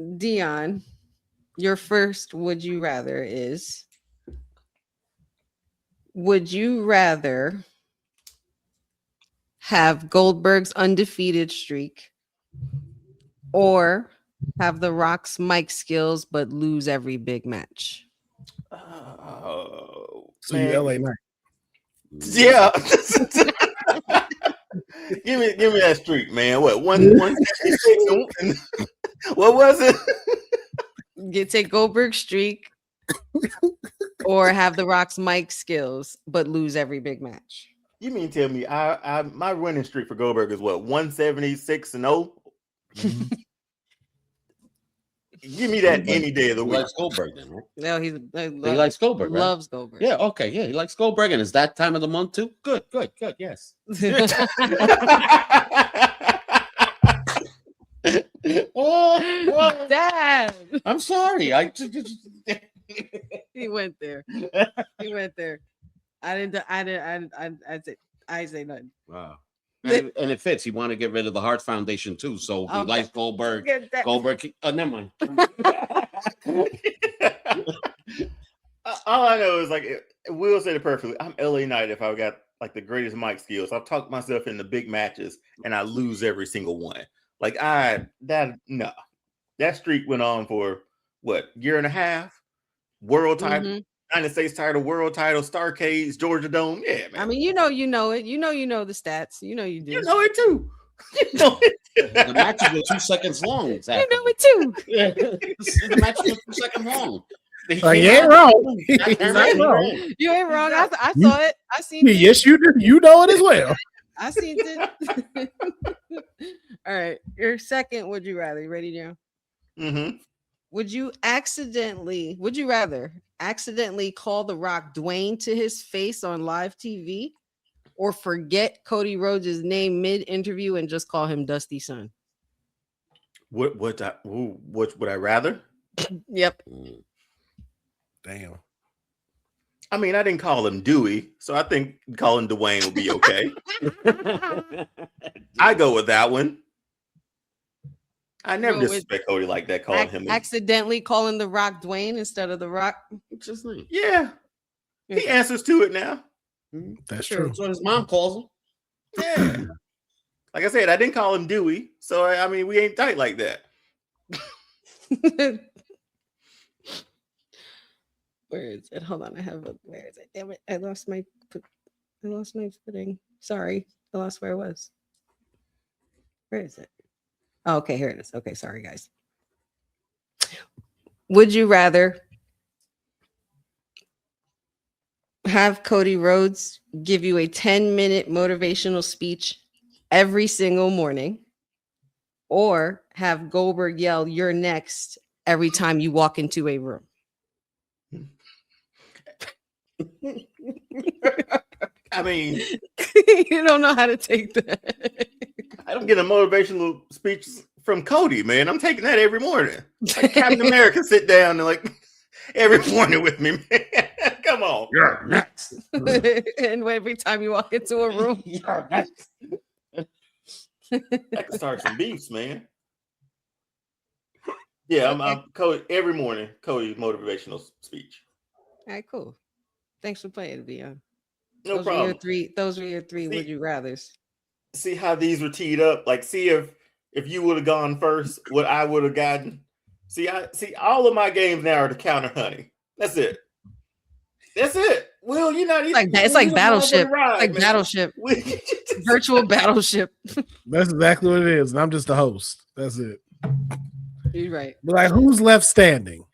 Deonne, your first would you rather is, would you rather have Goldberg's undefeated streak or have The Rock's mic skills but lose every big match? Oh, So you LA Knight. yeah. give me that streak, man. What 166? What was it? Take Goldberg's streak or have The Rock's mic skills but lose every big match. You mean tell me I my winning streak for Goldberg is what 176-0? Mm-hmm. Give me that any day of the He week. likes Goldberg then, right? No, He likes Goldberg, right? loves Goldberg. Yeah, okay, yeah, he likes Goldberg, and it's that time of the month too. Good, yes. Dad. I'm sorry. He went there. He went there. I say nothing. Wow. And it fits. He wanted to get rid of the Heart Foundation too. So he Okay. likes Goldberg. Never mind. All I know is like Will said it perfectly. I'm LA Knight if I got like the greatest mic skills. I've talked myself into big matches and I lose every single one. Like that streak went on for what, year and a half? World title, United States title, world title, Starcades, Georgia Dome. Yeah, man. I mean, you know the stats. You know you do. You know it too. You know it. The matches were 2 seconds long. Exactly. You know it too. The match was 2 seconds long. You ain't wrong. You ain't wrong. I saw it. I seen it. Yes, you do. You know it as well. I seen it. All right. Your second, would you rather? You ready now? Mm-hmm. Would you rather accidentally call The Rock Dwayne to his face on live TV, or forget Cody Rhodes' name mid-interview and just call him Dusty Son? What would I rather? Yep. Damn. I mean, I didn't call him Dewey, so I think calling Dwayne will be okay. I go with that one. I never disrespect Cody like that, calling him accidentally calling The Rock Dwayne instead of The Rock. Interesting. Yeah. He answers to it now. That's true. That's what his mom calls him. Yeah. Like I said, I didn't call him Dewey, so I mean, we ain't tight like that. Where is it? Hold on, where is it? Damn it! I lost my footing. Sorry, I lost where it was. Where is it? Oh, okay, here it is. Okay, sorry guys. Would you rather have Cody Rhodes give you a 10-minute motivational speech every single morning, or have Goldberg yell "You're next" every time you walk into a room? I mean, you don't know how to take that. I don't get a motivational speech from Cody, man. I'm taking that every morning. Like Captain America sit down and like every morning with me, man. Come on. You're next. And every time you walk into a room, You're next. I can start some beefs, man. Yeah, I'm Cody every morning. Cody's motivational speech. All right, cool. Thanks for playing, Deonne. No problem. Those were your three would you rathers. See how these were teed up? Like, see if you would have gone first, what I would have gotten. See, all of my games now are to counter honey. That's it. That's it. Will, you're not even It's like Battleship. Ride, like man. Battleship. Virtual Battleship. That's exactly what it is. And I'm just the host. That's it. You're right. But like, who's left standing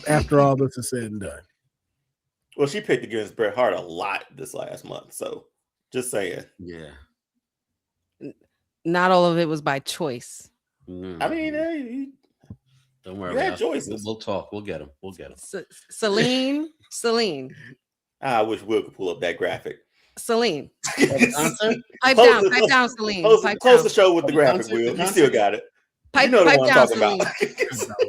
after all this is said and done? Well, she picked against Bret Hart a lot this last month, so just saying. Yeah. Not all of it was by choice. I mean, don't worry. You had choices. We'll talk. We'll get him. Celine. I wish Will could pull up that graphic. Celine. Pipe down, Celine. Close the show with the graphic, Will. You still got it. Pipe down, Celine.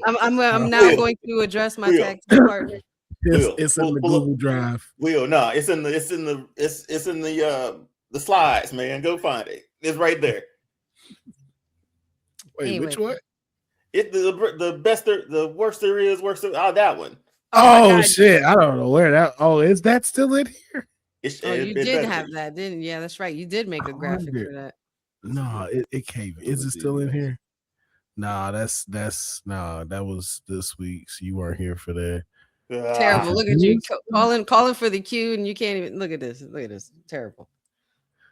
I'm now going to address my tag team partner. It's in the Google Drive. Will, no, it's in the slides, man. Go find it. It's right there. Wait, Anyway. which one? It the best the worst there is, that one. Oh shit! I don't know where that. Oh, is that still in here? You did have that, didn't you? Yeah, that's right. You did make a graphic for that. No, it came. Is it still in here? Nah, that was this week's. You weren't here for that. Terrible. Look at you calling for the cue, and you can't even look at this. Look at this. Terrible.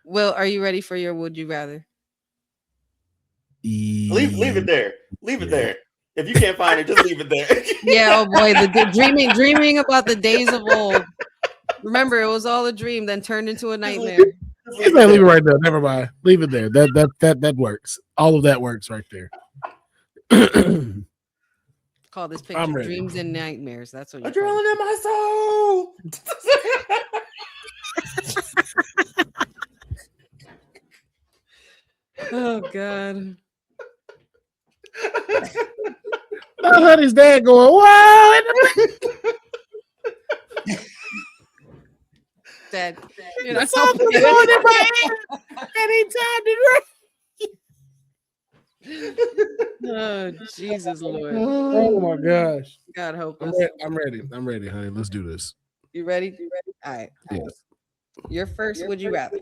Will, are you ready for your would you rather? Leave it there. Leave it there. If you can't find it, just leave it there. Yeah, oh boy, the dreaming about the days of old. Remember, it was all a dream, then turned into a nightmare. Leave it right there. Never mind. Leave it there. That works. All of that works right there. Call this picture "Dreams and Nightmares." That's what you're Adrenaline in my soul. Oh God. I heard his dad going, "Whoa!" Dad, you know, Something's going in my ear, and he timed it right. oh, Jesus Lord. Oh my gosh! God help us. I'm ready. I'm ready, honey. Let's do this. You ready? All right. Yes. Your first, would you rather?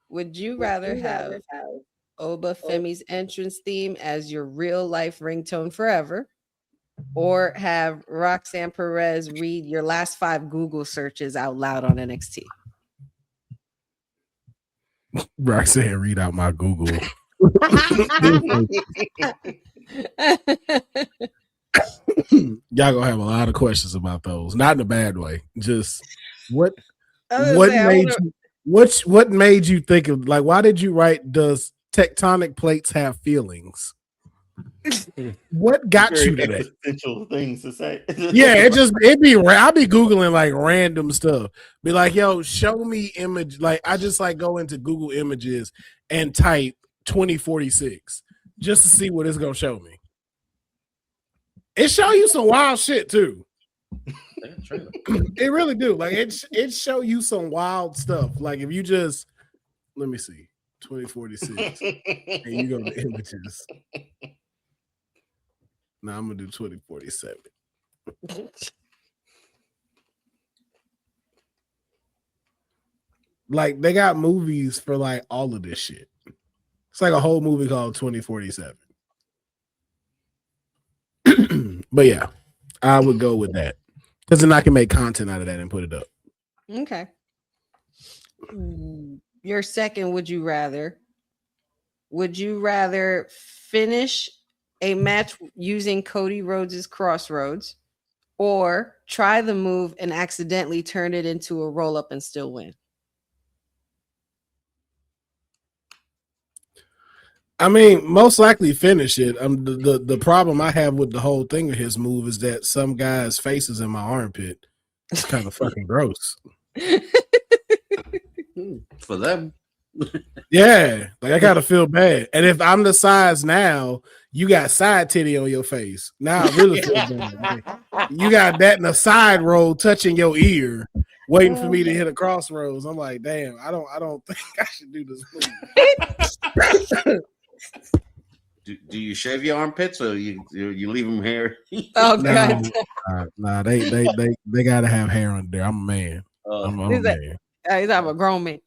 Would you rather have Oba Femi's entrance theme as your real life ringtone forever, or have Roxanne Perez read your last 5 Google searches out loud on NXT? Roxanne, read out my Google. Y'all gonna have a lot of questions about those. Not in a bad way. Just what made you think of, like, why did you write, does tectonic plates have feelings? What got you to that? Existential things to say. Yeah, I'll be Googling like random stuff. Be like, yo, show me image. Like, I just like go into Google Images and type 2046 just to see what it's gonna show me. It show you some wild shit too. It really do. Like it show you some wild stuff. Like if you just, let me see, 2046 and you go to images. Now I'm gonna do 2047. Like they got movies for like all of this shit. It's like a whole movie called 2047. But yeah, I would go with that because then I can make content out of that and put it up. Okay. Your second, would you rather finish a match using Cody Rhodes' Crossroads, or try the move and accidentally turn it into a roll up and still win? I mean, most likely finish it. The problem I have with the whole thing of his move is that some guy's face is in my armpit. It's kind of fucking gross. For them. Yeah, like I gotta feel bad. And if I'm the size now, you got side titty on your face. Now I really feel bad. Like, you got that in a side roll touching your ear, waiting for me to hit a crossroads. I'm like, damn, I don't think I should do this move. Do you shave your armpits or you leave them hair? Oh God! Nah, they gotta have hair under there. I'm a man. I'm a man. He's a grown man.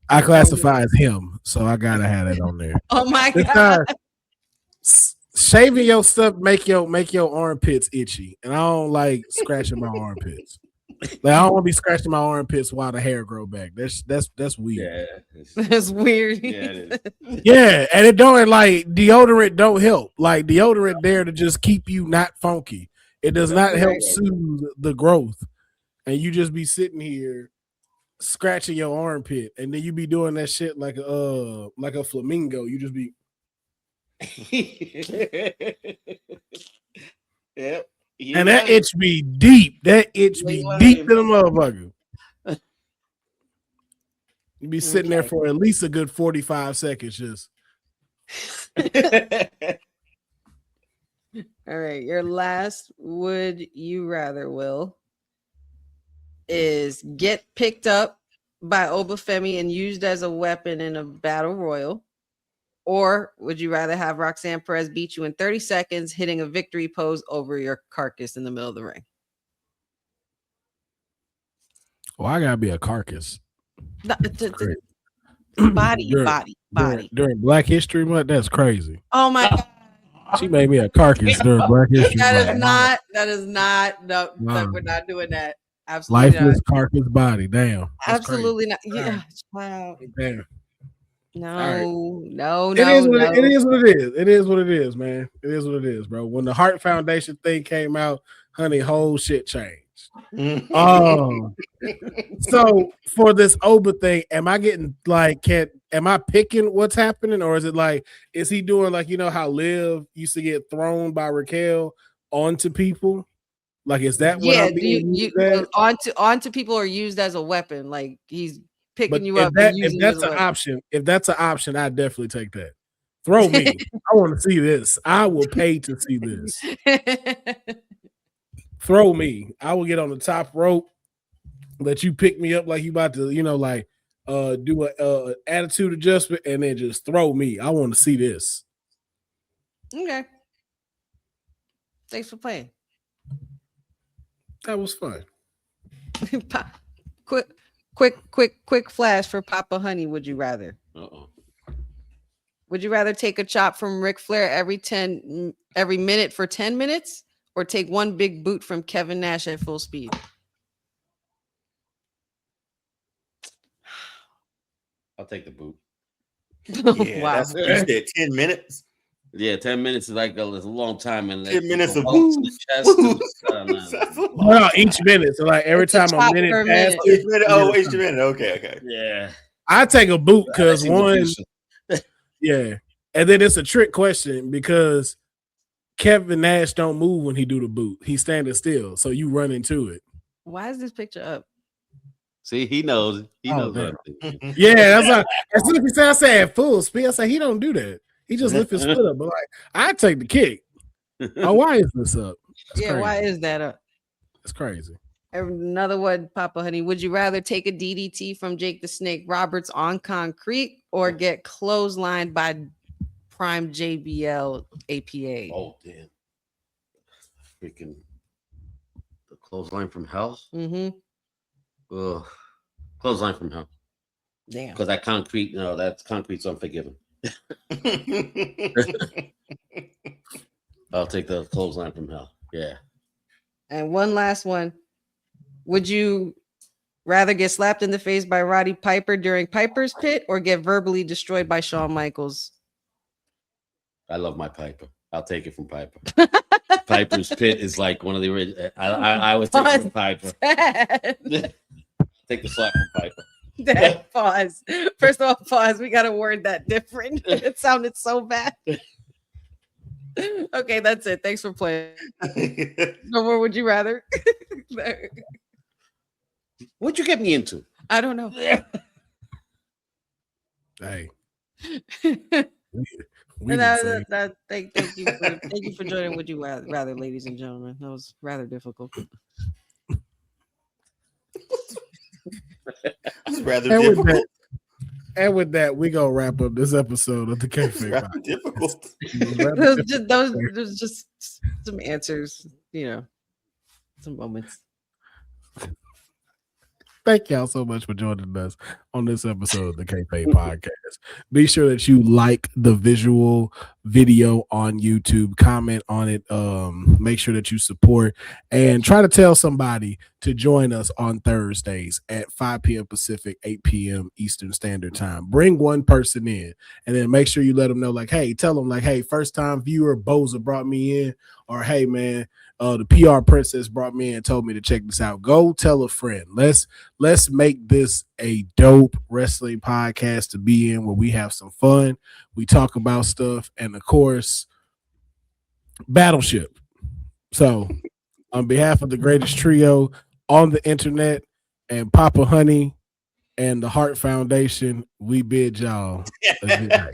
I classify as him, so I gotta have that on there. Oh my God! Shaving your stuff make your armpits itchy, and I don't like scratching my armpits. Like I don't want to be scratching my armpits while the hair grow back. That's weird. Yeah, That's weird. Yeah, it is. Yeah, and it don't, like, deodorant don't help. Like deodorant there to just keep you not funky. It does not help soothe the growth, and you just be sitting here scratching your armpit, and then you be doing that shit like a flamingo. You just be. Yep. And that itch be deep. That itch be deep to the motherfucker. You be sitting there for at least a good 45 seconds just. All right. Your last would you rather, Will, is get picked up by Obafemi and used as a weapon in a battle royal, or would you rather have Roxanne Perez beat you in 30 seconds, hitting a victory pose over your carcass in the middle of the ring? Well, I gotta be a carcass. Body. During Black History Month, that's crazy. Oh my God. She made me a carcass during Black History Month. That is not, no, we're not doing that. Absolutely lifeless not. Carcass body. Damn. Absolutely not. Yeah. Wow. Damn. No. It is what it is. It is what it is, man. It is what it is, bro. When the Heart Foundation thing came out, honey, whole shit changed. So for this Oba thing, am I getting like, am I picking what's happening, or is it like, is he doing like, you know how Liv used to get thrown by Raquel onto people? Like, is that what I'm being used as? onto people are used as a weapon? Like he's picking you up. If that's an option, I definitely take that Throw me. I want to see this. I will pay to see this. Throw me. I will get on the top rope. Let you pick me up like you about to, do a attitude adjustment, and then just throw me. I want to see this. Okay. Thanks for playing. That was fun. Quick flash for Papa Honey. Would you rather? Would you rather take a chop from Ric Flair every minute for 10 minutes, or take one big boot from Kevin Nash at full speed? I'll take the boot. Yeah, Wow. that's what you said. 10 minutes. Yeah, 10 minutes is like a long time, and 10 minutes of Well, each minute. So like every It's a time a chop minute per passes, minute. Each minute. Oh, each minute. Okay. Yeah, I take a boot because That seems one, efficient. yeah, and then it's a trick question because Kevin Nash don't move when he do the boot. He's standing still, so you run into it. Why is this picture up? See, he knows. He Oh, knows damn. everything. Yeah, that's like as soon as he said, I said at full speed. I said he don't do that. He just lift his foot up. But like, I take the kick. Oh, why is this up? That's Yeah, crazy. why is that up? It's crazy. Another one, Papa Honey. Would you rather take a DDT from Jake the Snake Roberts on concrete, or get clotheslined by Prime JBL APA? Oh, damn. Freaking the clothesline from hell. Mm-hmm. Ugh. Clothesline from hell. Damn. Because that concrete, that's concrete's unforgiving. I'll take the clothesline from hell. Yeah. And one last one. Would you rather get slapped in the face by Roddy Piper during Piper's Pit, or get verbally destroyed by Shawn Michaels? I love my Piper. I'll take it from Piper. Piper's Pit is like one of the original. I would take it from Piper. Take the slap from Piper. Pause. First of all, pause. We got to word that different. It sounded so bad. Okay, that's it. Thanks for playing. No more would you rather? What'd you get me into? I don't know. Hey. And thank you for joining. Would you rather, ladies and gentlemen? That was rather difficult. It's rather And with difficult. with that, we gonna wrap up this episode of the It's Kayfabe rather Podcast. difficult. Those just some answers, some moments. Thank y'all so much for joining us on this episode of the Kayfabe Podcast. Be sure that you like the visual video on YouTube, comment on it, make sure that you support, and try to tell somebody to join us on Thursdays at 5 p.m. Pacific, 8 p.m. Eastern Standard Time. Bring one person in, and then make sure you let them know, tell them, hey, first time viewer Boza brought me in, or hey, man, the PR princess brought me in and told me to check this out. Go tell a friend. Let's make this a dope wrestling podcast to be in, where we have some fun, we talk about stuff, and of course, Battleship. So, on behalf of the greatest trio on the internet and Papa Honey and the Heart Foundation, we bid y'all a good night.